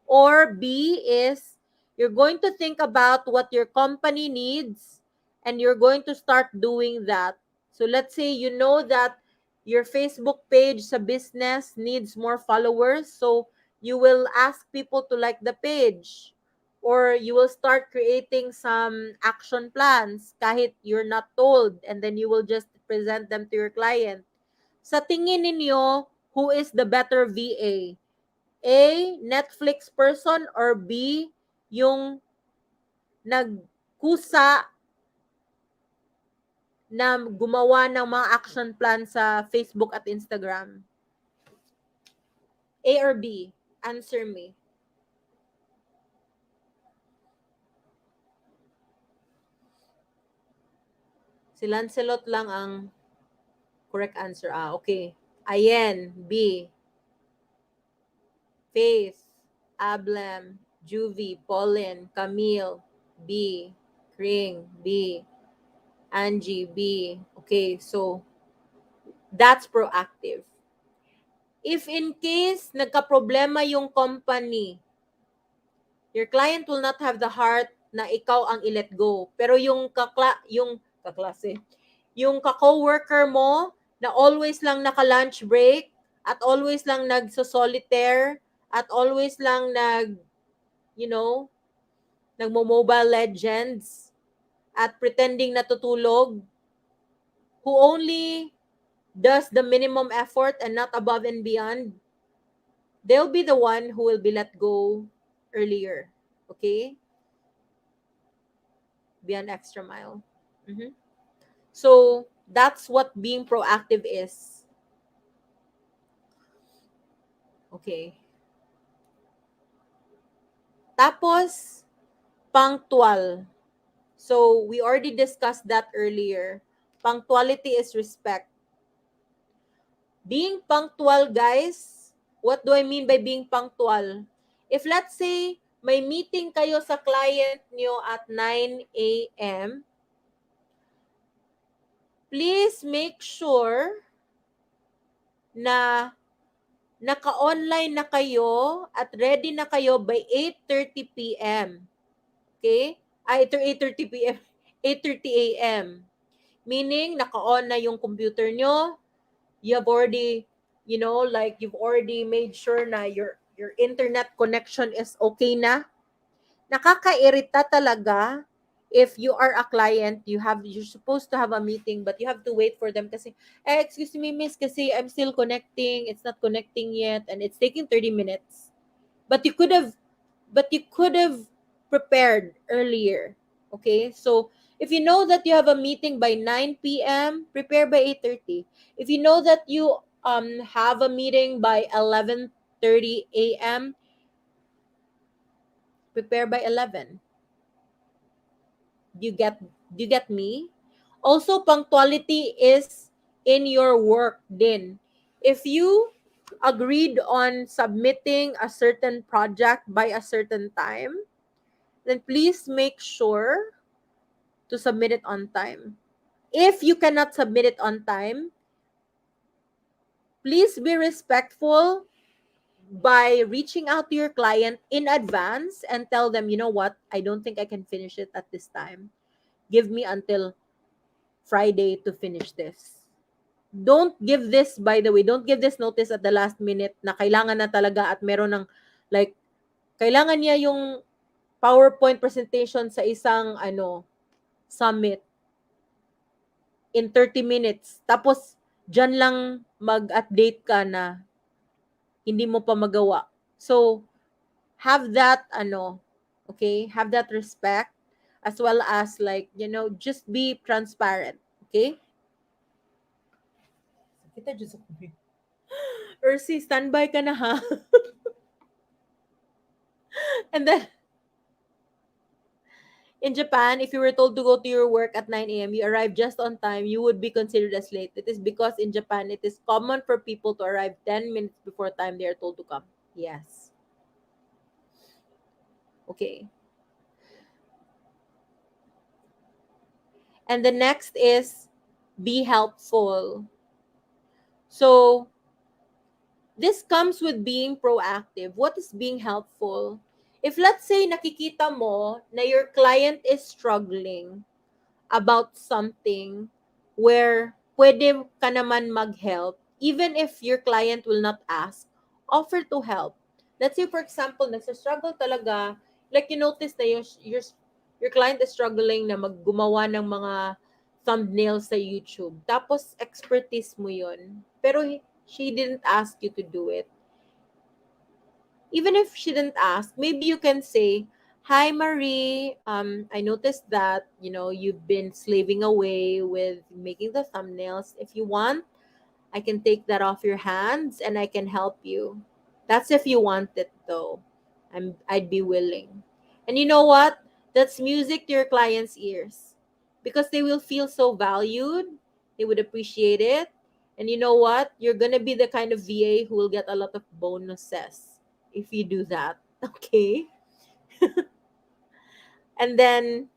Or B is, you're going to think about what your company needs and you're going to start doing that. So let's say you know that your Facebook page sa business needs more followers, so you will ask people to like the page, or you will start creating some action plans kahit you're not told, and then you will just present them to your client. Sa tingin ninyo, who is the better VA? A, Netflix person, or B, yung nagkusa na gumawa ng mga action plan sa Facebook at Instagram? A or B? Answer me. Si Lancelot lang ang correct answer. Okay. Ayen, B. Faith, Ablem, Juvie, Pauline, Camille, B. Kring, B. Angie, B. Okay, so that's proactive. If in case nagka-problema yung company, your client will not have the heart na ikaw ang i-let go. Pero yung kaklase, yung ka-coworker mo na always lang naka-lunch break at always lang nagso-solitaire at always lang nagmo-Mobile Legends at pretending natutulog, who only does the minimum effort and not above and beyond, they'll be the one who will be let go earlier. Okay? Be an extra mile. Mhm. So, that's what being proactive is. Okay. Tapos, punctual. So, we already discussed that earlier. Punctuality is respect. Being punctual, guys, what do I mean by being punctual? If let's say, may meeting kayo sa client nyo at 9 a.m., please make sure na naka-online na kayo at ready na kayo by 8:30 p.m. Okay? 8:30 p.m. 8:30 a.m. Meaning, naka-on na yung computer nyo. You have already, you've already made sure na your internet connection is okay na. Nakakairita talaga if you are a client, you're supposed to have a meeting, but you have to wait for them kasi, excuse me, miss, kasi I'm still connecting, it's not connecting yet, and it's taking 30 minutes. But you could have prepared earlier. Okay? So, if you know that you have a meeting by 9 p.m., prepare by 8:30. If you know that you have a meeting by 11:30 a.m., prepare by 11. Do you get me? Also, punctuality is in your work din. If you agreed on submitting a certain project by a certain time, then please make sure to submit it on time. If you cannot submit it on time, please be respectful by reaching out to your client in advance and tell them, you know what, I don't think I can finish it at this time. Give me until Friday to finish this. Don't give this, by the way, don't give this notice at the last minute na kailangan na talaga at meron ng, like, kailangan niya yung PowerPoint presentation sa isang, summit in 30 minutes. Tapos, dyan lang mag-update ka na hindi mo pa magawa. So, have that, okay? Have that respect as well as, just be transparent. Okay? Kita dyan sa kubi. Ursi, standby ka na ha. And then, in Japan, if you were told to go to your work at 9 a.m., you arrive just on time, you would be considered as late. It is because in Japan, it is common for people to arrive 10 minutes before time they are told to come. Yes. Okay. And the next is be helpful. So, this comes with being proactive. What is being helpful? If let's say nakikita mo na your client is struggling about something where pwede ka naman mag-help, even if your client will not ask, offer to help. Let's say, for example, nagsa-struggle talaga, like you notice na your client is struggling na maggumawa ng mga thumbnails sa YouTube. Tapos, expertise mo yun. Pero she didn't ask you to do it. Even if she didn't ask, maybe you can say, hi, Marie, I noticed that, you've been slaving away with making the thumbnails. If you want, I can take that off your hands and I can help you. That's if you want it, though. I'd be willing. And you know what? That's music to your client's ears. because they will feel so valued. They would appreciate it. And you know what? You're going to be the kind of VA who will get a lot of bonuses if you do that. Okay. And then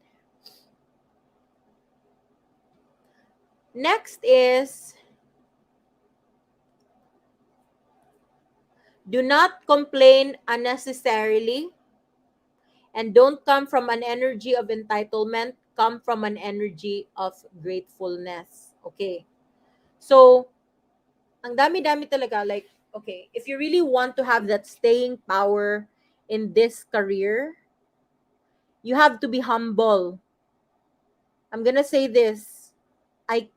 next is, do not complain unnecessarily, and don't come from an energy of entitlement, come from an energy of gratefulness. Okay. So, ang dami-dami talaga, like, okay, if you really want to have that staying power in this career, you have to be humble. I'm gonna say this. I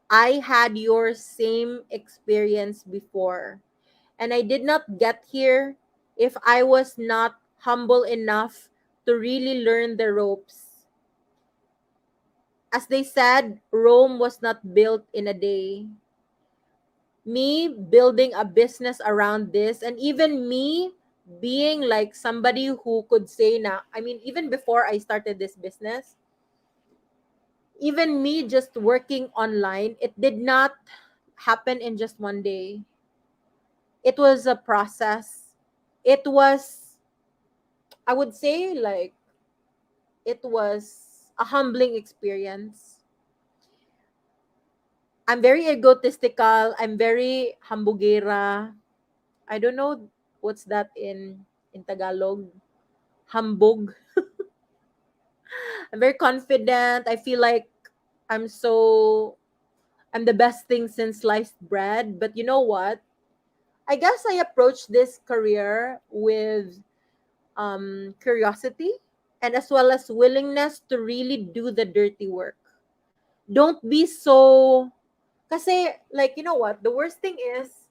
I had your same experience before. And I did not get here if I was not humble enough to really learn the ropes. As they said, Rome was not built in a day. Me building a business around this, and even me being like somebody who could say na, I mean, even before I started this business, even me just working online, it did not happen in just one day. It was a process. It was, I would say, like, it was a humbling experience. I'm very egotistical. I'm very hambugera. I don't know what's that in Tagalog. Hambog. I'm very confident. I feel like I'm so I'm the best thing since sliced bread. But you know what? I guess I approached this career with curiosity and as well as willingness to really do the dirty work. Don't be so, kasi like, you know what, the worst thing is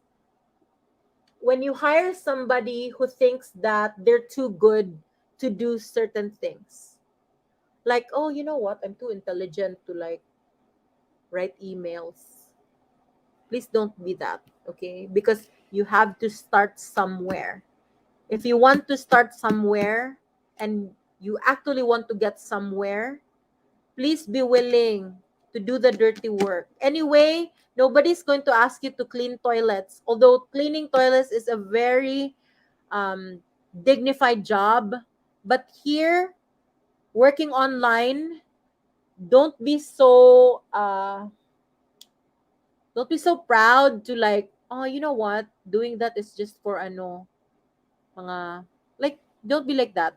when you hire somebody who thinks that they're too good to do certain things, like, oh, you know what, I'm too intelligent to like write emails. Please don't be that, okay? Because you have to start somewhere. If you want to start somewhere and you actually want to get somewhere, please be willing to do the dirty work. Anyway, nobody's going to ask you to clean toilets. Although cleaning toilets is a very dignified job. But here, working online, don't be so proud to like, oh, you know what? Doing that is just for ano, mga, like, don't be like that.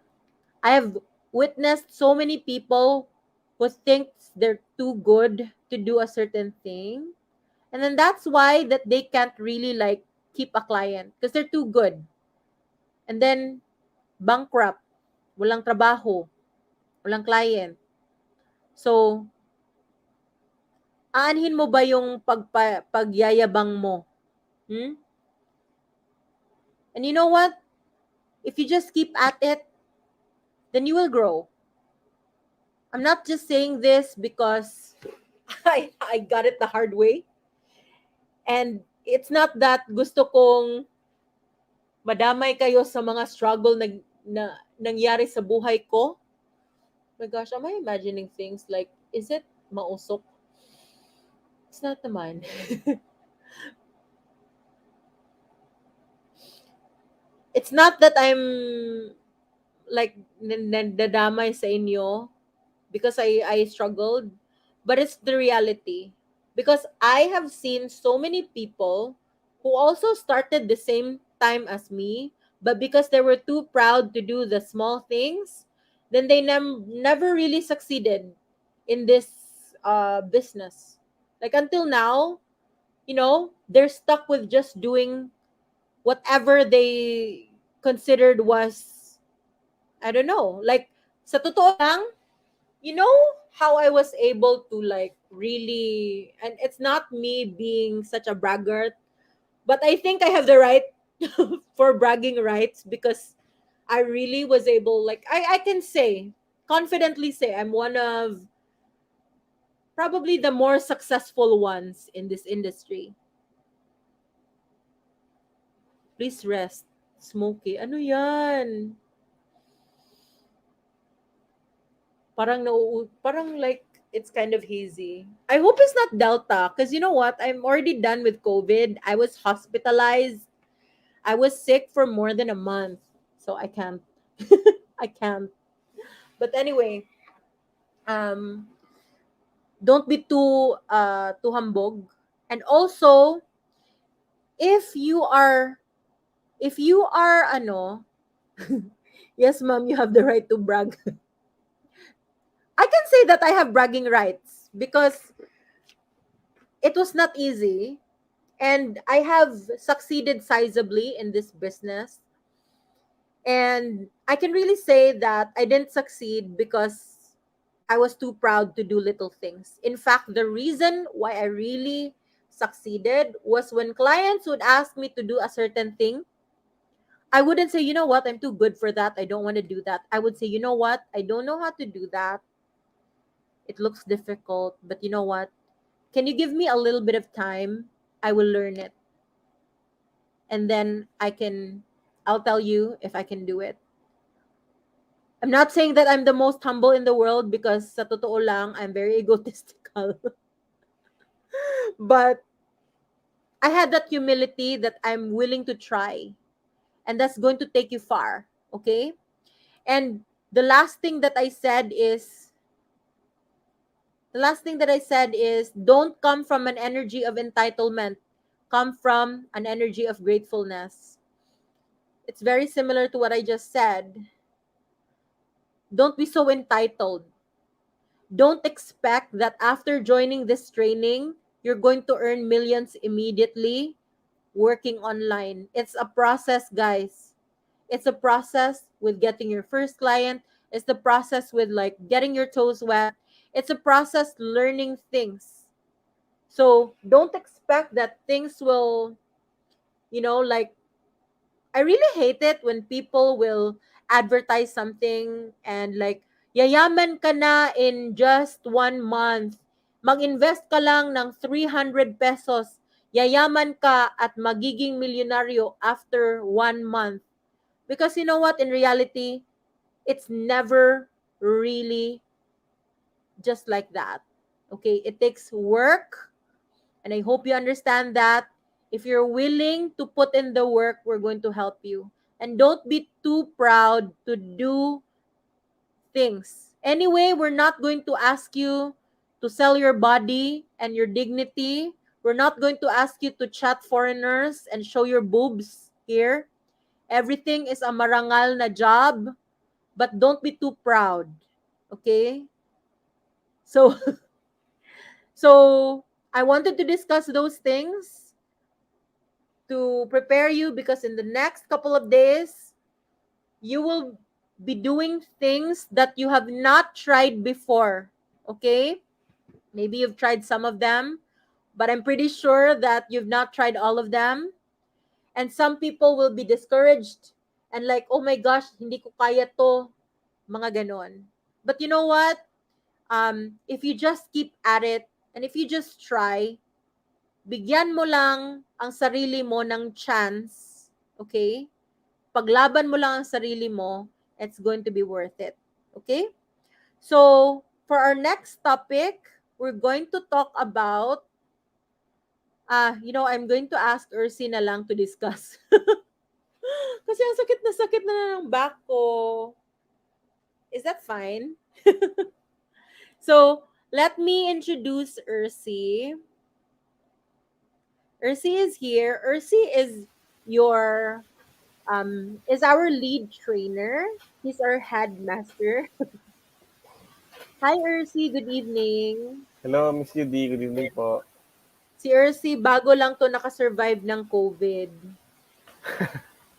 I have witnessed so many people who think they're too good to do a certain thing. And then that's why that they can't really like keep a client because they're too good. And then bankrupt, walang trabaho, walang client. So, aanhin mo ba yung pagyayabang mo? Hmm? And you know what? If you just keep at it, then you will grow. I'm not just saying this because I got it the hard way. And it's not that gusto kong madamay kayo sa mga struggle na nangyari sa buhay ko. Oh my gosh, am I imagining things like, is it mausok? It's not naman. It's not that I'm like nadamay sa inyo because I struggled, but it's the reality. Because I have seen so many people who also started the same time as me, but because they were too proud to do the small things, then they never really succeeded in this business. Like until now, you know, they're stuck with just doing whatever they considered was, I don't know, like sa totoo lang, you know how I was able to like really, and it's not me being such a braggart, but I think I have the right for bragging rights because I really was able, like, I can say, confidently say, I'm one of probably the more successful ones in this industry. Please rest. Smokey. Ano yan? Parang like It's kind of hazy. I hope it's not Delta, because you know what? I'm already done with COVID. I was hospitalized. I was sick for more than a month, so I can't. I can't. But anyway, um, don't be too hambog. And also, if you are if you are yes, ma'am, you have the right to brag. I can say that I have bragging rights because it was not easy, and I have succeeded sizably in this business. And I can really say that I didn't succeed because I was too proud to do little things. In fact, the reason why I really succeeded was when clients would ask me to do a certain thing, I wouldn't say, you know what, I'm too good for that. I don't want to do that. I would say, you know what, I don't know how to do that. It looks difficult, but you know what? Can you give me a little bit of time? I will learn it. And then I'll tell you if I can do it. I'm not saying that I'm the most humble in the world because sa totoo lang, I'm very egotistical. But I had that humility that I'm willing to try. And that's going to take you far. Okay? And the last thing that I said is don't come from an energy of entitlement. Come from an energy of gratefulness. It's very similar to what I just said. Don't be so entitled. Don't expect that after joining this training, you're going to earn millions immediately working online. It's a process, guys. It's a process with getting your first client. It's the process with like getting your toes wet. It's a process learning things. So don't expect that things will, like, I really hate it when people will advertise something and like, yayaman ka na in just 1 month. Mag-invest ka lang ng 300 pesos. Yayaman ka at magiging milyonaryo after 1 month. Because you know what? In reality, it's never really just like that. Okay? It takes work. And I hope you understand that. If you're willing to put in the work, we're going to help you. And don't be too proud to do things. Anyway, we're not going to ask you to sell your body and your dignity. We're not going to ask you to chat foreigners and show your boobs here. Everything is a marangal na job, but don't be too proud. Okay? So, so I wanted to discuss those things to prepare you because in the next couple of days, you will be doing things that you have not tried before. Okay? Maybe you've tried some of them, but I'm pretty sure that you've not tried all of them. And some people will be discouraged and like, oh my gosh, hindi ko kaya to. Mga ganon. But you know what? If you just keep at it and if you just try, bigyan mo lang ang sarili mo ng chance, okay? Paglaban mo lang ang sarili mo, it's going to be worth it. Okay? So, for our next topic, we're going to talk about, I'm going to ask Ursi na lang to discuss. Kasi ang sakit na ng back ko. Is that fine? So, let me introduce Ursi. Ursi is here. Ursi is is our lead trainer. He's our headmaster. Hi, Ursi. Good evening. Hello, Miss Judy. Good evening po. Si Ursi, bago lang to nakasurvive ng COVID.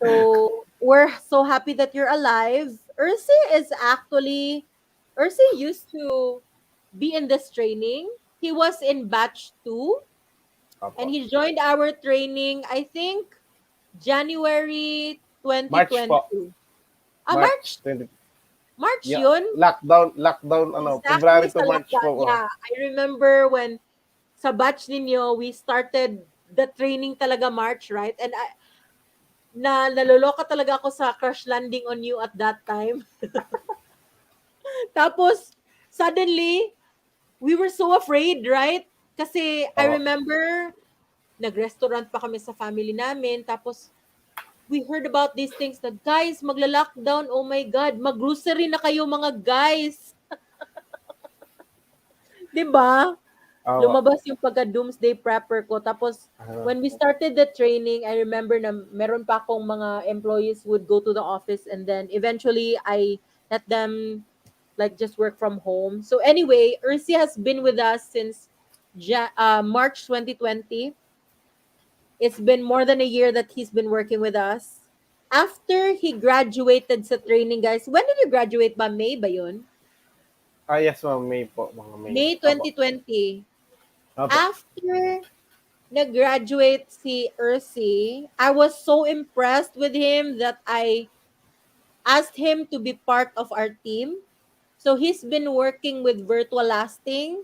So, we're so happy that you're alive. Ursi used to be in this training. He was in batch 2 and Opo. he joined our training, I think, January March po. 2022. March? 20. March Yeah. yun? Lockdown, February to sa March lockdown. po. Yeah, I remember when sa batch ninyo, we started the training talaga March, right? And naloloka talaga ako sa crash landing on you at that time. Tapos, suddenly, we were so afraid, right? Kasi I Oo. remember, nag-restaurant pa kami sa family namin, tapos we heard about these things na, guys, magla-lockdown, oh my God, mag-grocery na kayo mga guys. 'Di ba? Oo. Lumabas yung pagka-doomsday prepper ko. Tapos, when we started the training, I remember na meron pa akong mga employees would go to the office, and then eventually I let them like just work from home. So anyway, Ursi has been with us since March 2020. It's been more than a year that he's been working with us. After he graduated sa training, guys, when did you graduate ba? May ba yun? Yes, ma'am. May po. Mga May. May Opo. 2020. Opo. After nag-graduate si Ursi, I was so impressed with him that I asked him to be part of our team. So he's been working with Virtual Lasting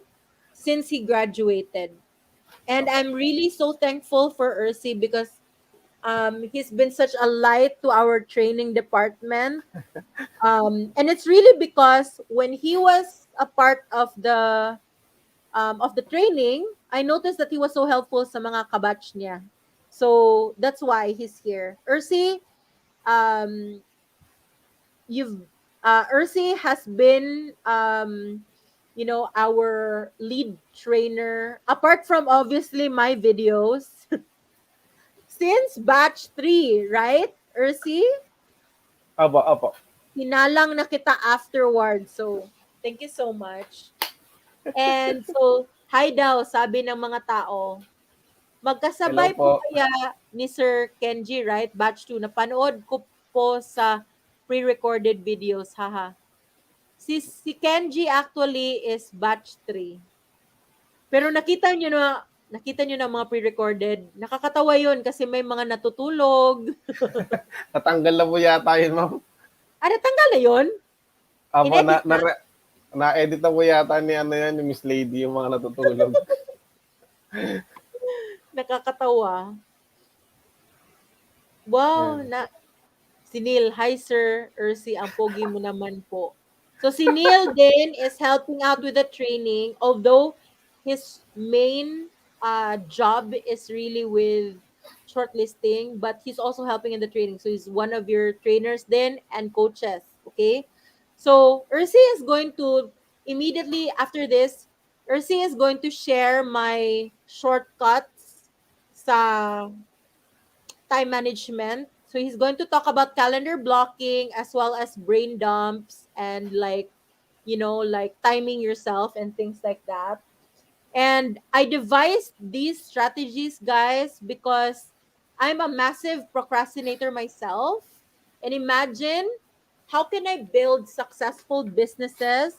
since he graduated. And I'm really so thankful for Ursi because he's been such a light to our training department. And it's really because when he was a part of the training, I noticed that he was so helpful sa mga kabatch niya. So that's why he's here. Ursi, um, you've Ursi has been our lead trainer apart from obviously my videos since batch 3, right? Ursi, Opo. Opo. hinalang na kita afterward. So, thank you so much. And so, hi daw, sabi ng mga tao. Magkasabay Hello po po. kaya ni Sir Kenji, right? Batch 2. Napanood ko po sa pre-recorded videos, haha. Si Kenji actually is batch 3. Pero nakita nyo na mga pre-recorded. Nakakatawa yun kasi may mga natutulog. Natanggal na po yata yun, ma'am. Natanggal na yun? Opo, Inedit na? na-edit na po yata ni ni Miss Lady yung mga natutulog. Nakakatawa. Wow, si Neil, hi Sir Ursi, ang pogi mo naman po. So si Neil din is helping out with the training, although his main job is really with shortlisting, but he's also helping in the training. So he's one of your trainers then and coaches, okay? So Ursi is going to, immediately after this, Ursi is going to share my shortcuts sa time management. So he's going to talk about calendar blocking as well as brain dumps and like timing yourself and things like that. And I devised these strategies, guys, because I'm a massive procrastinator myself. And imagine, how can I build successful businesses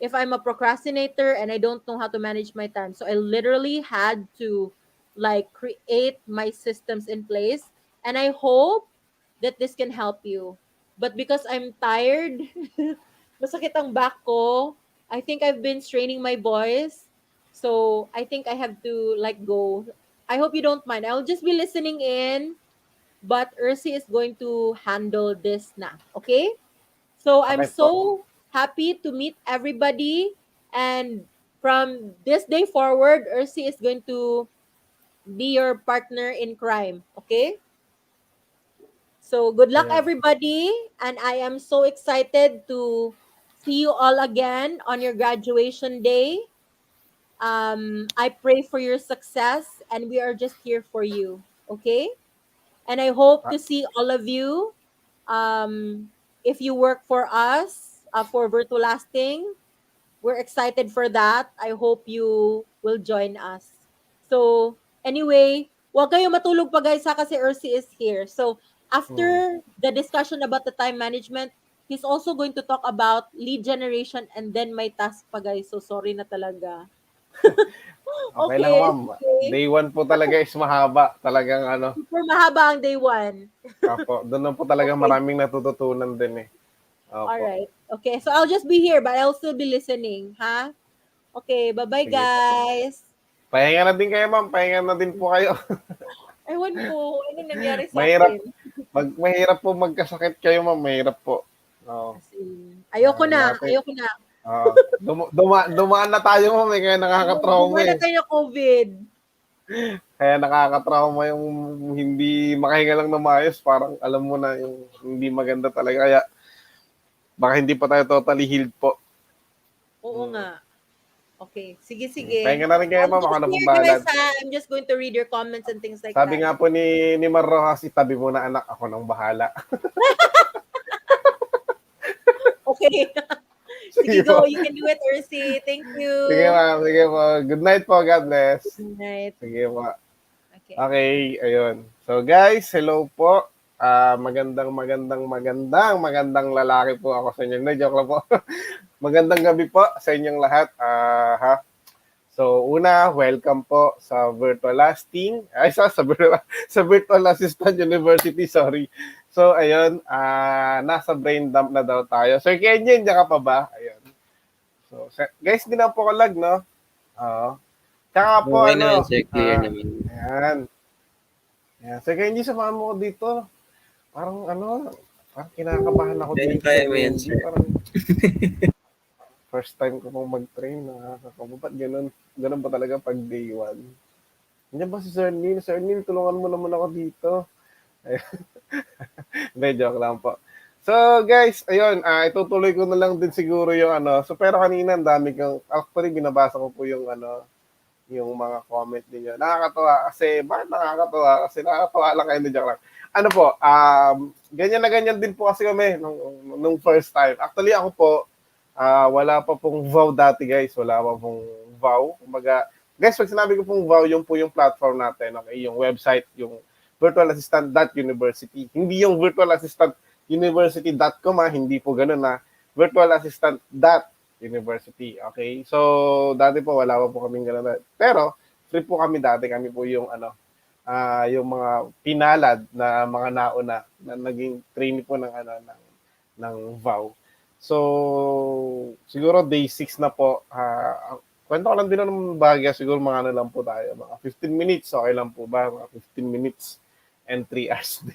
if I'm a procrastinator and I don't know how to manage my time? So I literally had to like create my systems in place. And I hope that this can help you. But because I'm tired, masakit ang back ko, I think I've been straining my voice. So I think I have to like go. I hope you don't mind. I'll just be listening in, but Ursi is going to handle this na. Okay? So I'm Okay po. so happy to meet everybody. And from this day forward, Ursi is going to be your partner in crime. Okay? So good luck, Ayan. everybody. And I am so excited to see you all again on your graduation day. I pray for your success, and we are just here for you. Okay? And I hope to see all of you. If you work for us, for Virtual Lasting, we're excited for that. I hope you will join us. So, anyway, huwag kayo matulog pa guys ha, kasi Ursi is here. So, after the discussion about the time management, he's also going to talk about lead generation and then may task pa guys. So, sorry na talaga. Okay lang, ma'am. okay. Day 1 po talaga is mahaba. Talagang Super mahaba ang day 1. Opo, doon po talaga Okay. maraming natututunan din eh. Opo. Alright. Okay, so I'll just be here but I'll still be listening, ha? Okay, bye-bye Sige po. guys. Pahinga na din kayo, ma'am. Pahinga na din po kayo. Ewan ko, ano nangyari sa Mahirap. akin? Mahirap po magkasakit kayo, ma'am. Mahirap po. Oo. As in, ayoko na. Dumaan na tayo, ma'am, kaya nakakatrauma Wala eh. tayo ng COVID. Kaya nakakatrauma yung hindi makahinga lang na maayos. Parang alam mo na yung hindi maganda talaga. Kaya baka hindi pa tayo totally healed po. Oo nga. Okay. Sige. Pahinga na rin kayo, I'll ma'am. go Ako na here, pong bahala. guys, ha? I'm just going to read your comments and things like Sabi that. nga po ni Marro kasi, tabi mo na anak, ako nang bahala. Okay. Sige, Sige po. go. You can do it, Ursi. Thank you. Sige, ma'am. Sige po. Good night po. God bless. Good night. Sige po. Okay. Okay, ayun. So guys, hello po. Magandang lalaki po ako sa inyo. No, joke lang po. Magandang gabi po sa inyong lahat. Ha? So una, welcome po sa Virtual Lasting. Sa Virtual Assistant University, sorry. So ayun, nasa brain dump na daw tayo. Sir Kenyon, diyan ka pa ba? Ayun. So guys, hindi na po kalag, no? Oo. Tsaka po, Okay naman, sir. Clear naman. Ayan. Ayan. So, kaya hindi samahan mo ko dito. Parang parang kinakabahan ako Kaya dito. kaya mo yan, sir. Parang first time ko pong mag-train. Nakakababat. Ganun pa talaga pag day one. Hindi ba si Sir Neil? Sir Neil, tulungan mo naman ako dito. Hindi, joke lang po. So, guys, ayun. Itutuloy ko na lang din siguro yung So, pero kanina, ang dami kong, actually, binabasa ko po yung yung mga comment niyo. Nakakatawa kasi, bakit nakakatawa? Kasi nakakatawa lang kayo, joke lang. Ano po, ganyan na ganyan din po kasi kami nung first time. Actually, ako po, wala pa pong VOW dati, guys. Wala pa pong VOW. Kumbaga, guys, pag sinabi ko pong VOW, yung po yung platform natin, okay? Yung website, yung virtualassistant.university. Hindi yung virtualassistantuniversity.com, hindi po ganun na. Virtualassistant.university, okay? So, dati po, wala pa po kaming ganun. Pero, free po kami dati. Kami po yung yung mga pinalad na mga nauna na naging trainee po ng VOW. So, siguro day 6 na po. Kwento ko lang din ng bagay, siguro mga lang po tayo. Mga 15 minutes, okay lang po ba? Mga 15 minutes and 3 hours.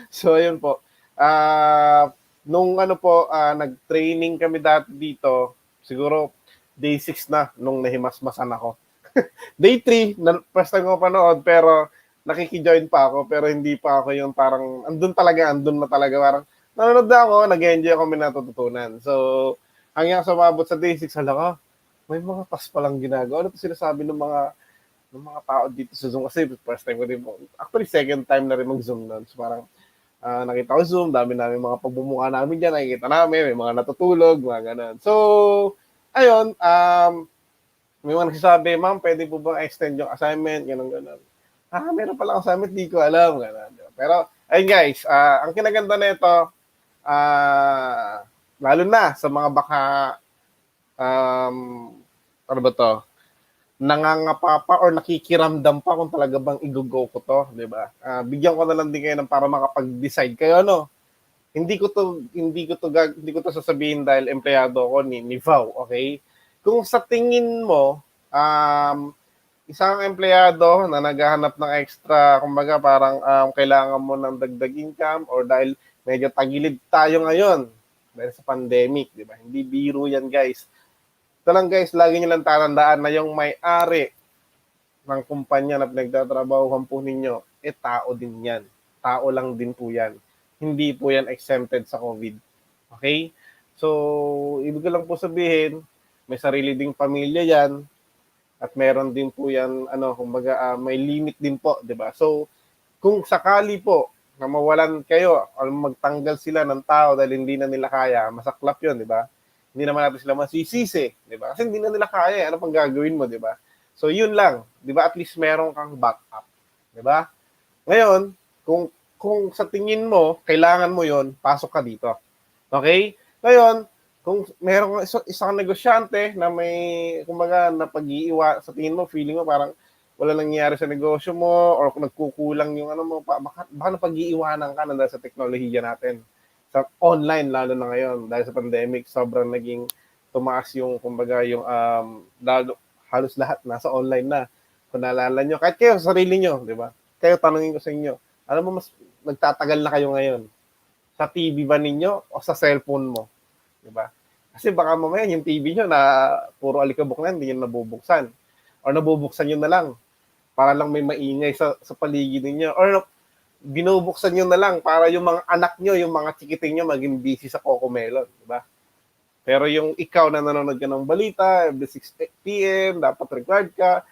So, ayun po. Nung nag-training kami dati dito, siguro day 6 na nung nahimasmasan ako. Day 3, first time ko panood, pero nakikijoin pa ako, pero hindi pa ako yung parang, andun na talaga, parang nanonood na ako, nag-enjoy ako, may natututunan. So, hanggang sumabot sa day 6, hala may mga task palang ginagawa. Ano po sinasabi ng mga tao dito sa Zoom? Kasi first time ko din po. Actually, second time na rin mag-Zoom nun. So, parang, nakita ko Zoom, dami namin mga pagbumuka namin dyan, nakikita namin, may mga natutulog, mga ganun. So, ayun, may mga nagsasabi, ma'am, pwede po ba extend yung assignment, gano'n. Meron palang assignment, di ko alam, gano'n. Pero, ayun guys, ang kinaganda na ito, lalo na sa mga baka, ano ba to, nangangapa pa or nakikiramdam pa kung talaga bang i-go ko to, di ba? Bigyan ko na lang din kayo ng para makapag-decide kayo, Hindi ko to sasabihin dahil empleyado ko ni VOW, okay? Kung sa tingin mo, isang empleyado na naghahanap ng extra, kumbaga parang kailangan mo ng dagdag income or dahil medyo tagilid tayo ngayon dahil sa pandemic, di ba? Hindi biro yan, guys. Ito lang, guys, lagi nyo lang tatandaan na yung may-ari ng kumpanya na pinagtatrabahuhan po ninyo, tao din yan. Tao lang din po yan. Hindi po yan exempted sa COVID. Okay? So, ibig ko lang po sabihin, may sarili ding pamilya yan at meron din po yan, kumbaga, may limit din po, di ba? So, kung sakali po na mawalan kayo o magtanggal sila ng tao dahil hindi na nila kaya, masaklap yun, di ba? Hindi naman natin sila masisisi, di ba? Kasi hindi na nila kaya, ano pang gagawin mo, di ba? So, yun lang, di ba? At least meron kang backup, di ba? Ngayon, kung sa tingin mo, kailangan mo yun, pasok ka dito. Okay? Ngayon, kung meron isang negosyante na may, kumbaga, napag-iiwa, sa tingin mo, feeling mo parang wala nangyayari sa negosyo mo or kung nagkukulang yung mo, baka napag-iiwanan ka na dahil sa teknolohiya natin. Sa online, lalo na ngayon, dahil sa pandemic, sobrang naging tumaas yung, kumbaga, yung halos lahat nasa online na. Kung naalala nyo, kahit kayo, sarili nyo, di ba? Kayo, tanungin ko sa inyo, alam mo, mas nagtatagal na kayo ngayon? Sa TV ba ninyo o sa cellphone mo? Di ba? Kasi baka mamaya yung TV nyo na puro alikabok na, hindi nyo nabubuksan. Or nabubuksan nyo na lang para lang may maingay sa paligid ninyo. Or binubuksan nyo na lang para yung mga anak nyo, yung mga chikiting nyo maging busy sa Cocomelon, di ba? Pero yung ikaw na nanonood ka ng balita, every 6 p.m., dapat required ka,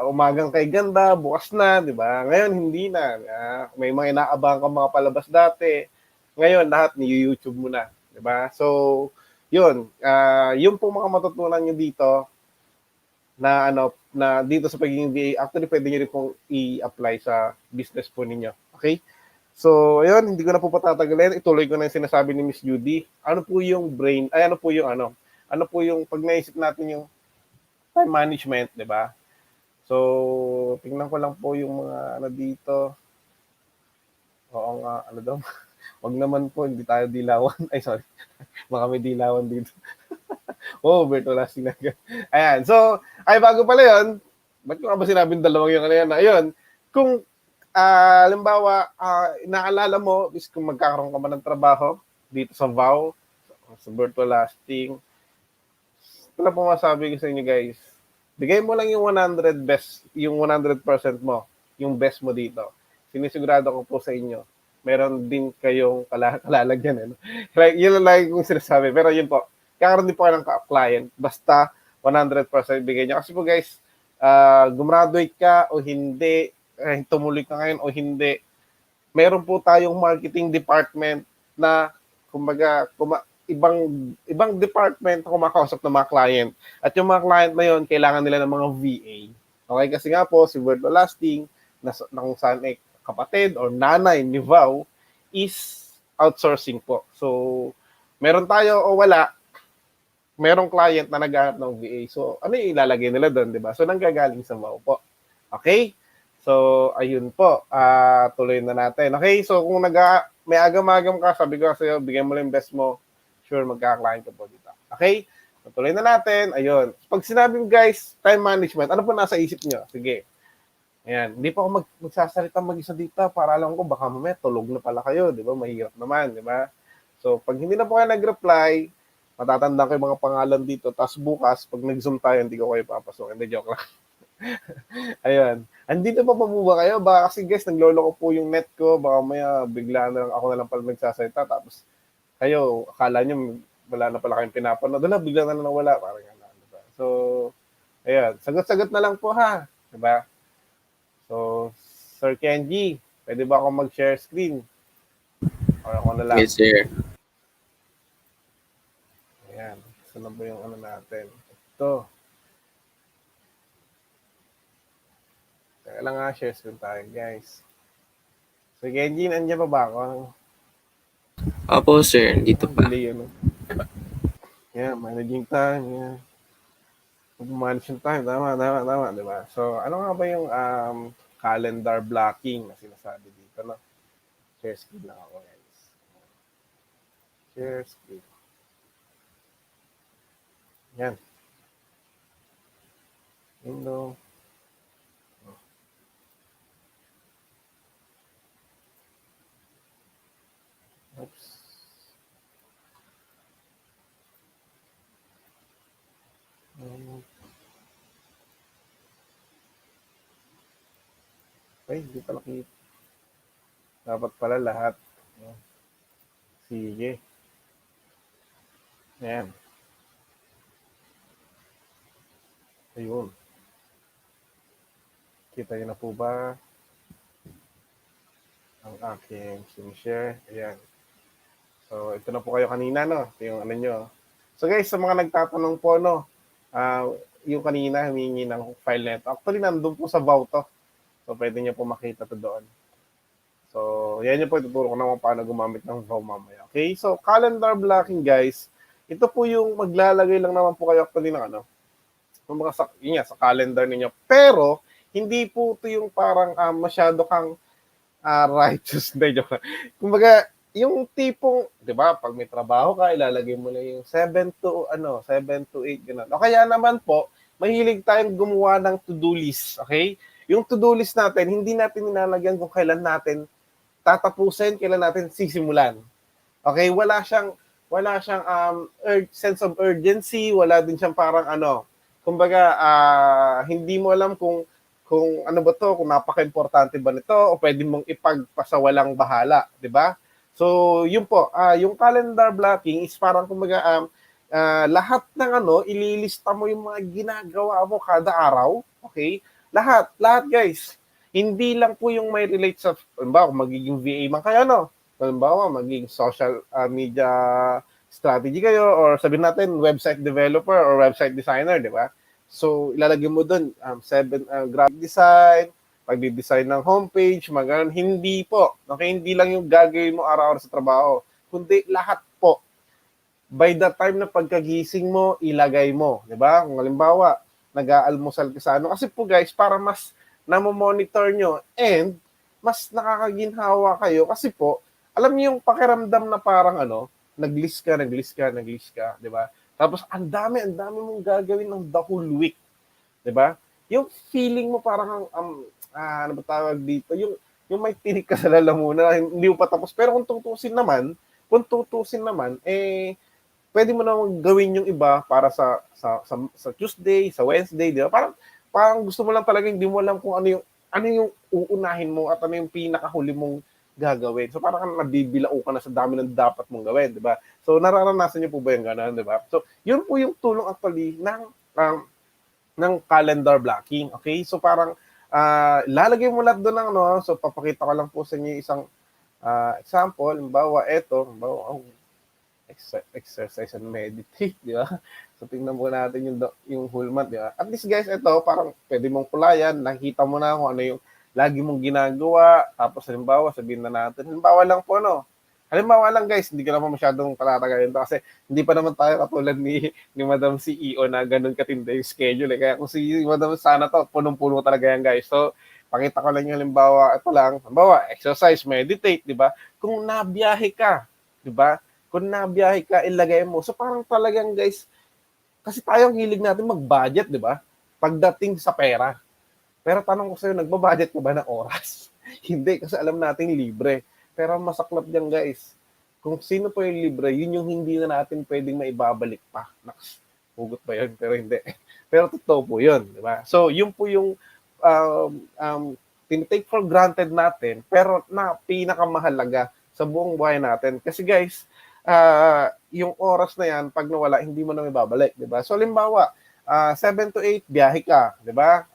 umagang kay ganda, bukas na, di ba? Ngayon, hindi na. May mga inaabangan ka mga palabas dati. Ngayon, lahat ni YouTube mo na, di ba? So, yun. Yung po mga matutunan nyo dito, na dito sa pagiging VA, actually pwede nyo rin pong i-apply sa business po ninyo. Okay? So, ayun, hindi ko na po patatagalin. Ituloy ko na yung sinasabi ni Miss Judy. Ano po yung ano po yung pag naisip natin yung time management, di ba? So, tingnan ko lang po yung mga dito. Oo nga, daw? Wag naman po, hindi tayo dilawan. Ay, sorry. Baka may dilawan dito. Oh, Berto Lasting na. Ayan. So, bago pala yun, ba't ko nga ba sinabing dalawang yung yan? Ayun, kung, halimbawa, naalala mo, is kung magkakaroon ka man ng trabaho dito sa VAU, sa Berto Lasting, ito na po masabi ko sa inyo, guys. Bigay mo lang yung 100% mo, yung best mo dito. Sinisigurado ko po sa inyo, meron din kayong kalalagyan. No? Like, yun lang lagi kong sinasabi. Pero yun po, kakaroon din po kayo ng client. Basta 100% bigay niya. Kasi po guys, gumraduate ka o hindi, tumuloy ka ngayon o hindi, meron po tayong marketing department na, kumbaga, ibang department na kumakausap ng mga client. At yung mga client na yun, kailangan nila ng mga VA. Okay? Kasi nga po, si Word Lasting, na kung saan kapatid or nanay ni Vau, is outsourcing po. So, meron tayo o wala, merong client na naghahanap ng VA. So, ano yung ilalagay nila doon, di ba? So, nanggagaling sa Vau po. Okay? So, ayun po. Tuloy na natin. Okay? So, kung may agam-agam ka, sabi ko sa'yo, bigyan mo lang yung best mo, sure, magka-client ka po dito. Okay? So, tuloy na natin. Ayun. Pag sinabing guys, time management, ano po nasa isip nyo? Sige. Ayan. Hindi pa ako magsasalita mag-isa dito para alam ko, baka mamaya tulog na pala kayo. Di ba? Mahirap naman. Di ba? So, pag hindi na po kayo nag-reply, matatandaan ko yung mga pangalan dito. Tapos bukas, pag nag-zoom tayo, hindi ko kayo papasok. Hindi, joke lang. Ayun. Andito pa po ba kayo? Baka kasi guys, naglolo ko po yung net ko. Baka maya bigla na lang ako na lang pala magsasalita. Tapos kayo, akala nyo wala na pala kayong pinapanood. Wala, bigla na lang wala. Parang gano'n. Diba? So, ayun. Sagot-sagot na lang po ha. Diba? So, Sir Kenji, pwede ba ako mag-share screen? Or ako na lang? Yes, sir. Ayan. Saan na ba yung ano natin? Ito. Kaya lang nga, share screen tayo, guys. So, Kenji, nandiyan pa ba ako? Opo, sir. Dito pa. Delay, ano? Yeah, managing time. Yeah. Managing time. Tama. Diba? So, ano nga ba yung calendar blocking na sinasabi dito, no? Share screen lang ako, guys. Share screen. Yan. Window. Oops. Ay, hindi pala kita. Dapat pala lahat. Sige. Ayan. Ayun. Kita niyo na po ba ang aking share? Ayan. So, ito na po kayo kanina, no? Ito yung ano nyo. So, guys, sa mga nagtatanong po, no? Yung kanina, humingi ng file net. Actually, nandun po sa VAU to. So, pwede nyo po makita to doon. So, yan yung po, ituturo ko naman paano gumamit ng VAU mamaya. Okay? So, calendar blocking, guys. Ito po yung maglalagay lang naman po kayo actually ng ano. Yun nga, sa calendar ninyo. Pero, hindi po ito yung parang masyado kang righteous. Hindi, joke lang. Kumbaga, yung tipong, di ba, pag may trabaho ka, ilalagay mo na yung 7 to 8, gano'n. O kaya naman po, mahilig tayong gumawa ng to-do list, okay? Yung to-do list natin, hindi natin nilalagyan kung kailan natin tatapusin, kailan natin sisimulan. Okay? Wala wala siyang sense of urgency, wala din siyang parang ano, kumbaga hindi mo alam kung ano ba to, kung napaka-importante ba nito o pwede mong ipagpasawalang bahala, 'di ba? So, yun po, yung calendar blocking is parang kumbaga lahat ng ano, ililista mo yung mga ginagawa mo kada araw, okay? Lahat guys. Hindi lang po yung may relate sa, halimbawa, kung magiging VA man kayo, no? Halimbawa, magiging social media strategy kayo or sabihin natin website developer or website designer, di ba? So, ilalagay mo doon graphic design, pagdi-design ng homepage, mga ganun. Hindi po. Okay, hindi lang yung gagawin mo araw-araw sa trabaho, kundi lahat po. By the time na pagkagising mo, ilagay mo, di ba? Kung halimbawa, nag-aalmusal ka sa ano. Kasi po guys, para mas namomonitor nyo and mas nakakaginhawa kayo kasi po, alam niyo yung pakiramdam na parang ano, nag-list ka, di ba? Tapos ang dami mong gagawin ng the whole week, di ba? Yung feeling mo parang ano ba tawag dito, yung may tinik ka sa lalamunan, hindi mo pa tapos. Pero kung tutusin naman, pwede mo namang gawin yung iba para sa Tuesday, sa Wednesday, di ba? Parang gusto mo lang talaga, hindi mo alam kung ano yung uunahin mo at ano yung pinakahuli mong gagawin. So parang nabibilao ka na sa dami ng dapat mong gawin, di ba? So nararanasan niyo po ba yung gano'n, di ba? So yun po yung tulong actually ng calendar blocking, okay? So parang lalagay mo lahat doon ng ano, so papakita ko lang po sa inyo isang example, halimbawa exercise and meditate, di ba? So tingnan mo natin yung whole month, di ba? At least guys, ito parang pwede mong pulayan, nakita mo na kung ano yung lagi mong ginagawa, tapos halimbawa sabihin na natin, halimbawa lang guys, hindi ko naman masyadong palatagayin ito kasi hindi pa naman tayo katulad ni Madam CEO na ganun katindi yung schedule. Kaya kung si Madam sana to, punong-puno talaga yan guys. So, pakita ko lang yung halimbawa, ito lang, halimbawa, exercise, meditate, di ba? Kung nabiyahe ka, di ba? Kung nabiyahe ka, ilagay mo. So, parang talagang guys, kasi tayong hilig natin mag-budget, di ba? Pagdating sa pera. Pero tanong ko sa'yo, nagbabudget ka ba ng oras? Hindi, kasi alam natin libre. Pero masaklap diyan guys. Kung sino po yung libre, yun yung hindi na natin pwedeng maibabalik pa. Naks, hugot ba yun? Pero hindi. Pero totoo po yun. Di ba? So, yun po yung tinitake for granted natin, pero na pinakamahalaga sa buong buhay natin. Kasi guys, yung oras na yan, pag nawala, hindi mo na maibabalik. Di ba? So, limbawa, 7 to 8, biyahe ka. Di ba?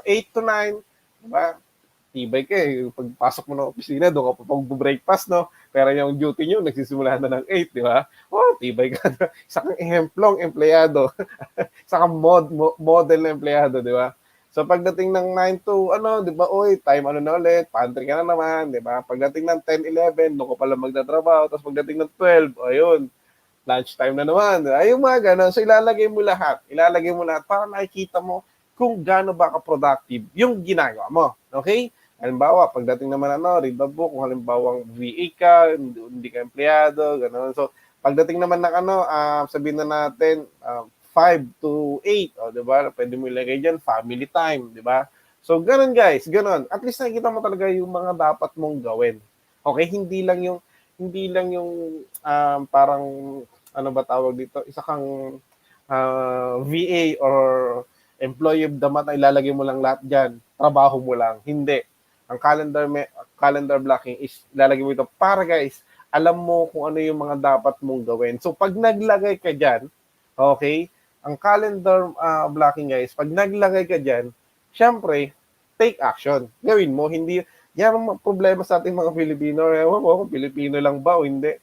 8 to 9, di ba? Tibay ka eh. Pagpasok mo ng opisina, doon ka pa pag-breakfast, no? Pero yung duty nyo, nagsisimula na ng 8, di ba? Oh, tibay ka na. Isa kang ehemplong empleyado. Isa kang model na empleyado, di ba? So, pagdating ng 9 to, di ba, time na ulit, pantry ka na naman, di ba? Pagdating ng 10, 11, doon ka pala magtatrabaho. Tapos pagdating ng 12, ayun, lunchtime na naman. Ay, yung mga ganun. So, ilalagay mo lahat para nakikita mo kung gaano ba ka-productive yung ginagawa mo. Okay? Halimbawa, pagdating naman read the book, kung halimbawa VA ka, hindi ka empleyado, gano'n. So, pagdating naman ng sabihin na natin, 5 to 8, di ba? Pwede mo ilagay dyan, family time, di ba? So, ganun guys, ganun. At least nakikita mo talaga yung mga dapat mong gawin. Okay? Hindi lang yung parang, ano ba tawag dito, isa kang VA or employee of the month na ilalagay mo lang lahat dyan, trabaho mo lang. Hindi. Ang calendar blocking is ilalagay mo ito para guys, alam mo kung ano yung mga dapat mong gawin. So, pag naglagay ka dyan, okay, ang calendar blocking guys, pag naglagay ka dyan, syempre, take action. Gawin mo, hindi, yan ang problema sa ating mga Pilipino. Ewan ko kung Pilipino lang ba o hindi.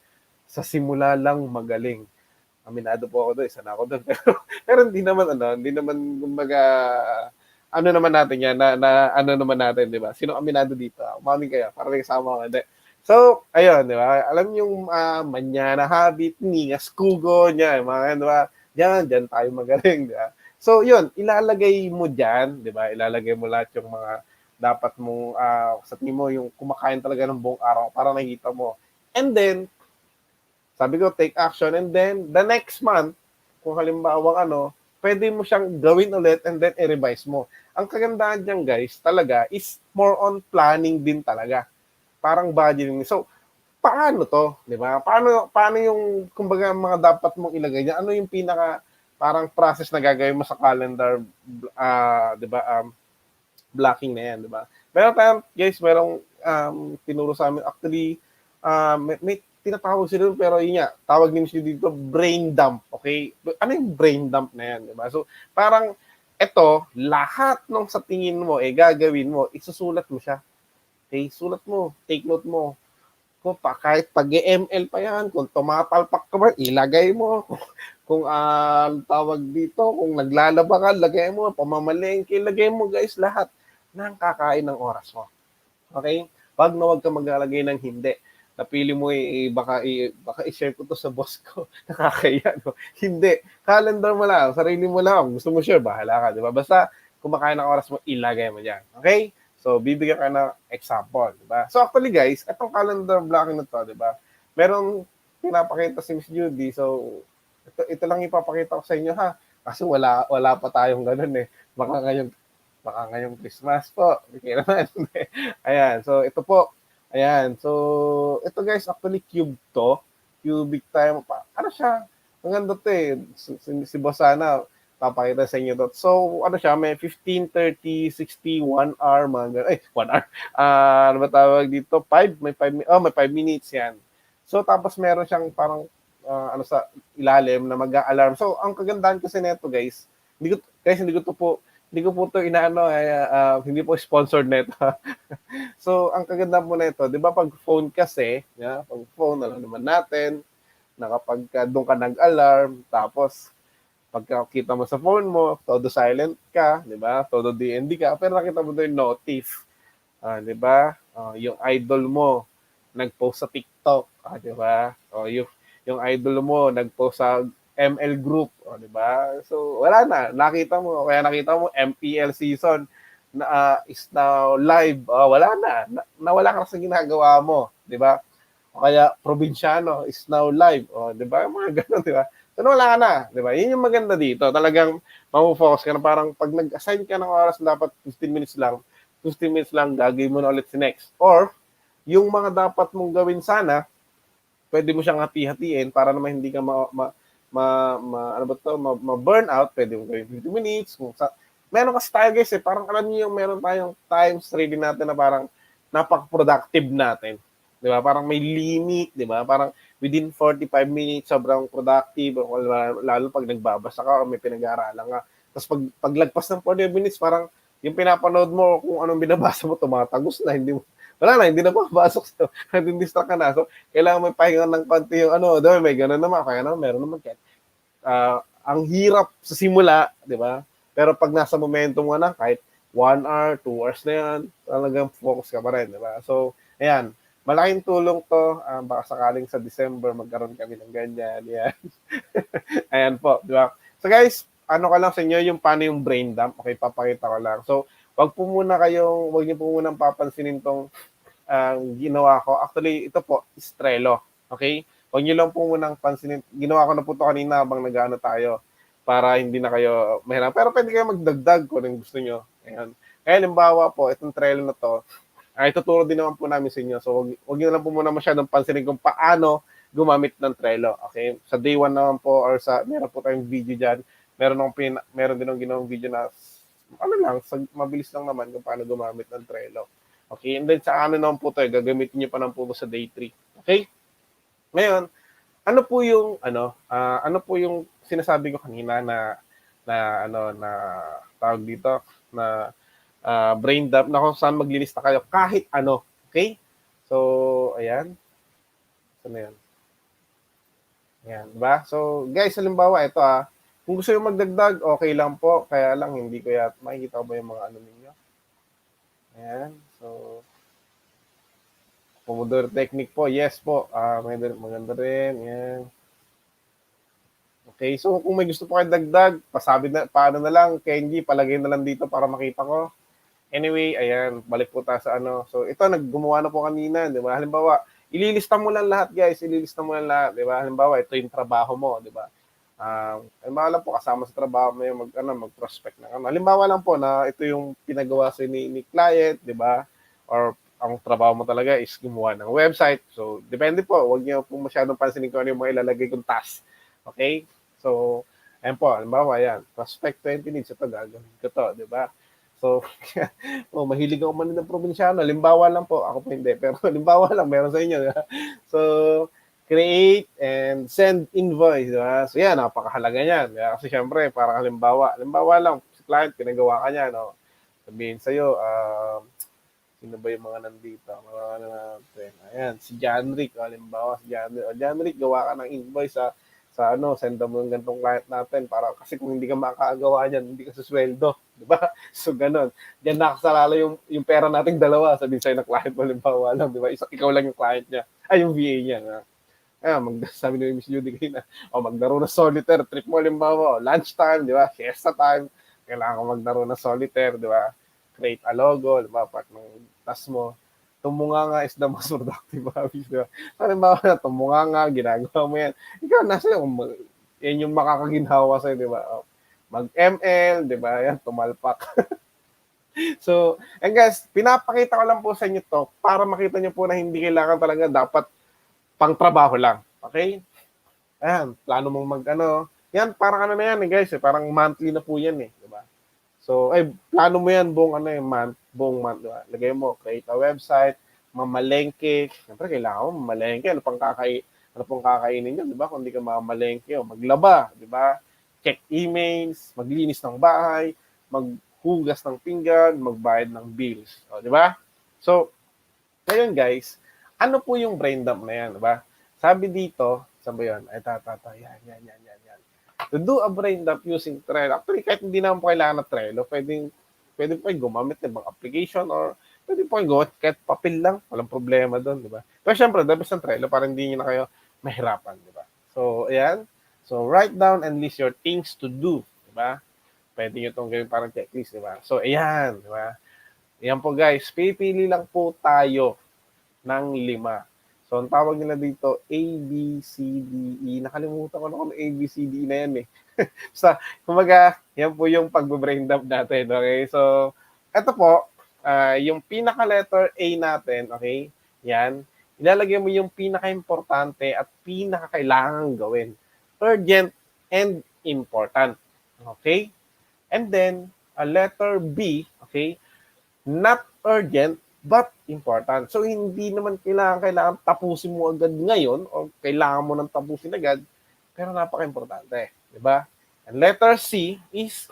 Sa simula lang magaling. Aminado po ako doon, isa na ako doon. Pero hindi naman, kumbaga, ano naman natin yan, ano naman natin, di ba? Sino aminado dito? Umamin kayo, para rin kasama ko. Hindi. So, ayun, di ba? Alam yung manyana habit, ningas kugo niya, mga yan, di ba? Diyan tayo magaling, di ba? So, yun, ilalagay mo dyan, di ba? Ilalagay mo lahat yung mga dapat mong, sa tingin mo, yung kumakain talaga ng buong araw para nakita mo. And then, sabi ko, take action. And then, the next month, kung halimbawa pwede mo siyang gawin ulit and then i-revise mo. Ang kagandahan dyan, guys, talaga, is more on planning din talaga. Parang budgeting. So, paano to, 'di ba? Paano yung kumbaga mga dapat mong ilagay diyan? Ano yung pinaka parang process na gagawin mo sa calendar 'di ba? Blocking na 'yan, 'di ba? Meron tayong guys, merong tinuro sa amin actually may tinatawag sila doon, pero yun nga, tawag din sila dito brain dump, okay? Ano yung brain dump na 'yan, 'di ba? So parang eto, lahat ng sa tingin mo gagawin mo, isusulat mo siya. Okay, sulat mo, take note mo. Kung kahit pag-ML pa yan, kung tumatalpak ka ba, ilagay mo. Kung tawag dito, kung naglalaba ka, lagay mo. Pamamalengke, lagay mo guys lahat ng kakain ng oras mo. Okay? Wag na wag ka maglalagay ng hindi. Napili mo baka i-share ko to sa boss ko. Nakakaya, no? Hindi. Calendar mo lang, sarili mo lang. Gusto mo share, bahala ka, di ba? Basta kumakain ng oras mo, ilagay mo diyan. Okay? So, bibigyan ka ng example, di ba? So, actually guys, itong calendar blocking na to, di ba? Merong pinapakita si Miss Judy. So, ito lang ipapakita ko sa inyo ha. Kasi wala pa tayong ganun eh. Baka ngayong Christmas po. Okay naman. Ayan. So, ito po. Ayan. So, ito guys, actually cube to. Cubic time. Ano siya? Ang ganda to eh. Si Boss Ana, papakita sa inyo to. So, ano siya? May 15, 30, 60, 1 hour. 1 hour. Ano ba tawag dito? 5? May 5 minutes yan. So, tapos meron siyang parang sa ilalim na mag-a-alarm. So, ang kagandahan kasi nito guys, hindi ko po to inaano, hindi po sponsored nito. So, ang kagandahan po nito, 'di ba pag phone kasi, pag phone alam naman natin, na kapag doon ka nag-alarm, tapos pagkakita mo sa phone mo, todo silent ka, 'di ba? Todo DND ka, pero nakita mo doon notif. 'Di ba? Yung idol mo nag-post sa TikTok, 'di ba? Yung idol mo nag-post sa ML group, di ba? So wala na, nakita mo MPL season is now live. Wala na, nawala ka sa ginagawa mo, di ba? O kaya probinsyano is now live, di ba? Mga ganun, di ba? So wala ka na, di ba? Yun yung maganda dito. Talagang mamu-focus ka na, parang pag nag-assign ka ng oras na dapat 15 minutes lang, gagawin mo na ulit si next. Or yung mga dapat mong gawin sana, pwede mo siyang hati-hatiin para naman hindi ka ma-burn out. Pwede mo gawin 50 minutes. Meron kasi tayo guys parang alam niyo yung meron tayong time ready natin na parang napaka-productive natin. Di ba? Parang may limit, di ba? Parang within 45 minutes, sobrang productive. Lalo pag nagbabasa ka o may pinag-aaralan ka. Tapos paglagpas ng 45 minutes, parang yung pinapanood mo, kung anong binabasa mo, tumatagos na. Hindi na makapasok sa distract ka na. So, kailangan may pahinga ng konti yung may gano'n naman. Kaya naman, meron naman kahit. Ang hirap sa simula, di ba? Pero pag nasa momentum mo na, kahit 1 hour, 2 hours na yan, talagang focus ka pa rin, di ba? So, ayan, malaking tulong to. Baka sakaling sa December, magkaroon kami ng ganyan. Yan. Ayan po, di ba? So guys, ano ka lang sa inyo, yung paano yung brain dump. Okay, papakita ko lang. So, wag niyo po munang papansinin tong ginawa ko. Actually, ito po, Trello. Okay? Wag niyo lang po munang pansinin. Ginawa ko na po ito kanina habang nag-ano tayo para hindi na kayo mahirap. Pero pwede kayo magdagdag kung gusto niyo. Ayan. Kaya limbawa po, itong Trello na to, ay tuturo din naman po namin sa inyo. So, wag niyo lang po muna masyadong pansinin kung paano gumamit ng Trello. Okay? Sa day 1 naman po or meron po tayong video dyan. Meron din ng ginawang video na mabilis lang naman kung paano gumamit ng Trello. Okay? And then sa naman po tayo, gagamitin niyo pa ng po sa day 3. Okay? Ngayon, ano po yung sinasabi ko kanina na tawag dito na brain dump na kung saan maglilista kayo kahit ano. Okay? So, ayan. Saan na yan? Ayan, diba? So, guys, halimbawa, ito kung gusto yung magdagdag, okay lang po. Kaya lang, hindi ko makikita ko ba yung mga ano ninyo? Ayan. So, Pomodoro technique po. Yes po. Maganda rin. Ayan. Okay. So, kung may gusto po kayo dagdag, paano na lang, Kenji, palagay na lang dito para makita ko. Anyway, ayan. Balik po tayo sa So, ito, gumawa na po kanina. Di ba? Halimbawa, ililista mo lang lahat, guys. Ililista mo lang lahat. Di ba? Halimbawa, ito yung trabaho mo. Di ba? Halimbawa lang po, kasama sa trabaho mo yung mag-prospect na. Halimbawa lang po na ito yung pinagawa sa ni client, di ba? Or ang trabaho mo talaga is gumawa ng website. So, depende po. Huwag niyo po masyadong pansinin kung ano yung mga ilalagay kong task. Okay? So, ayan po. Halimbawa, yan. Prospect 20 needs. Ito, gagawin ko to. Di ba? So, mahilig ako man ng probinsyano. Halimbawa lang po. Ako po hindi. Pero halimbawa lang, meron sa inyo. Di ba? So, create and send invoice. Di ba? So, yan. Napakahalaga yan. Kasi syempre, parang halimbawa. Halimbawa lang, si client, pinagawa ka niya. No? Sabihin sa'yo, sino ba yung mga nandito? Mga ano natin. Ayan, si Janrick. Halimbawa, si Janrick. O, Janrick, gawa ka ng invoice sa ano, send mo yung gantong client natin. Para, kasi kung hindi ka makakagawa dyan, hindi ka susweldo. Di ba? So, ganun. Diyan nakasalala yung pera nating dalawa. Sabihin sa'yo na client mo, halimbawa lang. Di ba? Ikaw lang yung client niya. Ay, yung VA niya. Sabi ni Miss Judy kayo na, maglaro na solitaire. Trip mo, halimbawa, lunchtime, di ba? Fiesta time. Kailangan ko maglaro na solitaire, di ba? Create a logo, diba, part ng task mo. Tumunga is the most productive habit, diba? Halimbawa na, tumunga nga, ginagawa mo yan. Ikaw, nasa yan yung makakaginhawa sa'yo, diba? Mag-ML, diba? Yan, tumalpak. So, and guys, pinapakita ko lang po sa inyo to para makita nyo po na hindi kailangan talaga dapat pang trabaho lang. Okay? Ayan, plano mong yan, parang ano na yan, guys, parang monthly na po yan, diba? So, plano mo yan buong month, diba? Lagay mo, create a website, mamalengke. Siyempre, kailangan mo mamalengke. Ano pong kakainin nyo, diba? Kung hindi ka mamalengke, maglaba, diba? Check emails, maglinis ng bahay, maghugas ng pinggan, magbayad ng bills. O, diba? So, ngayon guys, ano po yung brain dump na yan, diba? Sabi dito, sabi yun, yan. To do a brain dump using Trello. Actually, kahit hindi naman po kailangan na Trello, pwede po kayo gumamit ng mga application or pwede po kayo gumamit kahit papel lang. Walang problema doon, di ba? Pero syempre, dapat sa Trello para hindi nyo na kayo mahirapan, di ba? So, ayan. So, write down and list your things to do, di ba? Pwede nyo itong gawin parang checklist, di ba? So, ayan, di ba? Ayan po guys, pipili lang po tayo ng 5. So, ang tawag nila dito, A, B, C, D, E. Nakalimutan ko na kung A, B, C, D na yan eh. So, kumbaga, yan po yung pag-brain dump natin. Okay? So, eto po, yung pinaka-letter A natin, okay? Yan. Ilalagay mo yung pinaka-importante at pinaka-kailangan gawin. Urgent and important. Okay? And then, a letter B, okay? Not urgent, but important. So, hindi naman kailangan tapusin mo agad ngayon o kailangan mo nang tapusin agad, pero napaka-importante. Diba? And letter C is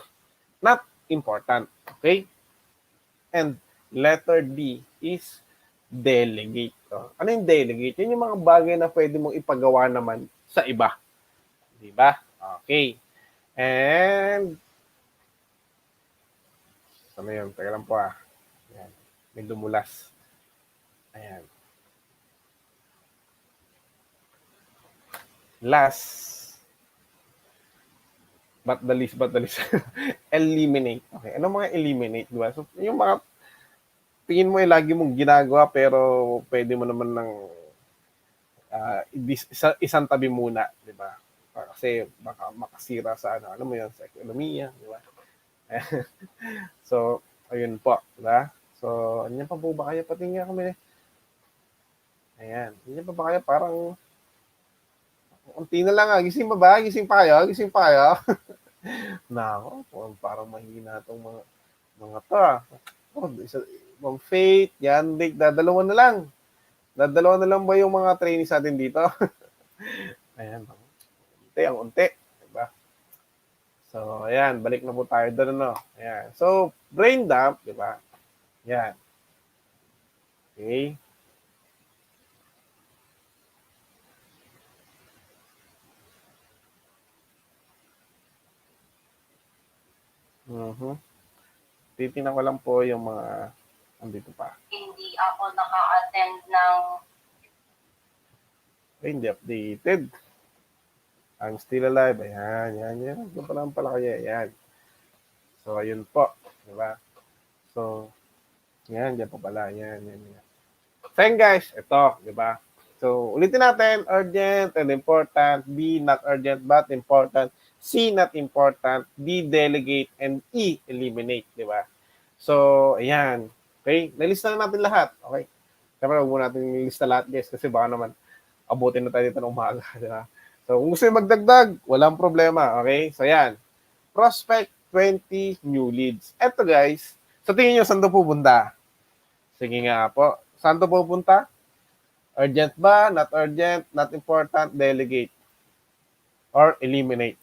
not important. Okay? And letter D is delegate. Ano yung delegate? Yan yung mga bagay na pwede mong ipagawa naman sa iba. Diba? Okay. And ano yun? Teka lang po Ayan. May dumulas. Ayan. Last, but the least, eliminate. Okay, ano mga eliminate, diba? So, yung mga tingin mo lagi mong ginagawa pero pwede mo naman ng isang tabi muna, diba? Kasi baka makasira sa alam mo yun, sa ekonomiya, diba? So, ayun po, diba? So, anyan pa po ba kaya? Patingin kami. Ayan. Anyan pa ba kaya? Parang, unti na lang Gising pa ba? Gising pa kayo? Nako, parang mahina itong mga to Ma'am Faith, Yandick, dadalawa na lang. Dadalawa na lang ba yung mga trainees natin dito? Ayan. Unti. Diba? So, ayan. Balik na po tayo doon, ano? Ayan. So, brain dump, diba? Yan. Okay. Titingnan ko lang po yung mga andito pa. Hindi ako naka-attend ng Hindi updated. I'm still alive. Ayan. Ito pala kaya. Ayan. So, ayun po. Diba? So, yan po pala. Yan. So, guys, ito, di ba? So, ulitin natin, urgent and important, B, not urgent but important, C, not important, D, delegate, and E, eliminate, di ba? So, ayan. Okay, nalista na natin lahat. Okay, Siyempre, huwag muna natin lista lahat, guys, kasi baka naman abutin na tayo dito ng umaga. Di ba? So, kung gusto nyo magdagdag, walang problema. Okay? So, yan. Prospect 20 new leads. Eto, guys. Sa tingin nyo, saan to pupunta? Sige nga po. Saan to pupunta? Urgent ba? Not urgent? Not important? Delegate? Or eliminate?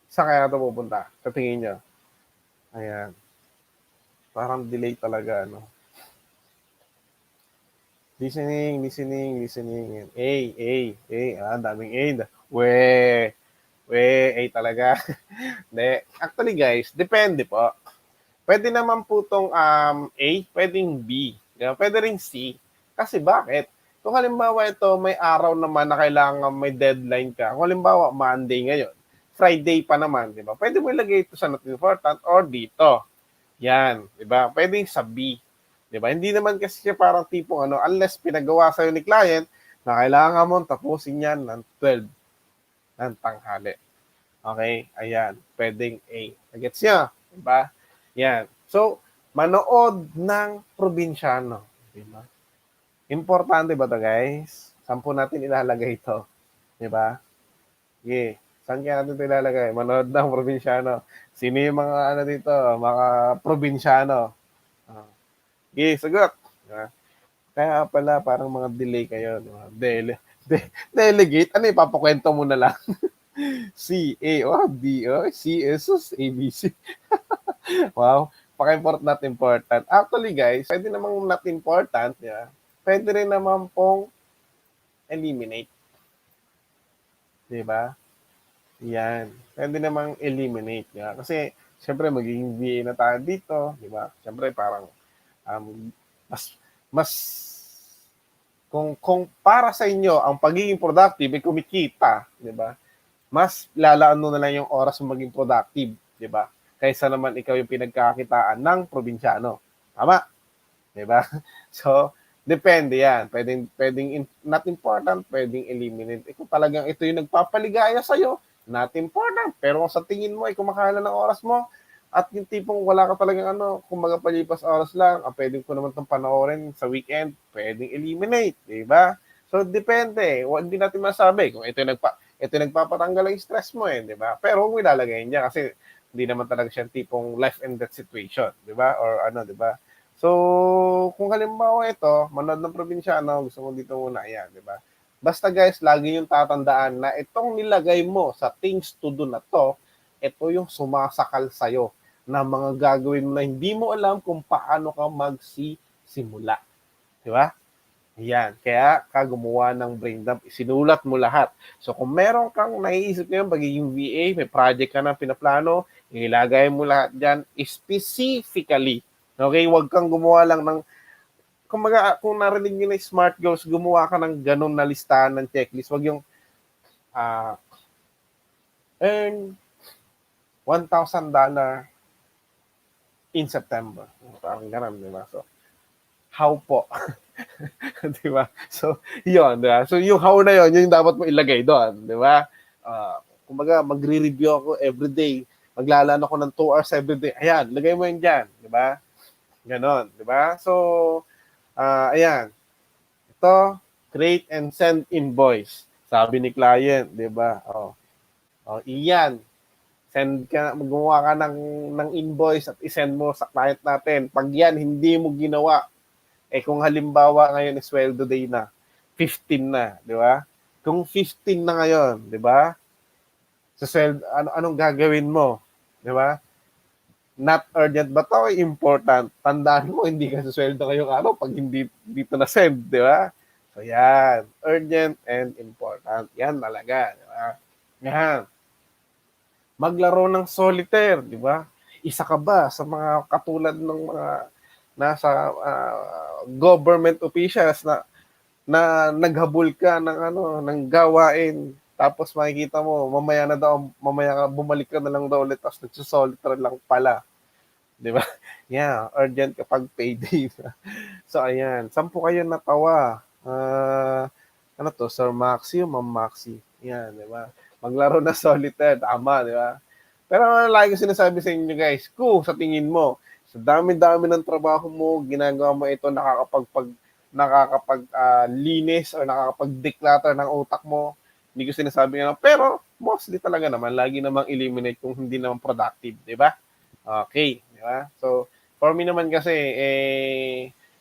Saan kaya ito pupunta? Sa tingin nyo? Ayan. Parang delay talaga, no? Listening. A. Daming A. A talaga. Hindi. Actually, guys, depende po. Pwede naman po itong A, pwedeng B. Pwede rin C. Kasi bakit? Kung halimbawa ito, may araw naman na kailangan may deadline ka. Kung halimbawa, Monday ngayon, Friday pa naman, di ba? Pwede mo ilagay ito sa not important or dito. Yan, di ba? Pwede sa B. Di ba? Hindi naman kasi siya parang tipong unless pinagawa sa'yo ni client na kailangan mo tapusin yan ng 12 ng tanghali. Okay? Ayan. Pwedeng A. Nagets niya? Di ba? Yan. So, manood ng probinsyano. Di ba? Importante ba ito, guys? Saan po natin ilalagay ito? Di ba? Okay. Saan kaya natin ito ilalagay? Manood ng probinsyano. Sino yung mga dito? Mga probinsyano. Okay, sagot. Kaya pala, parang mga delay kayo. Delegate? Ano, ipapakwento mo na lang? C, A, D, C, S, A, B, C. Wow. Paka-important, not important. Actually, guys, pwede namang not important. Yeah. Pwede rin naman pong eliminate. Diba? Yan. Pwede namang eliminate. Yeah. Kasi, syempre, magiging VA na tayo dito. Diba? Syempre, parang, mas kung para sa inyo ang pagiging productive ay kumikita, 'di ba? Mas lalaan mo na lang yung oras mo maging productive, 'di ba? Kaysa naman ikaw yung pinagkakitaan ng probinsyano. Tama? 'Di ba? So, depende 'yan. Pwedeng not important, pwedeng eliminate. Kung talagang ito yung nagpapaligaya sa iyo, not important. Pero kung sa tingin mo ay kumakain ng oras mo, at yung tipong wala ka talagang kumbaga palipas oras lang, pwedeng ko naman itong panoorin sa weekend, pwedeng eliminate, di ba? So, depende. Hindi natin masabi kung ito yung nagpapatanggal ang stress mo, di ba? Pero huwag mo ilalagay niya kasi hindi naman talaga siya tipong life and death situation, di ba? Or di ba? So, kung halimbawa ito, manood ng probinsyano, gusto mo dito muna, ayan, di ba? Basta guys, lagi yung tatandaan na itong nilagay mo sa things to do na to, ito yung sumasakal sa'yo na mga gagawin mo na hindi mo alam kung paano ka magsisimula. Di ba? Yan. Kaya ka gumawa ng brain dump, isinulat mo lahat. So kung meron kang naiisip ngayon, pagiging VA, may project ka na pinaplano, ilagay mo lahat dyan specifically. Okay? Huwag kang gumawa lang ng, kung narinig nyo na smart goals, gumawa ka ng ganun na listahan ng checklist. Huwag yung earn $1,000 in September. Parang ganun, di ba? So, how po? Di ba? So, yun, di ba? So, yung how na yun, yung dapat mo ilagay doon, di ba? Kumbaga, magre-review ako everyday. Maglalano ako ng 2 hours everyday. Ayan, lagay mo yun dyan, di ba? Ganon, di ba? So, ayan. Ito, create and send invoice. Sabi ni client, di ba? Iyan. Gumawa ka ng invoice at isend mo sa client natin. Pag yan, hindi mo ginawa, kung halimbawa ngayon is sweldo day na, 15 na, di ba? Kung 15 na ngayon, di ba? Sa sweldo, anong gagawin mo? Di ba? Not urgent ba to? Important. Tandaan mo, hindi ka sa sweldo ngayong araw pag hindi dito na send, di ba? So yan, urgent and important. Yan talaga, di ba? Yan. Maglaro ng solitaire, di ba? Isa ka ba sa mga katulad ng mga nasa government officials na naghabol ka ng gawain, tapos makikita mo mamaya bumalik ka na lang daw ulit, tapos nagsusolitaire lang pala. Di ba? Yeah, urgent kapag payday. So ayan, 10 kayo natawa. Sir Maxi o Ma'am Maxi? Yan, di ba? Maglaro na solitaire, tama, di ba? Pero lagi ko sinasabi sa inyo guys, kung sa tingin mo, sa dami-dami ng trabaho mo, ginagawa mo ito, linis o nakakapag-declutter ng utak mo. Hindi ko sinasabi nga, pero mostly talaga naman, lagi namang eliminate kung hindi naman productive, di ba? Okay, di ba? So, for me naman kasi,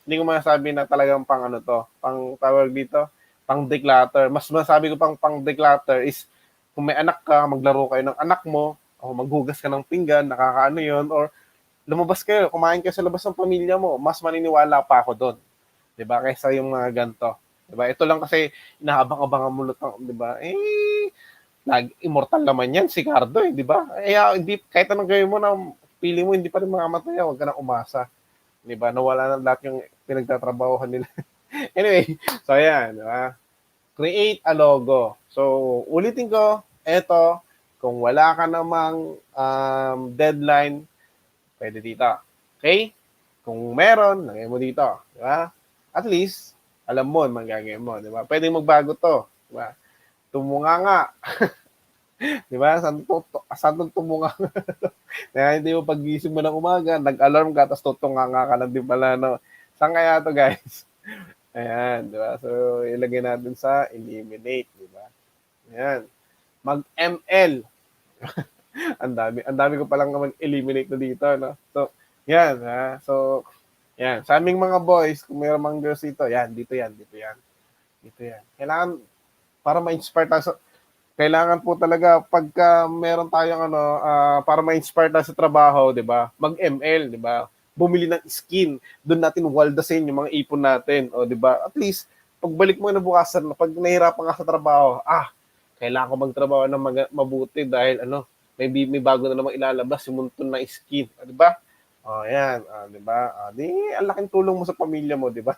hindi ko masasabi na talagang pang ano to, pang tawag dito, pang declutter. Mas masabi ko pang declutter is kung may anak ka, maglaro kayo ng anak mo, o maghugas ka ng pinggan, nakakaano yon, or lumabas kayo, kumain kayo sa labas ng pamilya mo, mas maniniwala pa ako doon. 'Di ba? Kaysa yung mga ganto. 'Di ba? Ito lang kasi inahabang-abangan mo lutang, 'di ba? Immortal naman 'yan si Cardo, 'di ba? Hindi kahit anong gawin mo na pili mo hindi pa rin mamamatay, wag ka nang umasa. 'Di ba? Nawala na lahat yung pinagtatrabahuhan nila. Anyway, so ayan, 'di ba? Create a logo. So, ulitin ko, eto, kung wala ka namang deadline, pwede dito. Okay? Kung meron, lagay mo dito. Di ba? At least, alam mo, magagawin mo. Di ba? Pwedeng magbago to. Di ba? Tumunga nga. Di ba? Saan tumunga nga? Kaya hindi mo pag-gising mo ng umaga, nag-alarm ka, tapos tutunga nga ka lang din pala. No? Saan kaya to, guys? Ayan, di ba? So, ilagay natin sa eliminate, di ba? Ayan. Mag-ML. Ang dami ko palang mag-eliminate na dito, no? So, yan, ha? So, yan. Sa aming mga boys, kung mayroong mga girls dito, yan, dito yan. Kailangan, para ma-inspire tayo kailangan po talaga, pagka meron tayong para ma-inspire tayo sa trabaho, di ba? Mag-ML, di ba? Bumili ng skin, doon natin waldasin yung mga ipon natin, o di ba? At least, pagbalik mo na bukasan, pag nahihirapan ka sa trabaho, kailangan ko magtrabaho ng mabuti dahil may bago na namang ilalabas yung munton na skin, di ba? Yan, di ba? Di ang laking tulong mo sa pamilya mo, di ba?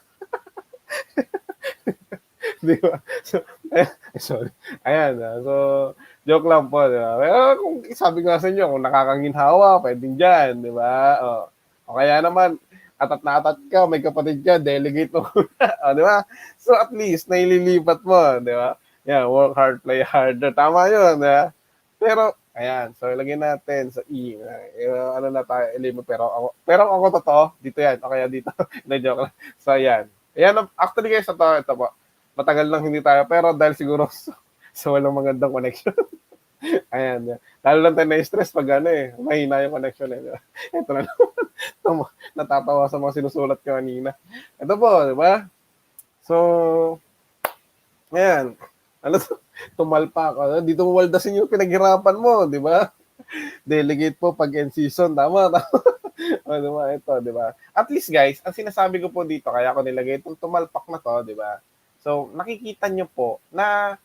Di ba? So, sorry. Ayan, so joke lang po, di ba? Pero kung sabi ko nga sa inyo, kung nakakanginhawa, pwedeng dyan, di ba? O kaya naman, atat na atat ka, may kapatid ka, delegate mo. Di ba? So at least, naililipat mo, di ba? Yeah, work hard, play harder. Tama yun, di ba? Pero, ayan, so ilagay natin sa E. Na tayo, eliminate. Pero ako totoo, dito yan. O kaya dito. Na-joke lang. So, ayan. Ayan, actually guys, ito po. Matagal lang hindi tayo, pero dahil siguro sa walang magandang connection. Ayan. Lalo lang tayo na-stress pag mahina yung connection. Ito na naman. Natatawa sa mga sinusulat ko kanina. Ito po, di ba? So, ayan. Tumalpa ako. Dito mo waldasin yung pinaghirapan mo, di ba? Delegate po pag end season. Tama. O, di ba? Ito, di ba? At least, guys, ang sinasabi ko po dito, kaya ako nilagay itong tumalpak na to, di ba? So, nakikita nyo po na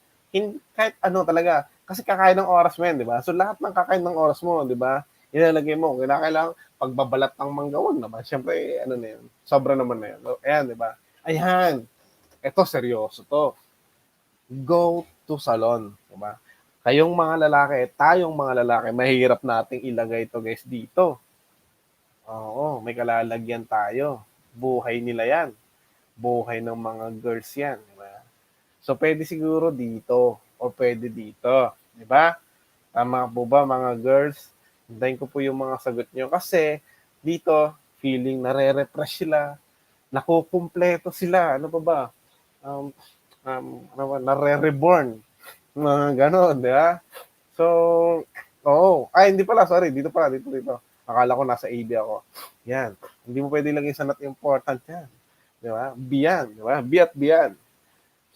kahit talaga, kasi kakain ng oras mo yan, di ba? So, lahat ng kakain ng oras mo, di ba? Ilalagay mo. Kailangan pagbabalat ng manggawag naman. Siyempre, na yun? Sobra naman na yun. So, ayan, di ba? Ayan. Ito, seryoso to. Go to salon. Di ba? Kayong mga lalaki, tayong mga lalaki, mahirap nating ilagay ito, guys, dito. Oo, may kalalagyan tayo. Buhay nila yan. Buhay ng mga girls yan, di ba? So, pwede siguro dito o pwede dito, di ba? Tama po ba, mga girls? Hintayin ko po yung mga sagot nyo kasi dito, feeling nare-refresh sila, nakukumpleto sila, ano pa ba? Nare-reborn, mga ganon, di ba? So, hindi pala, sorry, dito. Akala ko nasa AB ako. Yan, hindi mo pwede lagay sa not important yan. Di ba? Beyond, di ba? Beyond.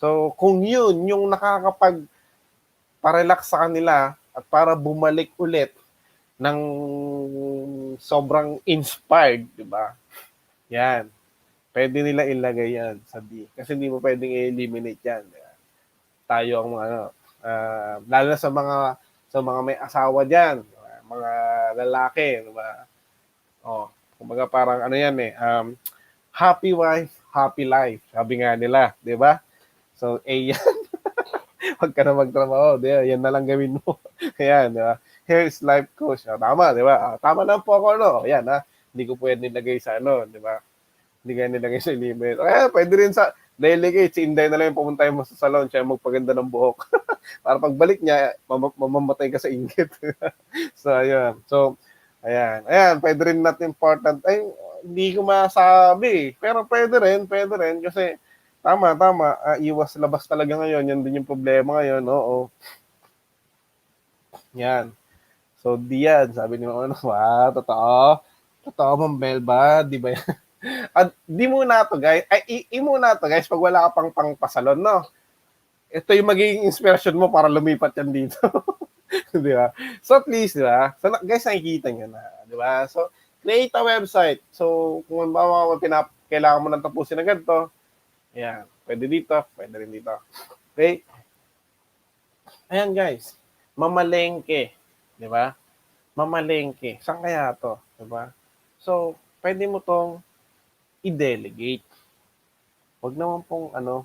So, kung yun, yung nakakapag-parelax sa kanila at para bumalik ulit ng sobrang inspired, di ba? Yan. Pwede nila ilagay yan sa B. Kasi hindi mo pwedeng i-eliminate yan. Di ba? Tayo ang lalo na sa mga may asawa diyan, mga lalaki, di ba? Kumbaga parang happy wife, happy life. Sabi nga nila, di ba? So, yan. Huwag ka na magtrabaho. Di ba? Yan na lang gawin mo. Ayan, di ba? Here is life coach. Tama, di ba? Tama lang po ako, Ayan, Hindi ko pwede nilagay sa di ba? Hindi ka nilagay sa limit. Pwede rin sa delegate. Si Inday na lang yung pumunta mo sa salon. Siya magpaganda ng buhok. Para pagbalik niya, mamamatay ka sa inggit. So, ayan. So, ayan. Pwede rin not important. hindi ko masabi. Pero pwede rin kasi tama, iwas labas talaga ngayon. Yan din yung problema ngayon, oo. Yan. So, di yan. Sabi ni Mama, wow, totoo. Totoo, Ma'am Melba, di ba yan? At di muna to, guys. Ay, muna to, guys, pag wala ka pang pangpasalon, no? Ito yung magiging inspiration mo para lumipat yan dito. Di ba? So, at least, di ba? So, guys, nakikita nyo na. Di ba? So, create a website. So, kung halimbawa, kailangan mo nang tapusin na ganito, ayan, pwede dito, pwede rin dito. Okay? Ayan, guys. Mamalengke. Di ba? Mamalengke. Saan kaya to? Di ba? So, pwede mo tong i-delegate. Huwag naman pong ano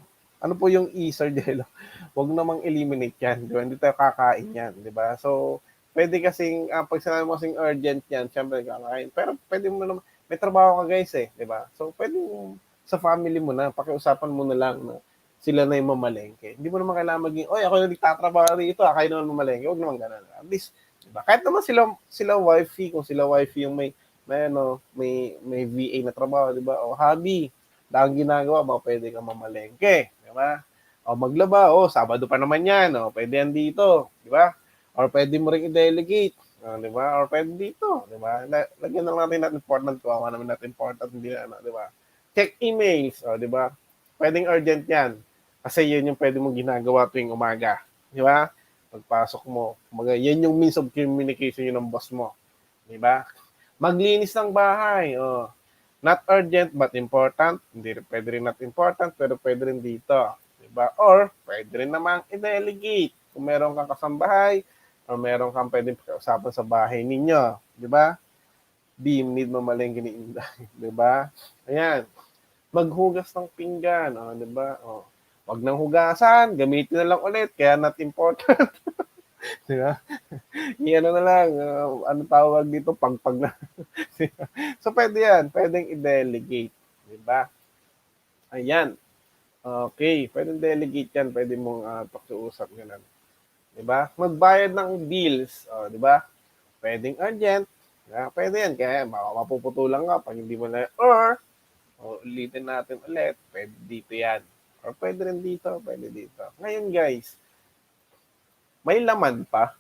po yung Sir Jello? Huwag namang eliminate yan. Di ba? Hindi tayo kakain yan. Di ba? So, pwede kasing, pag sinabi mo kasing urgent yan, syempre kakain. Pero pwede mo naman, may trabaho ka guys eh. Di ba? So, pwede mo, sa family mo na, pakiusapan mo na lang na sila na yung mamalengke. Hindi mo naman kailangan maging, oy, ako yung nagtatrabaho rito, kayo naman mamalengke. Huwag naman ganun. At least, diba? Kahit naman sila wifey, kung sila wifey yung may VA na trabaho, di ba? O hobby, dahil ginagawa, baka pwede kang mamalengke, di ba? O maglaba, Sabado pa naman yan, pwede yan dito, di ba? Or pwede mo rin i-delegate, di ba? Or pwede dito, di ba? Lagyan lang natin important, kung naman natin important, hindi na, di ba? Check emails, di ba? Pwedeng urgent yan, kasi yun yung pwede mong ginagawa tuwing umaga, di ba? Pagpasok mo, yan yung means of communication yun ng boss mo, di ba? Maglinis ng bahay, not urgent but important. Hindi pwede rin not important, pero pwede rin dito. Diba? Or, pwede rin namang i-delegate. Kung meron kang kasambahay, or meron kang pwedeng usapan sa bahay ninyo. Diba? Di need mamalengke ni Inday. Diba? Ayan. Maghugas ng pinggan. Diba? Wag nang hugasan. Gamitin na lang ulit. Kaya not important. Diba? Yan na lang. Ano tawag dito? Pagpag na. So, pwede yan. Pwedeng i-delegate. Diba? Ayan. Okay. Pwedeng delegate yan. Pwede mong pakiusap ganun. Diba? Magbayad ng bills. Diba? Pwedeng urgent. Diba? Pwede yan. Kaya mapuputulan ka pag hindi mo na. Or, ulitin natin ulit. Pwede dito yan. Or pwede rin dito. Pwede dito. Ngayon guys, may laman pa.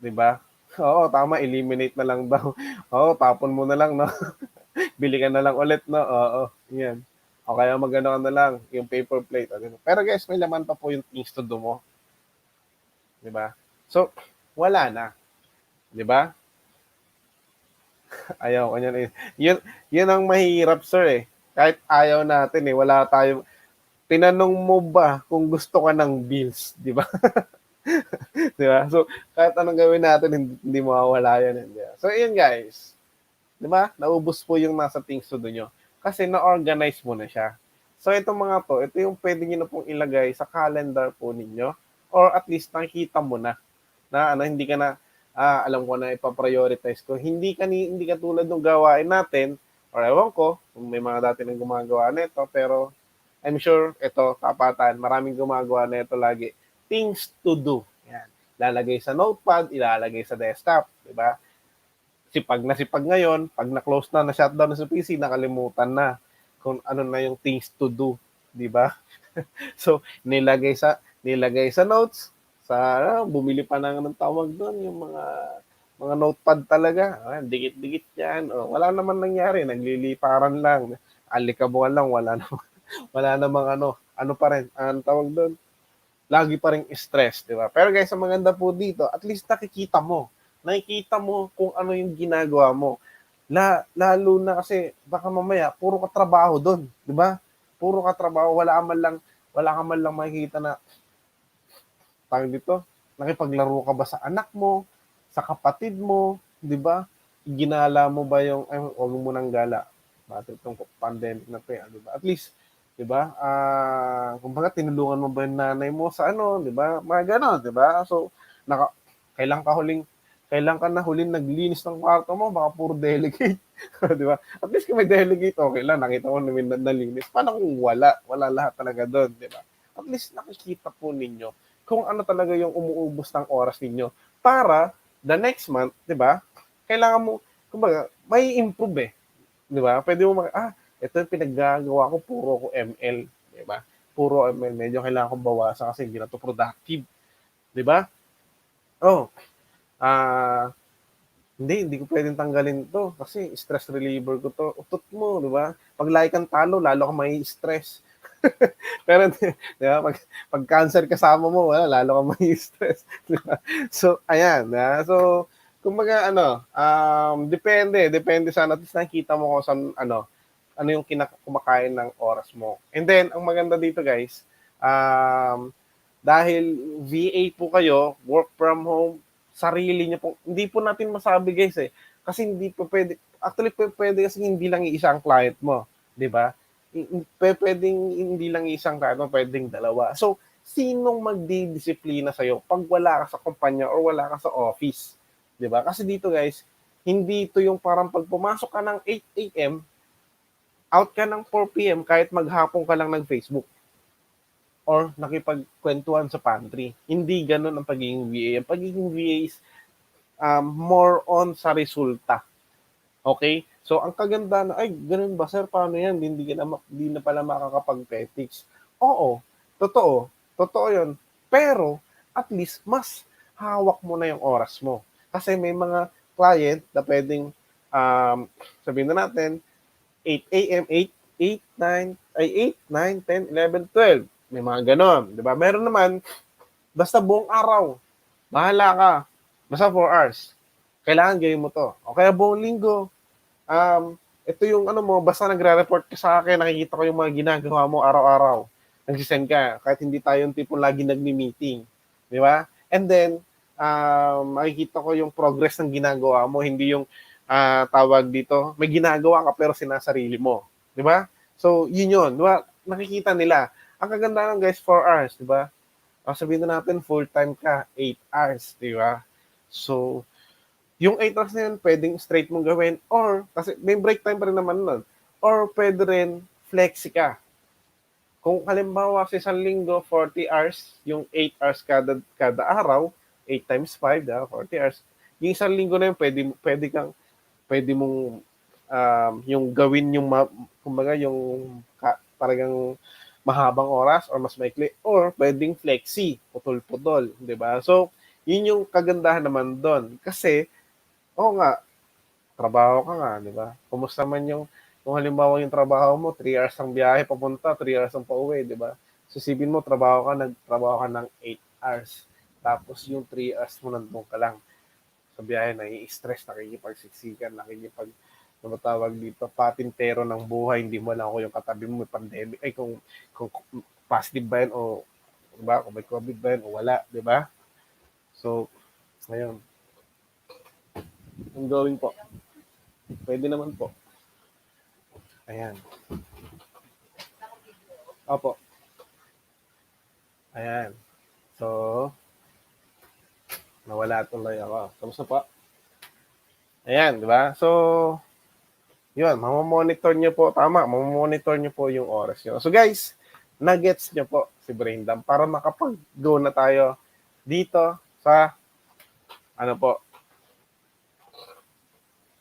Diba? Oo, tama. Eliminate na lang daw. Oo, tapon mo na lang, no? Bili ka na lang ulit, no? Oo, yan. O kaya magano ka na lang, yung paper plate. Pero guys, may laman pa po yung things to do mo. Diba? So, wala na. Diba? Ayaw ko niyan. Yun ang mahirap, sir, eh. Kahit ayaw natin, eh. Wala tayo. Tinanong mo ba kung gusto ka ng bills? Diba? Diba? So, kahit anong gawin natin, hindi mawawala yan. Diba? So, yun guys. Diba? Naubos po yung nasa things to do nyo. Kasi na-organize mo na siya. So, itong mga to, ito yung pwede nyo na pong ilagay sa calendar po ninyo. Or at least nakikita mo na hindi ka na, alam ko na ipaprioritize ko. Hindi ka tulad ng gawain natin, or ewan ko, kung may mga dati nang gumagawa nito, pero I'm sure ito, tapatan, maraming gumagawa nito lagi. Things to do. Yan. Lalagay sa notepad, ilalagay sa desktop. Diba? Sipag ngayon, pag na-close na shutdown na sa PC, nakalimutan na kung ano na yung things to do. Diba? So, nilagay sa notes, bumili pa ng tawag doon, yung mga notepad talaga. Dikit-dikit yan. Wala naman nangyari, nagliliparan lang. Alikabuan lang, wala namang ano pa rin, ang tawag doon, lagi pa rin stress, di ba? Pero guys, ang maganda po dito, at least nakikita mo kung ano yung ginagawa mo. Lalo na kasi, baka mamaya, puro ka trabaho doon, di ba? Puro ka trabaho, wala ka man lang makikita na, tawag dito, nakipaglaro ka ba sa anak mo, sa kapatid mo, di ba? Ginala mo ba yung, huwag mo nang gala. Bakit itong pandemic na to, di ba? At least, di ba? Kumbaga tinulungan mo ba yung nanay mo sa di ba? Mga gano'n, di ba? So, kailan ka na huling naglinis ng kwarto mo, baka puro delegate, di ba? At least kung may delegate, okay lang, nakita mo na nalinis. Paano kung wala lahat talaga doon, di ba? At least nakikita po ninyo kung ano talaga yung umuubos ng oras ninyo para the next month, di ba? Kailangan mo kumbaga, may improve eh. Di ba? Pwede mo ito yung pinaggagawa ko, puro ko ML. Di ba? Puro ML. Medyo kailangan kong bawasan kasi hindi na to productive. Di ba? Oh, ah, hindi ko pwedeng tanggalin to kasi stress reliever ko to. Utot mo, di ba? Pag lagi kang talo, lalo ka may stress. Pero, di ba, pag cancer kasama mo, wala, lalo ka may stress. Di ba? So, ayan. So, kumbaga, depende sa, at least nakikita mo kung saan, ano yung kumakain ng oras mo. And then, ang maganda dito, guys, dahil VA po kayo, work from home, sarili niyo po, hindi po natin masabi, guys, kasi hindi po pwede, actually pwede kasi hindi lang iisang client mo, di ba? Pwedeng hindi lang isang client mo, pwedeng dalawa. So, sinong magdidisiplina sa'yo pag wala ka sa kumpanya or wala ka sa office? Di ba? Kasi dito, guys, hindi ito yung parang pag pumasok ka ng 8 a.m., out ka ng 4 p.m. kahit maghapon ka lang ng Facebook or nakipagkwentuhan sa pantry. Hindi ganun ang pagiging VA. Ang pagiging VA is more on sa resulta. Okay? So, ang kaganda na, ay, ganun ba, sir? Paano yan? Hindi na pala makakapag-petics. Oo, totoo. Totoo yun. Pero, at least, mas hawak mo na yung oras mo. Kasi may mga client na pwedeng, sabihin na natin, 8 a.m., 8, 9, 10, 11, 12. May mga ganon, di ba? Meron naman, basta buong araw, bahala ka. Basta 4 hours. Kailangan gawin mo to. O kaya buong linggo, ito yung basta nagre-report ka sa akin, nakikita ko yung mga ginagawa mo araw-araw. Nagsisend ka, kahit hindi tayo yung tipong lagi nagmi-meeting. Di ba? And then, makikita ko yung progress ng ginagawa mo, hindi yung tawag dito, may ginagawa ka pero sinasarili mo. Di ba? So, yun. Di ba? Nakikita nila. Ang kagandahan, guys, 4 hours, di ba? Sabihin na natin, full-time ka, 8 hours, di ba? So, yung 8 hours na yun, pwedeng straight mong gawin or, kasi may break time pa rin naman nun, or pwede rin flexi ka. Kung halimbawa sa isang linggo, 40 hours, yung 8 hours kada araw, 8 times 5, 40 hours. Yung isang linggo na yun, pwede mong yung gawin yung kumbaga yung talagang mahabang oras or mas maikli or pwedeng flexi, putol-putol, 'di ba? So, yun yung kagandahan naman doon kasi nga, trabaho ka nga, 'di ba? Kumusta man yung kung halimbawa yung trabaho mo, 3 hours ang biyahe papunta, 3 hours ang pauwi, 'di ba? So, sipin mo nagtrabaho ka ng 8 hours. Tapos yung 3 hours mo nandun ka lang sa biyahe, nai-stress, nakikipagsiksikan, matawag dito, patintero ng buhay, hindi mo lang ako yung katabi mo, may pandemic, kung positive ba yun o, diba, kung may COVID ba yun o wala, di ba? So, ngayon, ang gawin po, pwede naman po. Ayan. Opo. Ayan. So, nawala tuloy ako. Kamusta po? Ayan, di ba? So, yun, mamamonitor nyo po, mamamonitor nyo po yung oras nyo. So guys, nuggets nyo po si Braindump para makapag-go na tayo dito sa,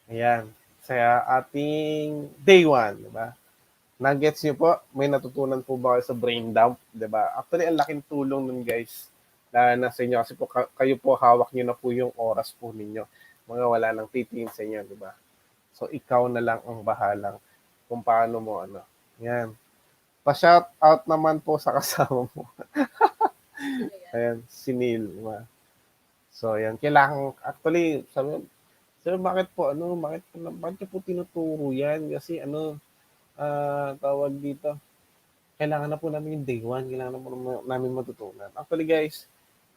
ayan, sa ating day 1, di ba? Nuggets nyo po, may natutunan po ba kayo sa Braindump, di ba? Actually, ang laking tulong nun guys, na sa inyo kasi po, kayo po hawak nyo na po yung oras po ninyo. Mga wala nang titingin sa inyo, di ba? So, ikaw na lang ang bahalang kung paano mo, Yan. Pa-shout out naman po sa kasama mo. Ayan, si Neil. Diba? So, yan. Kailangan, actually, sabi, bakit po, bakit niyo po tinuturo yan? Kasi, tawag dito, kailangan na po namin yung day 1, kailangan na po namin matutunan. Actually, guys,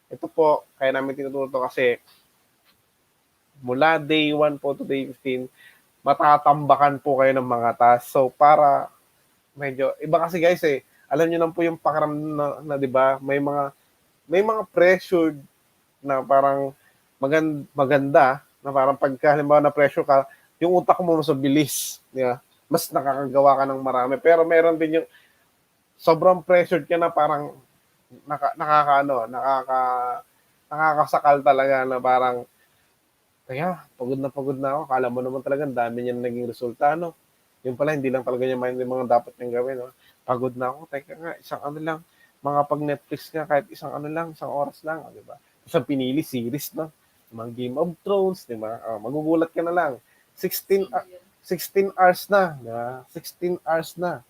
ito po, kaya namin tinuturo kasi, mula day 1 po to day 15, matatambakan po kayo ng mga task. So, para medyo, iba kasi guys alam niyo lang po yung pakiramdam na 'di ba, may mga pressured na parang maganda na parang pagka halimbawa na pressure ka, yung utak mo mas bilis, di ba? Mas nakakagawa ka ng marami. Pero meron din yung sobrang pressured ka na parang nakakasakal talaga na parang Kaya, pagod na ako. Kala mo naman talaga, ang dami niyan naging resulta, no? Yung pala, hindi lang talaga niya mind yung mga dapat niyang gawin, no? Pagod na ako. Teka nga, isang ano lang, mga pag-Netflix nga, kahit isang ano lang, isang oras lang, di ba? Isang pinili, series, no? Mga Game of Thrones, di ba? Magugulat ka na lang. 16 hours na, di ba? 16 hours na.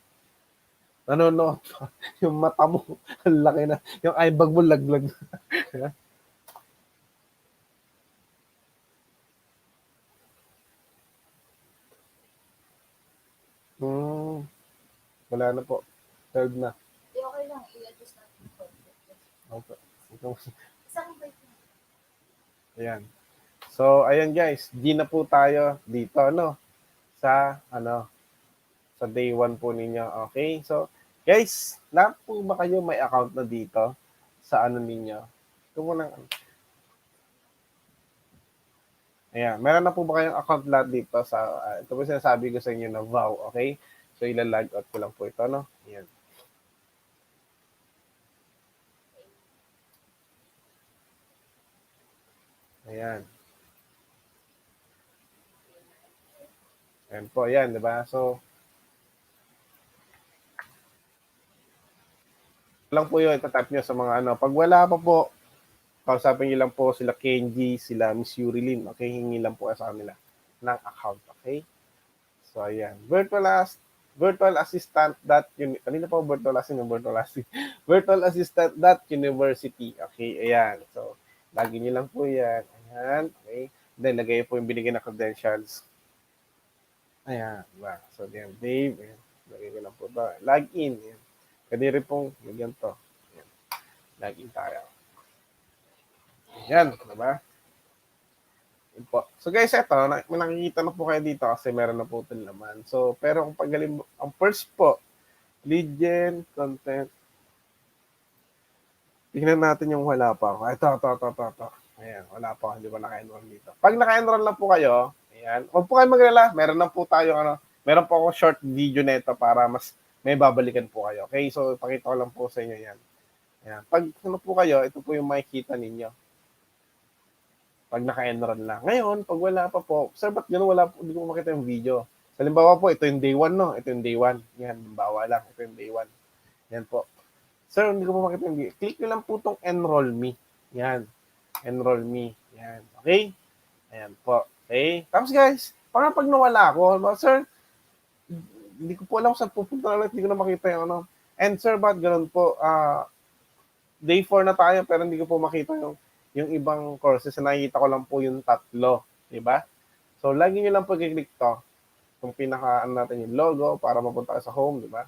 Nanonood pa. Yung mata mo, ang laki na. Yung eyebag mo, laglag. Hmm, wala na po. Third na. Okay lang, i-adjust natin po. Okay. Ayan. So, ayan guys, di na po tayo dito, no? Sa day 1 po ninyo. Okay? So, guys, lahat po ba kayo may account na dito sa ano ninyo? Ito muna. Ayan. Meron na po ba kayong account lahat dito sa, ito po sinasabi ko sa inyo na wow, okay? So, ila-log out ko lang po ito, no? Ayan. Ayan. Ayan po, ayan, di ba? So, lang po yun, itatap nyo sa mga ano. Pag wala pa po, kausapin nyo lang po sila Kenji, sila Miss Yurilin, okay? Hingi lang po sa kanila ng account, okay? So, ayan. Virtual assistant kanina po virtual assistant, virtual assistant university, okay? Ayan. So, lagi nyo lang po yan. Ayan, okay? Then, lagay po yung binigay na credentials. Ayan, diba? So, ayan, Dave, ayan. Lagay ko lang po ito. Login, ayan. Pwede rin pong lagyan to. Ayan. Login tayo. Ayan, diba? Ayan po. So, guys, ito, may nakikita na po kayo dito kasi meron na po ito naman. So, pero kung pagaling, ang first po, lead gen, content. Tingnan natin yung wala pa. Ito. Ayan, wala pa. Hindi pa naka-enroll dito. Pag naka-enroll na po kayo, ayan, huwag po kayo maglala. Meron na po tayo, meron po ako short video nito para mas may babalikan po kayo. Okay, so pakita ko lang po sa inyo yan. Ayan. Pag ano po kayo, ito po yung makikita ninyo. Pag naka-enroll na. Ngayon, pag wala pa po, sir, ba't gano'n wala po, hindi ko makita yung video. Halimbawa po, ito yung day 1, no? Ito yung day 1. Yan, halimbawa lang. Ito yung day 1. Yan po. Sir, hindi ko po makita yung video. Click nyo lang po itong enroll me. Yan. Enroll me. Yan. Okay? Ayan po. Okay? Tapos guys, pag nawala ako, sir, hindi ko po alam saan pupunta na, hindi ko na makita yung ano. And sir, ba't ganun po? Day 4 na tayo, pero hindi ko po makita yung ibang courses. Nakikita ko lang po yung 3. Diba? So, lagi nyo lang po i-click to. Kung natin yung logo para mapunta ka sa home, diba?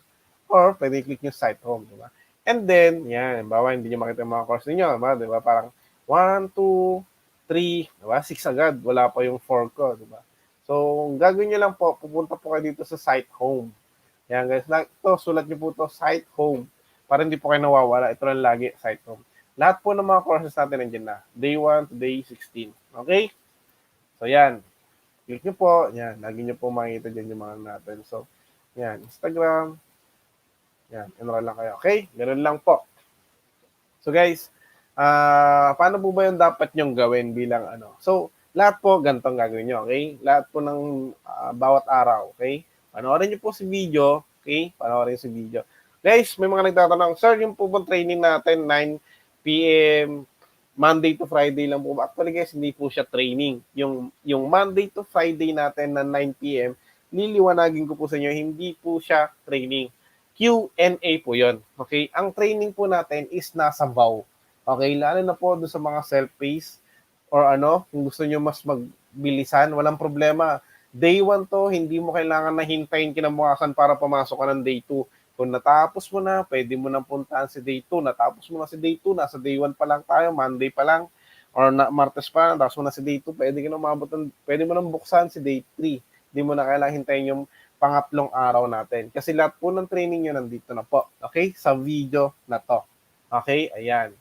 Or, pwede i-click yung site home, diba? And then, yan, bawa hindi nyo makita yung mga course ninyo, diba? Parang 1, 2, 3, diba? 6 agad. Wala pa yung 4 ko, diba? So, gagawin nyo lang po, pupunta po kayo dito sa site home. Yan guys, ito, sulat nyo po ito, site home. Para hindi po kayo nawawala. Ito lang lagi, site home. Lahat po ng mga courses natin nandiyan na. Day 1 to day 16. Okay? So, yan. Click nyo po. Yan. Lagi nyo po makikita dyan yung mga natin. So, yan. Instagram. Yan. Enroll lang kayo. Okay? Ganun lang po. So, guys, paano po ba yung dapat nyong gawin bilang ano? So, lahat po ganitong gagawin nyo. Okay? Lahat po ng bawat araw. Okay? Panoorin nyo po si video. Okay? Panoorin si video. Guys, may mga nagtatanong, sir, yung po bang training natin 9 p.m. Monday to Friday lang po. Actually guys, hindi po siya training. Yung Monday to Friday natin na 9 p.m., liliwanagin ko po sa inyo, hindi po siya training. Q&A po yon. Okay? Ang training po natin is nasa VAW. Okay? Lalo na po doon sa mga self-paced or ano, kung gusto nyo mas magbilisan, walang problema. Day 1 to, hindi mo kailangan na hintayin kinabukasan para pumasok ka ng day 2. Kung natapos mo na, pwede mo nang puntahan si day 2. Natapos mo na si day 2, nasa day 1 pa lang tayo, Monday pa lang, or Martes pa, natapos mo na si day 2, pwede mo nang buksan si day 3. Hindi mo na kailangan hintayin yung pangatlong araw natin. Kasi lahat po ng training nyo nandito na po. Okay? Sa video na to. Okay? Ayan.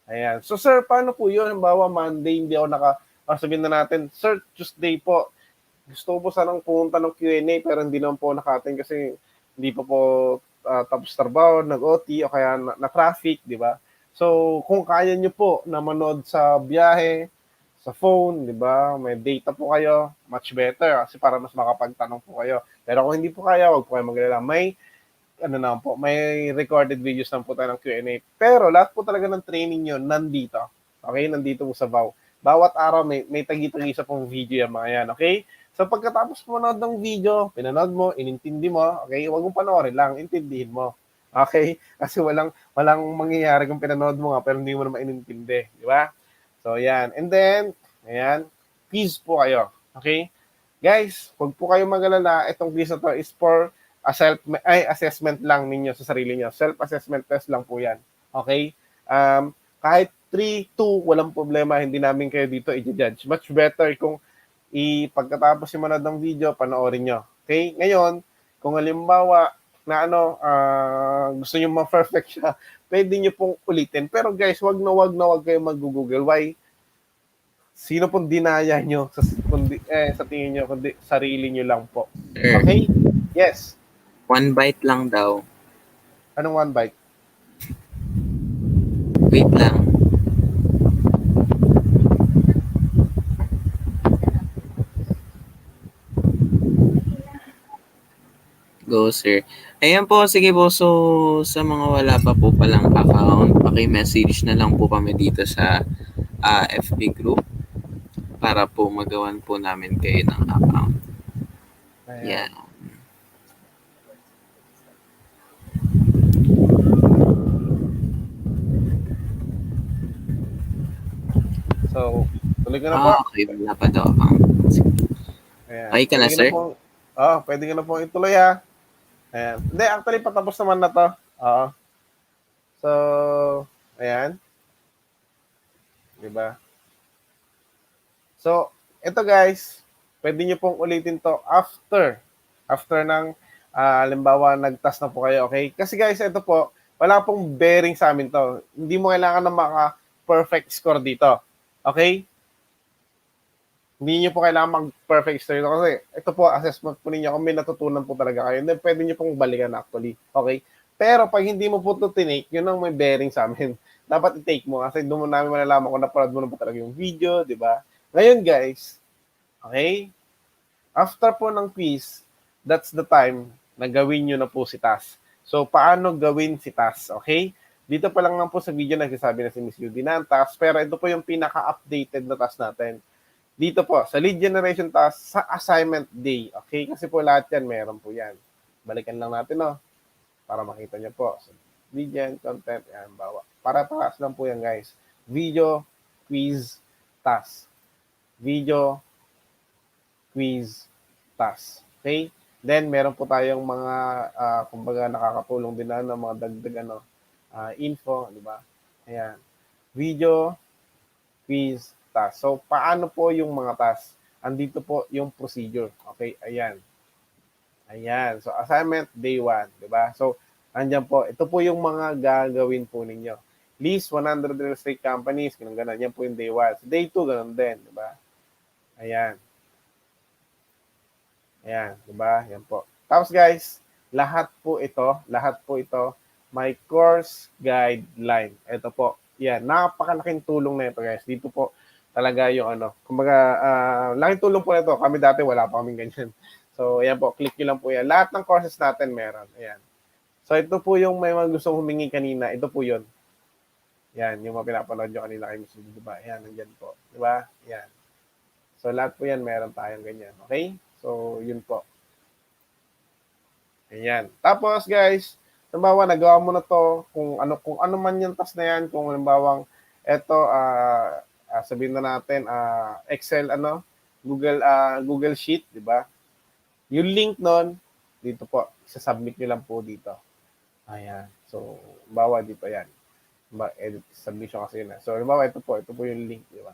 Ayan. So, sir, paano po yun? Halimbawa, Monday, hindi ako sabihin na natin, sir, Tuesday po, gusto ko po sanang pumunta ng Q&A, pero hindi naman po nakatin kasi hindi pa po tapos trabaho, nag-OT, o kaya na-traffic, di ba? So, kung kaya nyo po na manood sa biyahe, sa phone, di ba? May data po kayo, much better kasi para mas makapagtanong po kayo. Pero kung hindi po kaya, wag po kayo magalala. May ano na po, may recorded videos na po tayo ng Q&A. Pero lahat po talaga ng training nyo nandito. Okay? Nandito po sa VAW. Bawat araw may tagi-tagi sa pong video yan mga yan. Okay? So pagkatapos mo manood ng video, pinanood mo, inintindi mo, okay? Huwag mong panoorin lang, intindihin mo. Okay? Kasi walang mangyayari kung pinanood mo nga pero hindi mo na mainintindi. Di ba? So, yan. And then, ayan, quiz po kayo. Okay? Guys, huwag po kayo mag-alala. Itong quiz na to is for assessment lang ninyo sa sarili niyo. Self-assessment test lang po yan. Okay? Kahit 3, 2, walang problema. Hindi namin kayo dito i-judge. Much better kung pagkatapos yung manood ng video, panoorin nyo. Okay? Ngayon, kung halimbawa na gusto nyo ma-perfect siya, pwede nyo pong ulitin. Pero guys, wag kayo mag-google. Why? Sino pong dinaya nyo sa tingin nyo, kundi sarili nyo lang po. Sir, Okay? Yes. 1 bite lang daw. Anong 1 bite? Wait lang. Go, sir. Ayan po, sige po. So, sa mga wala pa po palang account, paki-message na lang po kami dito sa FB group para po magawan po namin kayo ng account. Ayan. Yeah. So, tuloy ka na po. Okay. Wala pa daw account. Ayan. Okay ka na, Pwede sir? Pwede ka na po ituloy ha. Ayan. Hindi, actually, patapos naman na to. Oo. So, ayan. Diba? So, ito guys, pwede nyo pong ulitin to after ng, halimbawa, nag-task na po kayo, okay? Kasi guys, ito po, wala pong bearing sa amin to. Hindi mo kailangan na maka-perfect score dito. Okay? Hindi nyo po kailangan mag-perfect score dito kasi ito po, assessment po ninyo kung may natutunan po talaga kayo. Then, pwede nyo pong balikan actually. Okay? Pero pag hindi mo po ito tinake, yun ang may bearing sa amin. Dapat i-take mo kasi doon mo namin malalaman kung napanood mo na ba talaga yung video, di ba? Ngayon guys, okay? After po ng quiz, that's the time na gawin nyo na po si task. So, paano gawin si task? Okay? Dito pa lang po sa video nagsasabi na si Miss Judy na ang task, pero ito po yung pinaka-updated na task natin. Dito po, sa lead generation task, sa assignment day. Okay? Kasi po lahat yan, meron po yan. Balikan lang natin, no? Para makita nyo po. So, lead gen, content, yan, bawa. Para-paras lang po yan, guys. Video, quiz, task. Video, quiz, task. Okay? Then, meron po tayong mga, kumbaga, nakakatulong din na mga dagdag, info, di ba? Ayan. Video, quiz, task. So, paano po yung mga task? Andito po yung procedure. Okay? Ayan. Ayan. So, assignment, day 1. Di ba? So, andyan po. Ito po yung mga gagawin po ninyo. List 100 real estate companies. Ganun ganon. Yan po yung day 1. So, day 2, ganun din. Di ba? Ayan. Ayan. Di ba? Yan po. Tapos guys, lahat po ito, may course guideline. Ito po. Yan. Napakalaking tulong na ito guys. Dito po talaga yung kumbaga, laking tulong po na ito. Kami dati wala pa kaming ganyan. So, ayan po. Click nyo lang po yan. Lahat ng courses natin meron. Ayan. So, ito po yung may mga gustong humingi kanina. Ito po yun. Yan. Yung mga pinapanood nyo kanina kay Miss Judy. Diba? Ayan. Nandyan po. Diba? Yan. So, lahat po yan, meron tayong ganyan. Okay? So, yun po. Ayan. Tapos, guys, halimbawa, nagawa mo na to, kung ano man yung task na yan, kung halimbawa, eto, sabihin na natin, Excel, Google Sheet, di ba? Yung link nun, dito po, isa-submit nyo lang po dito. Ayan. So, halimbawa, dito yan. Edit submission kasi yun. So, halimbawa, ito po yung link, di ba?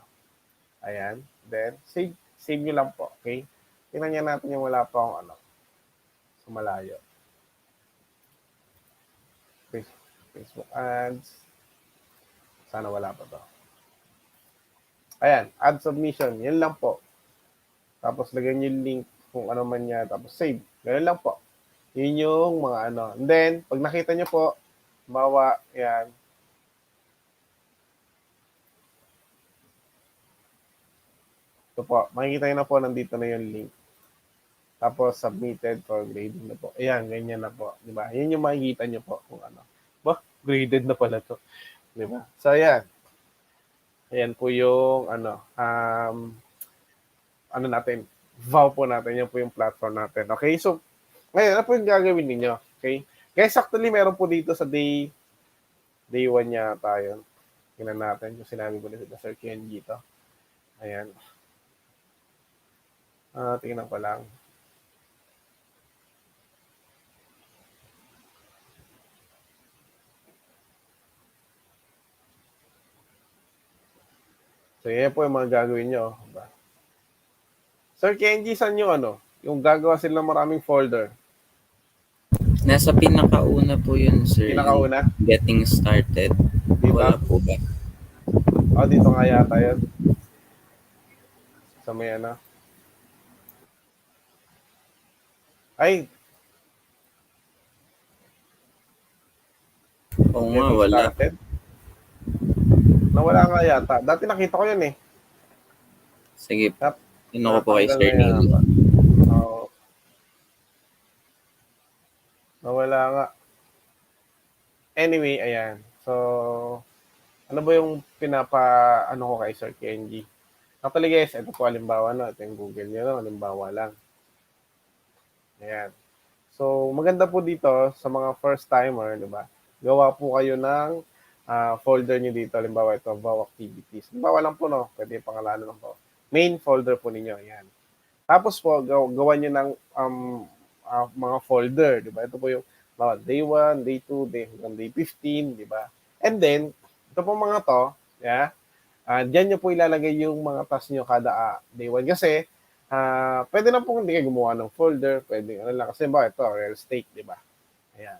Ayan. Then, save nyo lang po. Okay? Tingnan niya natin yung wala pa akong sa malayo. Facebook ads. Sana wala pa to. Ayan. Add submission. Yan lang po. Tapos, lagyan nyo yung link kung ano man yan. Tapos, save. Ganun lang po. Yun yung mga And then, pag nakita nyo po, bawa, yan. Ito po, makikita nyo na po, nandito na yung link. Tapos, submitted for grading na po. Ayan, ganyan na po. Di ba? Yan yung makikita nyo po kung ano. Bah, graded na pala to. Di ba? So, ayan. Ayan po yung, ano natin, vow po natin. Yan po yung platform natin. Okay? So, ngayon, ano po yung gagawin ninyo? Okay? Guys, actually, meron po dito sa day 1 niya tayo. Tingnan natin yung sinabi ko na Sir Kenji to. Ayan. Tingnan ko lang. So, yan po yung mga gagawin nyo. Diba? Sir Kenji, saan yung yung gagawa sila ng maraming folder? Nasa pinakauna po yun, sir. Pinakauna? Yung getting started. Dito? Wala po ba? Dito nga yata yun. Sa may Ay, Oo nga, getting wala. started. Nawala nga yata. Dati nakita ko yun eh. Sige, Tap. ano ko po kay Natanggal Sir na Neil. yata. Oo. Nawala nga. Anyway, ayan. So, ano ba yung ko kay Sir Kenji? Actually guys, ito po halimbawa ito yung Google nyo, halimbawa lang. Ayan. So, maganda po dito sa mga first timer, di ba? Gawa po kayo ng folder nyo dito. Halimbawa ito, Vow Activities. Halimbawa lang po, pwede pangalanan ng Vow. Main folder po ninyo, ayan. Tapos po, gawa nyo ng mga folder, di ba? Ito po yung day 1, day 2, day 15, di ba? And then, ito po mga to, yeah, diyan nyo po ilalagay yung mga task nyo kada day 1. Kasi, pwede na po hindi kayo gumawa ng folder, pwede lang. Kasi ba, ito, real estate, di ba? Ayan.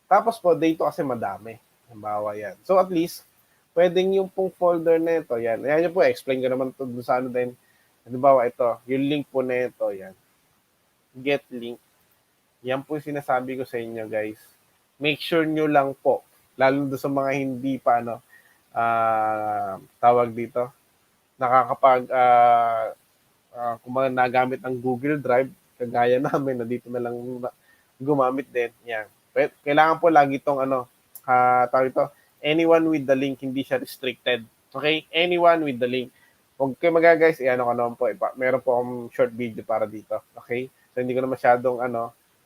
Tapos po, day 2 kasi madami. Halimbawa yan. So, at least, pwedeng yung pong folder na ito, yan. Ayan nyo po, explain ko naman ito sa din. Halimbawa, ito, yung link po na ito, yan. Get link. Yan po yung sinasabi ko sa inyo, guys. Make sure nyo lang po, lalo doon sa mga hindi pa, tawag dito, nakakapag, kung mga nagamit ng Google Drive, kagaya namin, na dito na lang gumamit din. Yan. Kailangan po lagi itong, tawag ito, anyone with the link, hindi siya restricted. Okay? Anyone with the link. Huwag kayo guys, ko naman po. Meron po akong short video para dito. Okay? So, hindi ko na masyadong,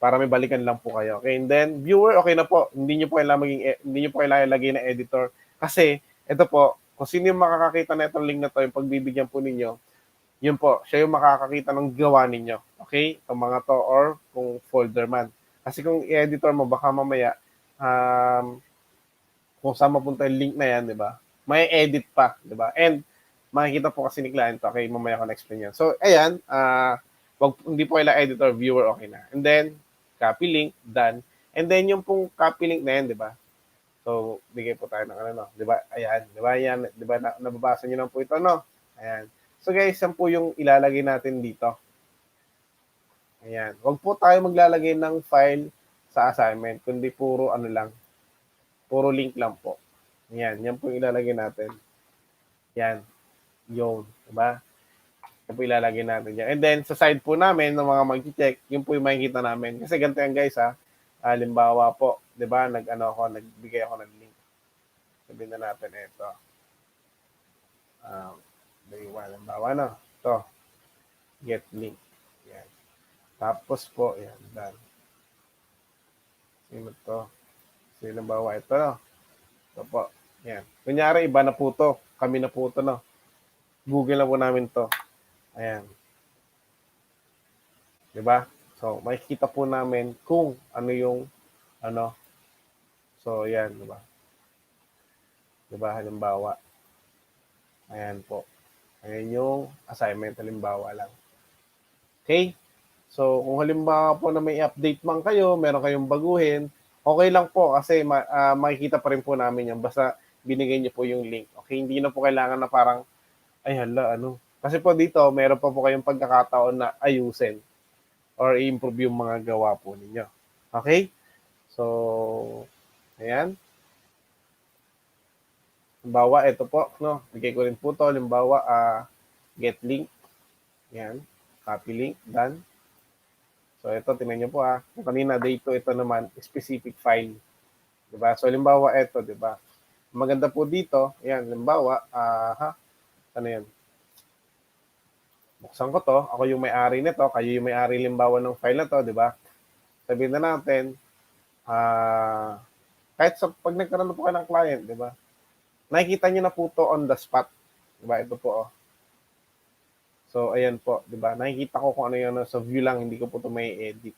para may balikan lang po kayo. Okay? And then, viewer, okay na po. Hindi nyo po kailangan ilagay na editor. Kasi, ito po, kung sino yung makakakita na itong link na to, yung pagbibigyan po ninyo, yun po, siya yung makakakita ng gawa ninyo. Okay? Itong mga to, or kung folder man. Kasi kung i-editor mo, baka mamaya, kung saan mapunta yung link na yan, di ba? May edit pa, di ba? And, makikita po kasi ni client, okay, mamaya ko na-explain yan. So, ayan, hindi po kailangan editor, viewer, okay na. And then, copy link, done. And then, yung pong copy link na yan, di ba? So, bigay po tayo ng di ba? Ayan, di ba? Yan, di ba? Nababasa nyo lang po ito, Ayan. So, guys, yan po yung ilalagay natin dito. Ayan. Huwag po tayo maglalagay ng file sa assignment, kundi puro puro link lang po. Ayan. Yan po yung ilalagay natin. Yan. Yung, diba? Yan po ilalagay natin yan. And then, sa side po namin, ng mga mag-check, yun po yung makikita namin. Kasi ganito yan, guys, halimbawa po, diba, nagbigay ako ng link. Sabihin na natin ito. Day 1, halimbawa, ito. Get link. Yan. Tapos po, yan, done. Sino to? Sino bawa ito, Ito po. Yan. Kunyari, iba na po to. Kami na po to, Google na po namin to. Ayan. Diba? So, makikita po namin kung ano yung, So, yan, diba? Diba, halimbawa. Ayan po. Ayan yung assignment, halimbawa lang. Okay? So, kung halimbawa po na may update man kayo, meron kayong baguhin, okay lang po kasi makikita pa rin po namin yan. Basta binigay niyo po yung link. Okay? Hindi na po kailangan na parang, ay hala, Kasi po dito, meron pa po kayong pagkakataon na ayusin or i-improve yung mga gawa po ninyo. Okay? So, ayan. Halimbawa, ito po, Bigay ko rin po to. Halimbawa, get link. Yan. Copy link. Done. So, ito, tingnan nyo po Kung kanina, day 2, ito naman, specific file. Diba? So, limbawa, ito, diba? Maganda po dito, yan, limbawa, ano yan? Buksan ko to, ako yung may-ari nito, kayo yung may-ari limbawa ng file na to, diba? Sabihin na natin, kahit pag nagkaroon na po kayo ng client, diba? Nakikita nyo na po to on the spot. Diba? Ito po, So, ayan po, di ba? Nakikita ko kung ano yung sa view lang, hindi ko po ito may edit.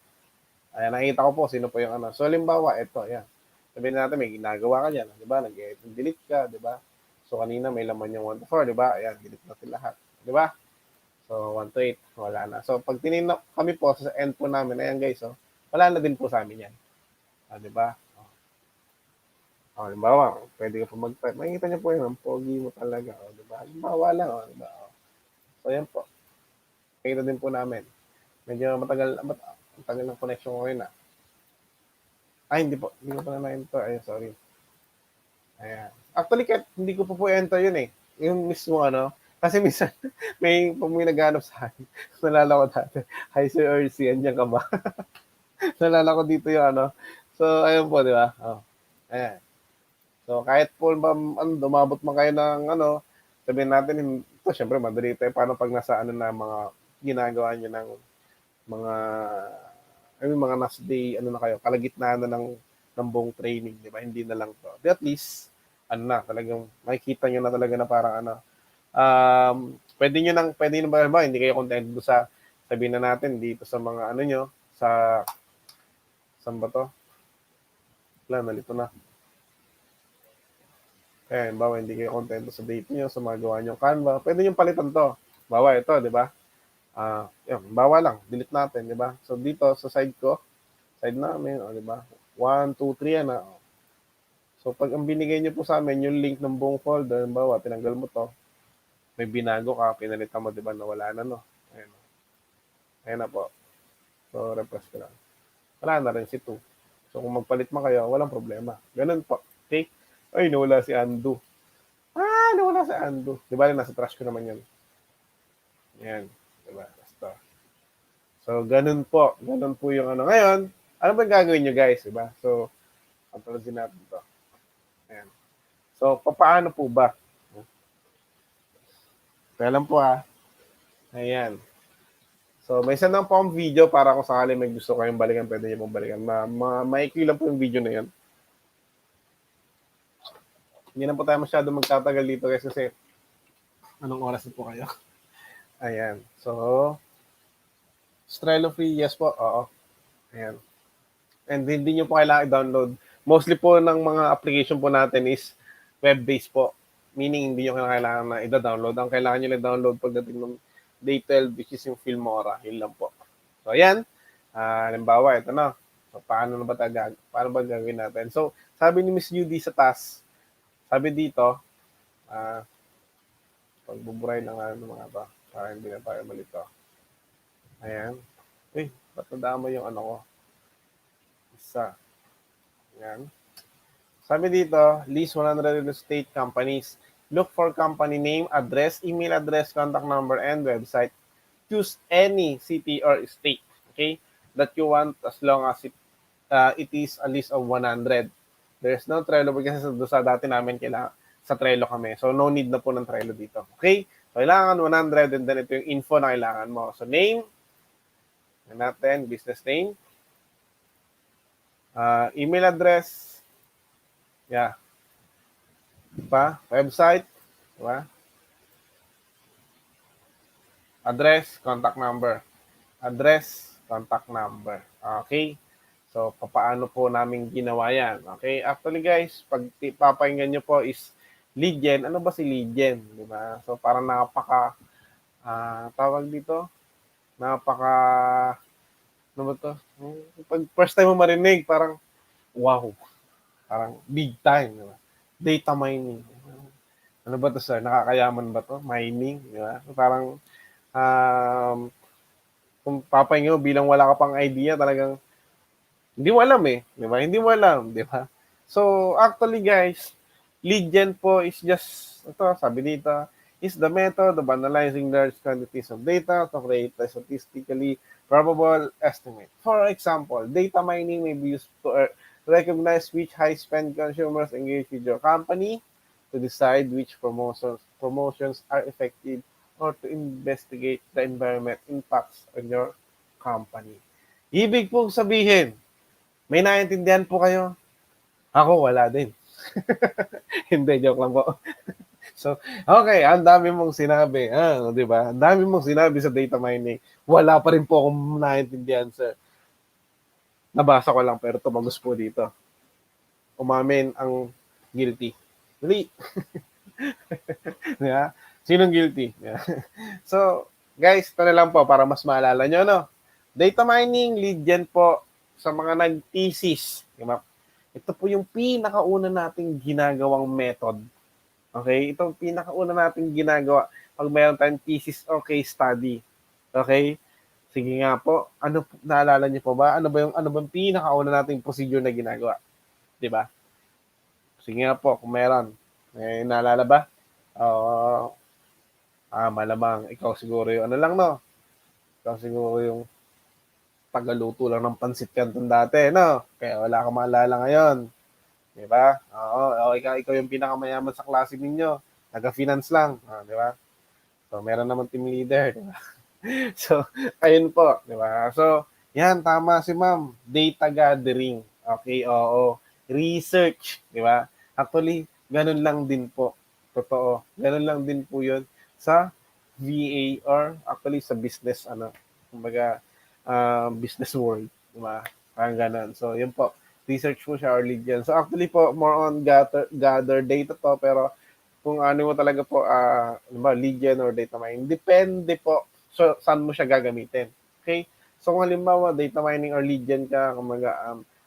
Ayan, nakikita ko po sino po yung So, halimbawa, ito, ayan. Sabihin natin, may ginagawa ka dyan, di ba? Nag-edit, delete ka, di ba? So, kanina may laman yung 1 to 4, di ba? Ayan, delete natin lahat, di ba? So, 1 to 8, wala na. So, pag tinignan kami po sa end po namin, ayan guys, wala na din po sa amin yan. Di ba? Halimbawa, pwede ka po mag-type. Makikita niyo po yun, ang pogi mo talaga, di ba? Halimbawa lang, di ba? So, ayan po. Nakita din po namin. Medyo matagal ng connection ko ngayon hindi po. Hindi ko pa na-enter. Ay, sorry. Ayan. Actually, kahit hindi ko po enter yun Yung mismo Kasi minsan, may naghanap sa akin. Nalala ko dati. Hi, Sir Ercy. Andiyan ka ba? Nalala ko dito yung So, ayun po, di ba? Ayan. So, kahit po dumabot man kayo ng sabihin natin, ito, syempre, madali tayo. Paano pag nasa na mga ginagawa nyo ng mga last day, na kayo, kalagitnaan na ng buong training, di ba? Hindi na lang to. But at least, talagang makikita nyo na talaga na parang pwede nyo ba, hindi kayo content doon sa, sabihin na natin, dito sa mga nyo, saan ba to? Wala, nalito na. Kaya, bawa, hindi kayo contento sa date nyo, sa mga gawa nyo Canva, pwede nyo palitan to. Bawa, ito, di ba? Bawa lang, delete natin, di ba? So, dito, sa side namin, di ba? 1, 2, 3, So, pag ang binigay nyo po sa amin, yung link ng buong folder, bawa, tinanggal mo to, may binago ka, pinalitan mo, di ba, nawala na, no? Ayan na po. So, refresh ko lang. Wala na rin si 2. So, kung magpalit mo kayo, walang problema. Ganun po. Okay? Ay, nawala si Ando. Nawala si Ando. Di ba, nasa trash ko naman yan. Yan. Di ba? Basta. So, ganun po. Ganun po yung Ngayon, ano ba gagawin nyo, guys? Di ba? So, pantalasin natin ito. Ayan. So, paano po ba? Kaya lang po Ayan. So, may isa lang po ang video para kung sakali may gusto kayong balikan, pwede nyo pong balikan. Maikli lang po yung video na yan. Hindi na po tayo masyado magtatagal dito guys kasi anong oras na po kayo? Ayan. So, Strelo free, yes po. Oo. Ayan. And hindi nyo po kailangan i-download. Mostly po ng mga application po natin is web-based po. Meaning, hindi nyo kailangan na i-download. Ang kailangan nyo i-download pagdating ng day 12, which is yung Filmora. Yun lang po. So, ayan. Halimbawa, ito na. So, paano ba gagawin natin? So, sabi ni Miss Judy sa task, sabi dito, pagbuburay ng mga ba, para hindi na tayo malito. Ayan. Ba't nadama yung ko? Isa. Ayan. Sabi dito, list 100 real estate companies. Look for company name, address, email address, contact number, and website. Choose any city or state, okay, that you want as long as it is a list of 100. There's no Trello kasi sa dati namin sa Trello kami. So, no need na po ng Trello dito. Okay? So, kailangan 100 and then ito yung info na kailangan mo. So, name, natin, business name, email address, website, diba? Address, contact number. Address, contact number. Okay? So, paano po namin ginawa yan? Okay? Actually, guys, pag papakinggan nyo po is lead gen. Ano ba si lead gen? Diba? So, parang tawag dito? Ano ba to? Pag first time mo marinig, parang, wow. Parang big time. Diba? Data mining. Ano ba to, sir? Nakakayaman ba to? Mining. Diba? Parang, kung papakinggan mo, bilang wala ka pang idea, talagang, hindi mo alam di ba? Hindi mo alam, di ba? So, actually guys, lead gen po is just, ito, sabi dito, is the method of analyzing large quantities of data to create a statistically probable estimate. For example, data mining may be used to recognize which high-spend consumers engage with your company, to decide which promotions are effective, or to investigate the environment impacts on your company. Ibig pong sabihin, may naiintindihan po kayo? Ako wala din. Hindi, joke lang po. So, okay, ang dami mong sinabi. Di ba? Ang dami mong sinabi sa data mining. Wala pa rin po akong naiintindihan, sir. Nabasa ko lang, pero tumagos po dito. Umamin ang guilty. Dali. Di ba? Sinong guilty? Di ba? So, guys, ito na lang po para mas maalala nyo, no? Data mining, lead gen po sa mga nag-thesis. Di ba? Ito po yung pinakauna nating ginagawang method. Okay? Itong pinakauna nating ginagawa pag mayroon tayong thesis or case study. Okay? Sige nga po, naalala niyo po ba? Ano bang pinakauna nating procedure na ginagawa? 'Di ba? Sige nga po, kung meron. Naalala ba? Malamang ikaw siguro yung ano lang, no? Ikaw siguro yung tagaluto lang ng pansit canton dati, no? Kaya wala kang maalala ngayon. Di ba? Oo, ikaw yung pinakamayaman sa klase ninyo. Taga-finance lang. Di ba? So, meron naman team leader. Di ba? So, ayun po. Di ba? So, yan, tama si ma'am. Data gathering. Okay, oo. Research. Di ba? Actually, ganun lang din po. Totoo. Ganun lang din po yun sa VA or actually sa business, kumbaga, business world. Di ba? Parang ganun. So, yun po. Research po siya or lead yan. So actually po, more on gather data to, pero kung ano mo talaga po, lead gen or data mining, depende po so, saan mo siya gagamitin. Okay? So kung halimbawa, data mining or lead gen ka,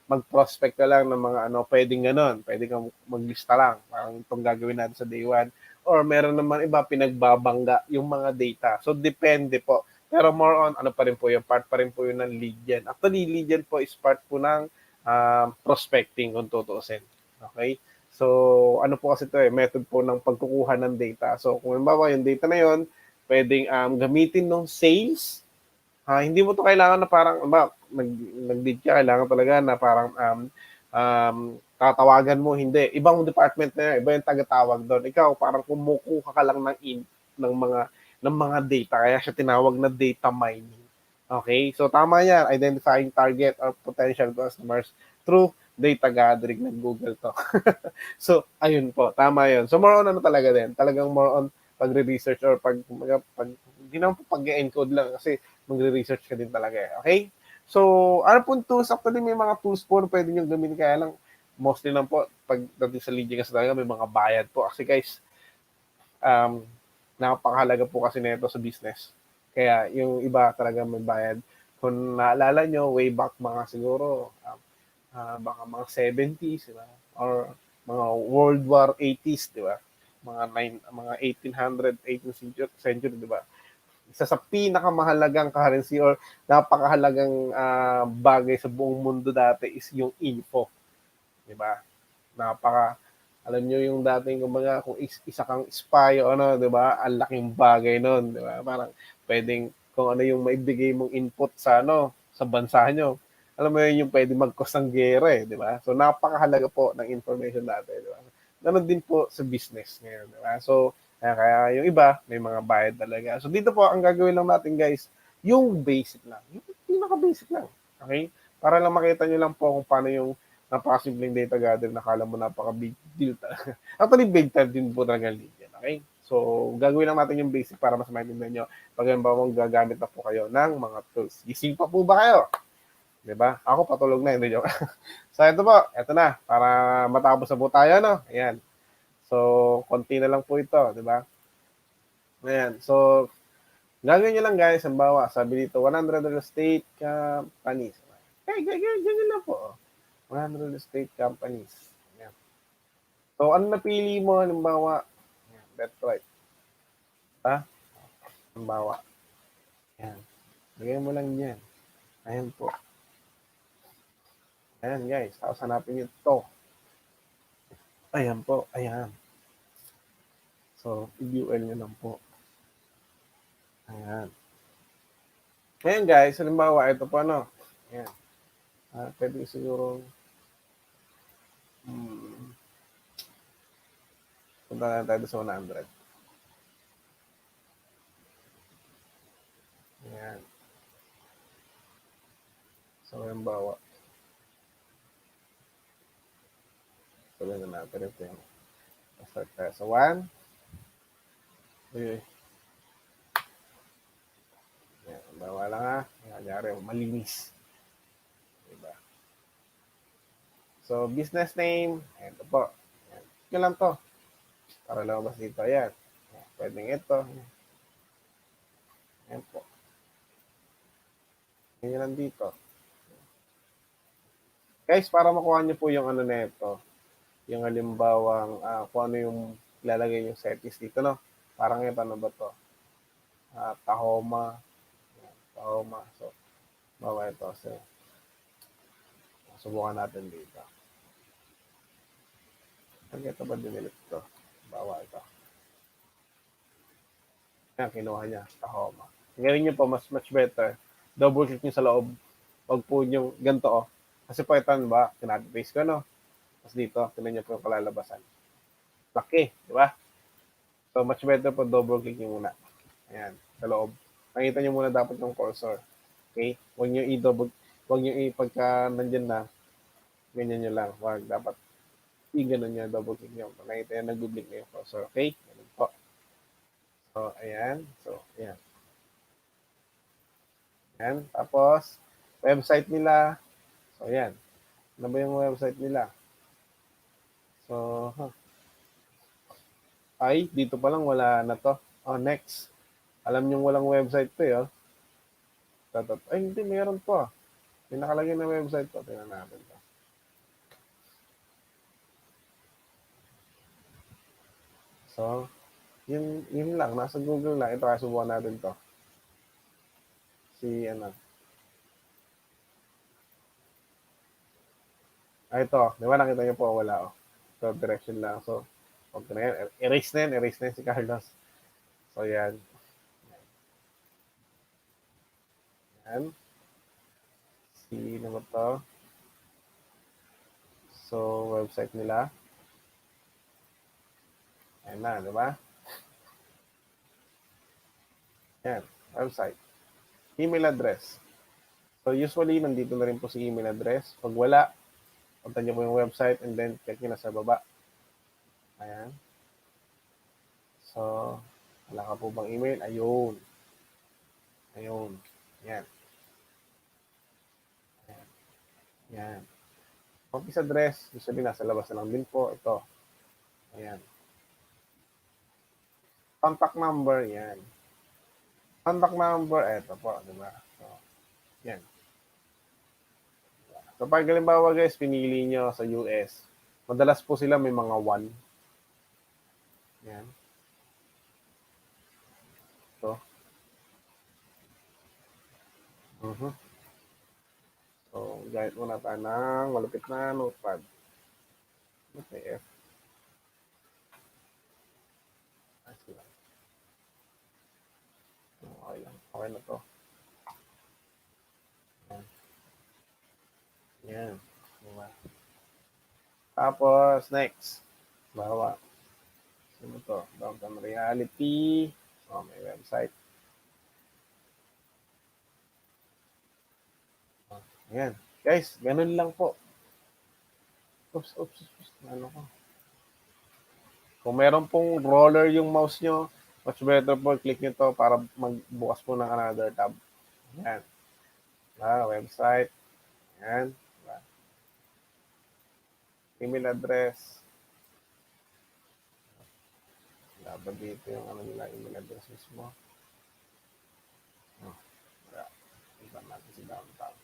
mag-prospect ka lang ng mga pwedeng ganon. Pwede kang maglista lang. Parang itong gagawin natin sa day one. Or meron naman iba, pinagbabangga yung mga data. So depende po. Pero more on, pa rin po yung part pa rin po yun ng lead gen. Actually, lead gen po is part po ng prospecting kung tutuusin. Okay? So, ano po kasi ito method po ng pagkukuha ng data. So, kung halimbawa yung data na yon, pwedeng gamitin ng sales. Hindi mo to kailangan na parang, nag-lead ka, kailangan talaga na parang tatawagan mo, hindi. Ibang department na yan, iba yung tagatawag doon. Ikaw, parang kumukuha ka lang ng mga data. Kaya siya tinawag na data mining. Okay? So, tama yan. Identifying target or potential customers through data gathering ng Google to. So, ayun po. Tama yun. So, more on talaga din. Talagang more on pagre-research or hindi naman po pag-encode lang kasi magre-research ka din talaga. Okay? So, ano pong tools? Actually, may mga tools po na pwede nyo gamitin. Kaya lang, mostly lang po, pag dating sa leading kasi talaga, may mga bayad po. Kasi guys, napakahalaga po kasi nito sa business. Kaya yung iba talaga may bayad. Kung naalala nyo, way back mga siguro, baka mga 70s, diba? Or mga World War 80s, di ba? Mga 1800, 18th century, di ba? Isa sa pinakamahalagang currency or napakahalagang bagay sa buong mundo dati is yung info. Di ba? Alam nyo yung dating, kumbaga, kung isa kang spy o di ba? Ang laking bagay nun, di ba? Parang pwedeng kung ano yung maibigay mong input sa sa bansa nyo. Alam mo yun yung pwede mag-cause ng gera di ba? So, napakahalaga po ng information dati, di ba? Ganun din po sa business ngayon, di ba? So, kaya yung iba, may mga bayad talaga. So, dito po, ang gagawin lang natin, guys, yung basic lang. Yung pinaka-basic lang. Okay? Para lang makita nyo lang po kung paano yung napakasimpleng data gather, nakala mo napaka-big deal talaga. Actually, big time din po talaga lead yan. Okay? So, gagawin lang natin yung basic para mas maintindihan nyo pag halimbawa gagamit na po kayo ng mga tools. Gising pa po ba kayo? Diba? Ako patulog na, hindi joke. So, ito po. Ito na. Para matapos na po tayo, no? Ayan. So, konti na lang po ito, diba? Ayan. So, gagawin nyo lang, guys. Halimbawa, sabi dito, 100 real estate companies. Ganyan lang po. 100 real estate companies. Ayan. So, ano napili mo? Halimbawa, ayan, that's right. Halimbawa. Ayan. Lagay mo lang yan. Ayan po. Ayan guys, tapos hanapin nyo ito. Ayan po, ayan. So, i-UL nyo lang po. Ayan. Ngayon guys, halimbawa, ito po ano. Ayan. Pwede siguro, punta na tayo sa 100. Ayan. So, halimbawa, sabihin na natin ito yung start tayo sa 1. Okay. Ayan, halimbawa lang ha. Kanyari, malinis. Diba? So, business name. Ayan, ito po. Ayan. Ito lang to. Para lumabas dito. Ayan. Pwedeng ito. Ayan po. Ayan lang dito. Guys, para makuha nyo po yung ano na ito, yung halimbawang kung ano yung ilalagay yung settings dito, no? Parang ito, ano ba to? Tahoma. Ayan, Tahoma. So, bawa ito. So, subukan natin dito. Pag ito ba dinilit ito? Bawa ito. Ayan, kinuha niya. Tahoma. Gawin nyo po, much better. Double click nyo sa loob. Huwag po nyo ganito, oh. Kasi po ito, ba? Kinati-paste ko, no? Tapos dito, tinan nyo po yung kalalabasan. Laki, di ba? So, much better po, double click nyo muna. Ayan, sa loob. Nakita nyo muna dapat yung cursor. Okay? Huwag nyo i-double, huwag nyo pagka nandyan na, ganyan nyo lang. Huwag, dapat i-ganon nyo, double click nyo. Nakita nyo, nag-blink na yung cursor. Okay? Ganun po. So, ayan. So, ayan. Ayan. Tapos, website nila. So, ayan. Ano ba yung website nila? So, ay, dito pa lang wala na to. Oh, next. Alam nyo walang website to, eh. Ay, hindi, meron to. May nakalagay na website to. Tingnan natin to. So, yun lang. Nasa Google lang. Ito, subukan natin to. Ito. Di ba nakita nyo po? Wala, oh. So, direction lang. So, okay na yan. Erase na yan si Carlos. So, yan. Yan. Sino ba to? So, website nila. Ayan na, di ba? Yan, website. Email address. So, usually, nandito na rin po si email address. Pag wala, punta nyo po yung website and then check nyo na sa baba. Ayan. So, wala ka po bang email? Ayun. Ayun. Yan. Ayan. Yan. Office address, usually nasa labas na lang din po. Ito. Ayan. Contact number, yan. Contact number, eto po, di ba? So, yan. So, pag halimbawa guys, pinili nyo sa US, madalas po sila may mga 1. Yan. So, so, gamit muna tayo ng malupit na notepad. Okay, F. Okay lang. Okay na to. Yan. Diba? Tapos, next. Bawa. Ano to? Downtown Reality. Oh, may website. Oh, ayan. Guys, ganun lang po. Oops. Ano ko? Kung meron pong roller yung mouse nyo, much better po, click nyo to para magbukas po ng another tab. Ayan. Website. Ayan. Email address. Dapat dito yung ano nila, email address mismo. Iba natin si downtown.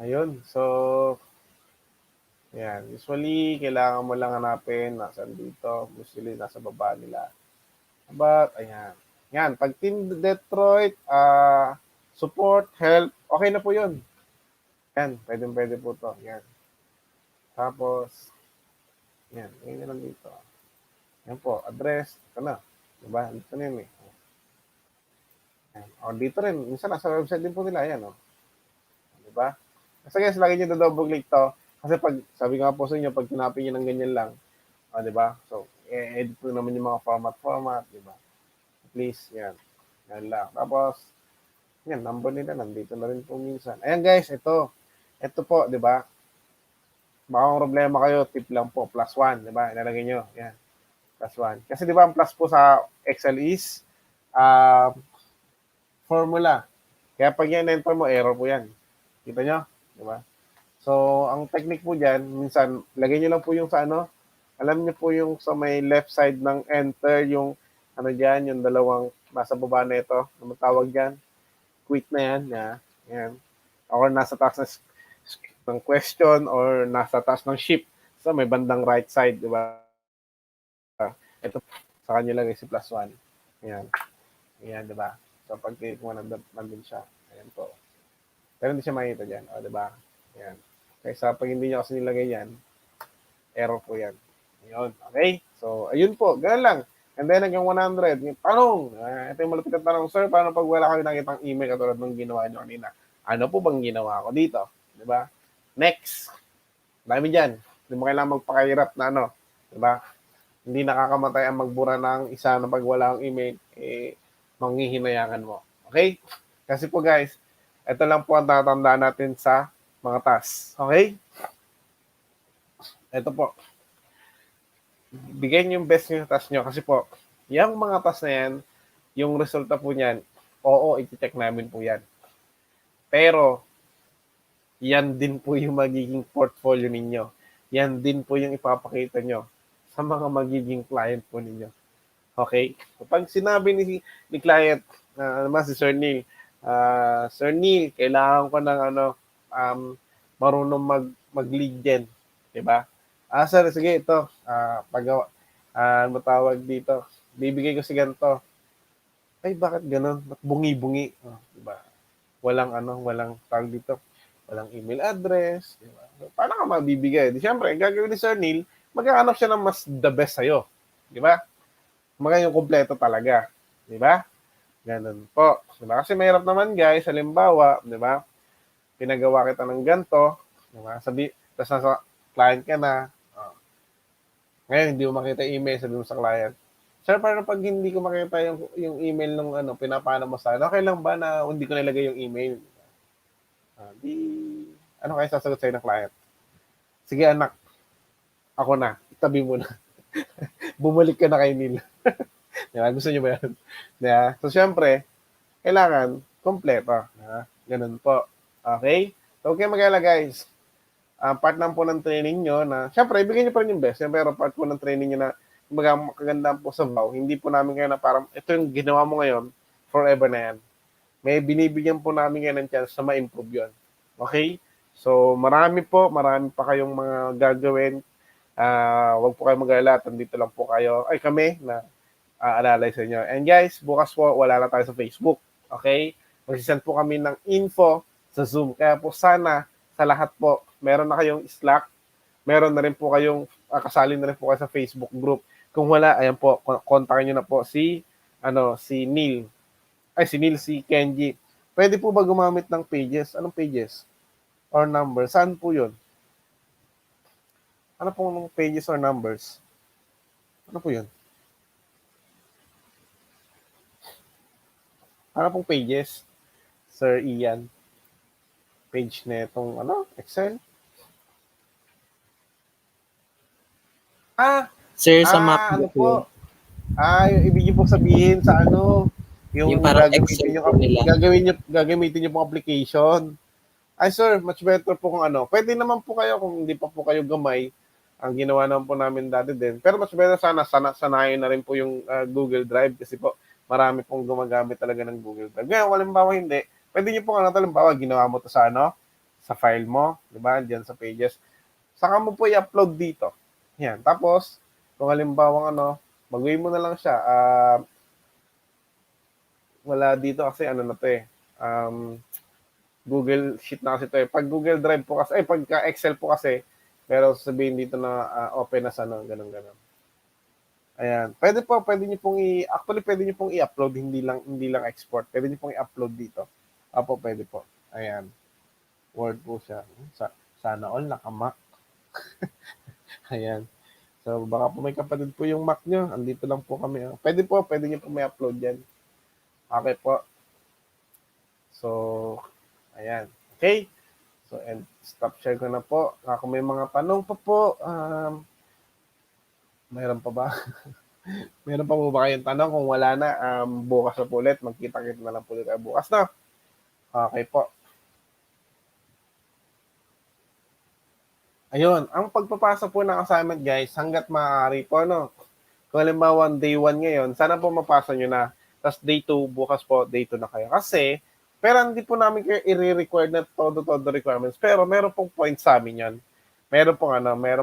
Ayun. So, yan. Usually, kailangan mo lang hanapin nasaan dito. Usually, nasa baba nila. But, ayan. Yan. Pag Team Detroit, support, help, okay na po yun. Yan. Pwede po to. Yan. Tapos, yan. Yan lang dito. Yan po, address. Ito na. Diba? Dito na yun eh. Yan. O, dito rin. Minsan nasa website din po nila. Yan, o. Diba? Kasi guys, lagi nyo double click to. Kasi pag, sabi nga po sa inyo, pag tinapin nyo ng ganyan lang, o, diba? So, i-edit po naman yung mga format, diba? Please, yan. Yan lang. Tapos, yan, number nila, nandito na rin po minsan. Ayan guys, ito. Ito po, di ba? Baka kung problema kayo, tip lang po, +1, di ba? Ilalagay nyo, yan, +1. Kasi di ba, ang plus po sa Excel is formula. Kaya pag yan enter mo, error po yan. Kita nyo? Di ba? So, ang technique po dyan, minsan, lagay nyo lang po yung sa ano, alam nyo po yung sa may left side ng enter, yung ano dyan, yung dalawang nasa baba na ito, ano tawag dyan? Quit na yan, yan. Or nasa taas ng question or nasa taas ng ship sa may bandang right side, di ba? Ito, sa kanya lang si +1. Yan. Yan, di ba? So, pag click mo, nandun siya. Ayan po. Pero hindi siya makita dyan. O, di ba? Yan. Kaysa pag hindi nyo kasi nilagay yan, error po yan. Yun. Okay? So, ayun po. Ganun lang. And then, hanggang 100. Yung tanong. Ito yung malapit na tanong. Sir, paano pag wala kayo nakitang email katulad ng ginawa nyo kanina? Ano po bang ginawa ko dito? Di ba? Next. Dami dyan. Hindi mo kailangan magpakahirap na ano. Di ba? Hindi nakakamatay ang magbura ng isa na pag wala ang email, manghihinayangan mo. Okay? Kasi po guys, ito lang po ang tatandaan natin sa mga tasks. Okay? Ito po. Bigyan niyo yung best yung task nyo. Kasi po, yung mga task na yan, yung resulta po niyan, oo, iti-check namin po yan. Pero, yan din po yung magiging portfolio ninyo. Yan din po yung ipapakita nyo sa mga magiging client po ninyo. Okay? Kapag sinabi ni client, naman si Sir Neil, Sir Neil, kailangan ko ng marunong mag-lead gen. Diba? Sir, sige, ito. Pagawa. Matawag dito. Bibigay ko si ganito. Ay, bakit ganun? Ba't bungi-bungi? Diba? Walang tawag dito. Walang email address. Diba? So, paano ka mabibigay? Siyempre, gagawin ni Sir Neil, magkakanap siya ng mas the best sa'yo. Di ba? Mga yung kompleto talaga. Di ba? Ganun po. Diba? Kasi mahirap naman guys, halimbawa, di ba? Pinagawa kita ng ganito, di ba? Tapos nasa client ka na, ngayon hindi mo makita email, sabi mo sa client, Sir, paano pag hindi ko makita yung email nung pinapana mo sa okay lang ba na hindi ko nilagay yung email? Ano kaya sasagot sa'yo ng client? Sige anak, ako na, itabi mo na. Bumalik ka na kay Neil. Diba? Gusto niyo ba yan? Diba? So, syempre, kailangan kompleto. Ganun po. Okay? So, okay mag-alala guys. Part lang po ng training nyo na, syempre, ibigay nyo pa rin yung best. Pero part po ng training nyo na, magagandaan po sa VAW, hindi po namin kayo na parang, ito yung ginawa mo ngayon, forever na yan. May binibigyan po namin ngayon ng chance na ma-improve yun. Okay? So, marami pa kayong mga gagawin. Huwag po kayo mag-alala. Dito lang po kayo. Ay, kami na aalalay sa inyo. And guys, bukas po, wala na tayo sa Facebook. Okay? Magsisend po kami ng info sa Zoom. Kaya po sana, sa lahat po, meron na kayong Slack. Meron na rin po kayong, kasali na rin po kayo sa Facebook group. Kung wala, ayan po, kontakin nyo na po si Neil. Si Kenji. Pwede po ba gumamit ng pages? Anong pages? Or numbers? Saan po yun? Ano pong pages or numbers? Ano po yun? Ano pong pages? Sir Ian. Page na itong, Excel? Sir, sa map Ano po? Yung ibig niyo po sabihin sa yung parang gagamitin Excel niyo, po nila. gagamitin niyo pong application. Ay sir, much better po kung pwede naman po kayo kung hindi pa po kayo gamay. Ang ginawa naman po namin dati din. Pero much better sanayin na rin po yung Google Drive kasi po marami pong gumagamit talaga ng Google Drive. Ngayon, halimbawa hindi, pwede niyo po halimbawa ginawa mo to sa sa file mo, di ba? Diyan sa pages. Saka mo po i-upload dito. Yan. Tapos, kung halimbawa mag-way mo na lang siya. Wala dito kasi na to eh. Google Sheet na kasi ito eh. Pag Google Drive po kasi, pagka Excel po kasi, Pero sabihin dito na open as ano, ganun. Ayan. Pwede niyo pong actually pwede niyo pong i-upload, hindi lang export. Pwede niyo pong i-upload dito. Opo, pwede po. Ayan. Word po siya. Sana all naka-Mac. Ayan. So, baka po may kapatid po yung Mac nyo. Andito lang po kami. Pwede niyo po may upload yan. Okay po. So, ayan. Okay. So, and stop share ko na po. Kung may mga tanong pa po, mayroon pa ba? Meron pa po ba kayong tanong? Kung wala na, bukas na po ulit. Magkita-kita na lang po ulit tayo bukas na. Okay po. Ayun, ang pagpapasa po ng assignment guys, hanggat maaari po, no? Kung halimbawa day 1 ngayon, sana po mapasa nyo na. Tapos day 2, bukas po, day 2 na kayo. Kasi, pero hindi po namin kayo i-require na todo requirements. Pero meron pong point sa amin yan. Meron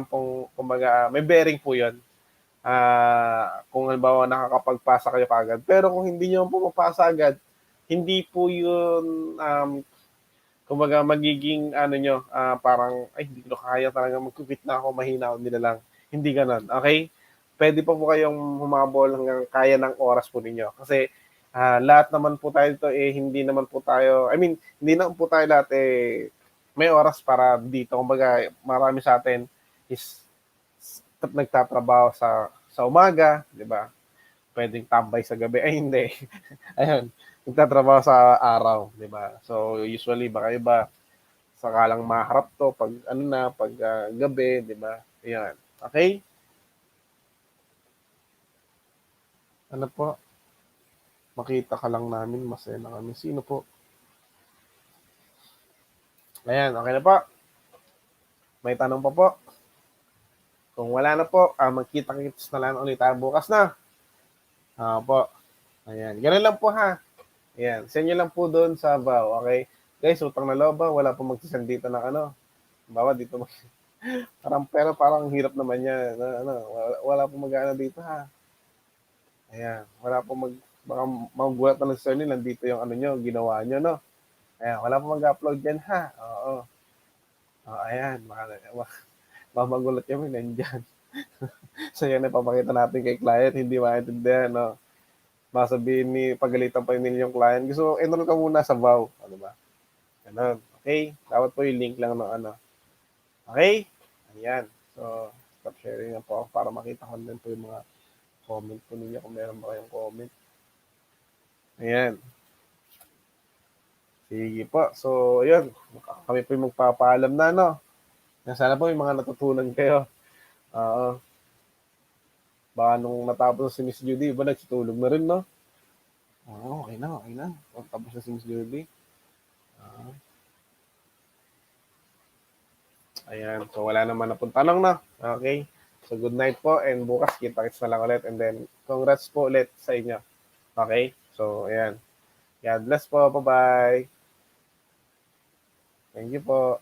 pong, kumbaga, may bearing po yun. Kung halimbawa nakakapagpasa kayo kagad. Pero kung hindi nyo pumapasa agad, hindi po yun, kumbaga magiging parang, hindi ko kaya talaga, mag-quit na ako, mahina ako nila lang. Hindi ganun, okay? Pwede pa po kayong humabol hanggang kaya ng oras po ninyo. Kasi lahat naman po tayo dito, hindi naman po tayo, hindi naman po tayo lahat, may oras para dito. Kumbaga, marami sa atin is nagtatrabaho sa umaga, di ba? Pwedeng tambay sa gabi. Ay, hindi. Ayun, nagtatrabaho sa araw, di ba? So, usually, baka iba, sakalang maharap to pag gabi, di ba? Ayan. Okay? Ano po? Makita ka lang namin, masaya na kami. Sino po? Ayan, okay na po. May tanong pa po? Kung wala na po, magkita-kits na lang ulit tayo bukas na. Po. Ayan. Ganun lang po ha. Ayan. Send nyo lang po doon sa VAW. Okay? Guys, utang na loob ba? Wala po magsisend dito ng Bawa dito. Pero parang hirap naman yan. Wala po mag-ano dito ha. Ayan. Wala po baka magulat na ng sir nila. Nandito yung ginawa nyo, no? Ayan. Wala po mag-upload yan ha. Oo. Ayan. Mamagulat kami nandyan. So yan ang papakita natin kay client, hindi maintindihan, no? Baka sabihin pagalitan pa nila yung client. Gusto, enroll ka muna sa VAW. Ano ba? Ganun. Okay? Dapat po yung link lang ng Okay? Ayan. So, stop sharing na po ako para makita ko din po yung mga comment po ninyo kung meron ba kayong comment. Ayan. Sige po. So, ayun. Kami po yung magpapaalam na, no? Sana po may mga natutunan kayo. Oo. Baka nung natapos si Miss Judy, iba nagsitulog na rin, no? Oo, okay na. Tapos na si Miss Judy. Ayan. So, wala naman na pong tanong na. Okay? So, good night po. And bukas, kita-kits na lang ulit. And then, congrats po ulit sa inyo. Okay? So, ayan. God bless po. Bye-bye. Thank you po.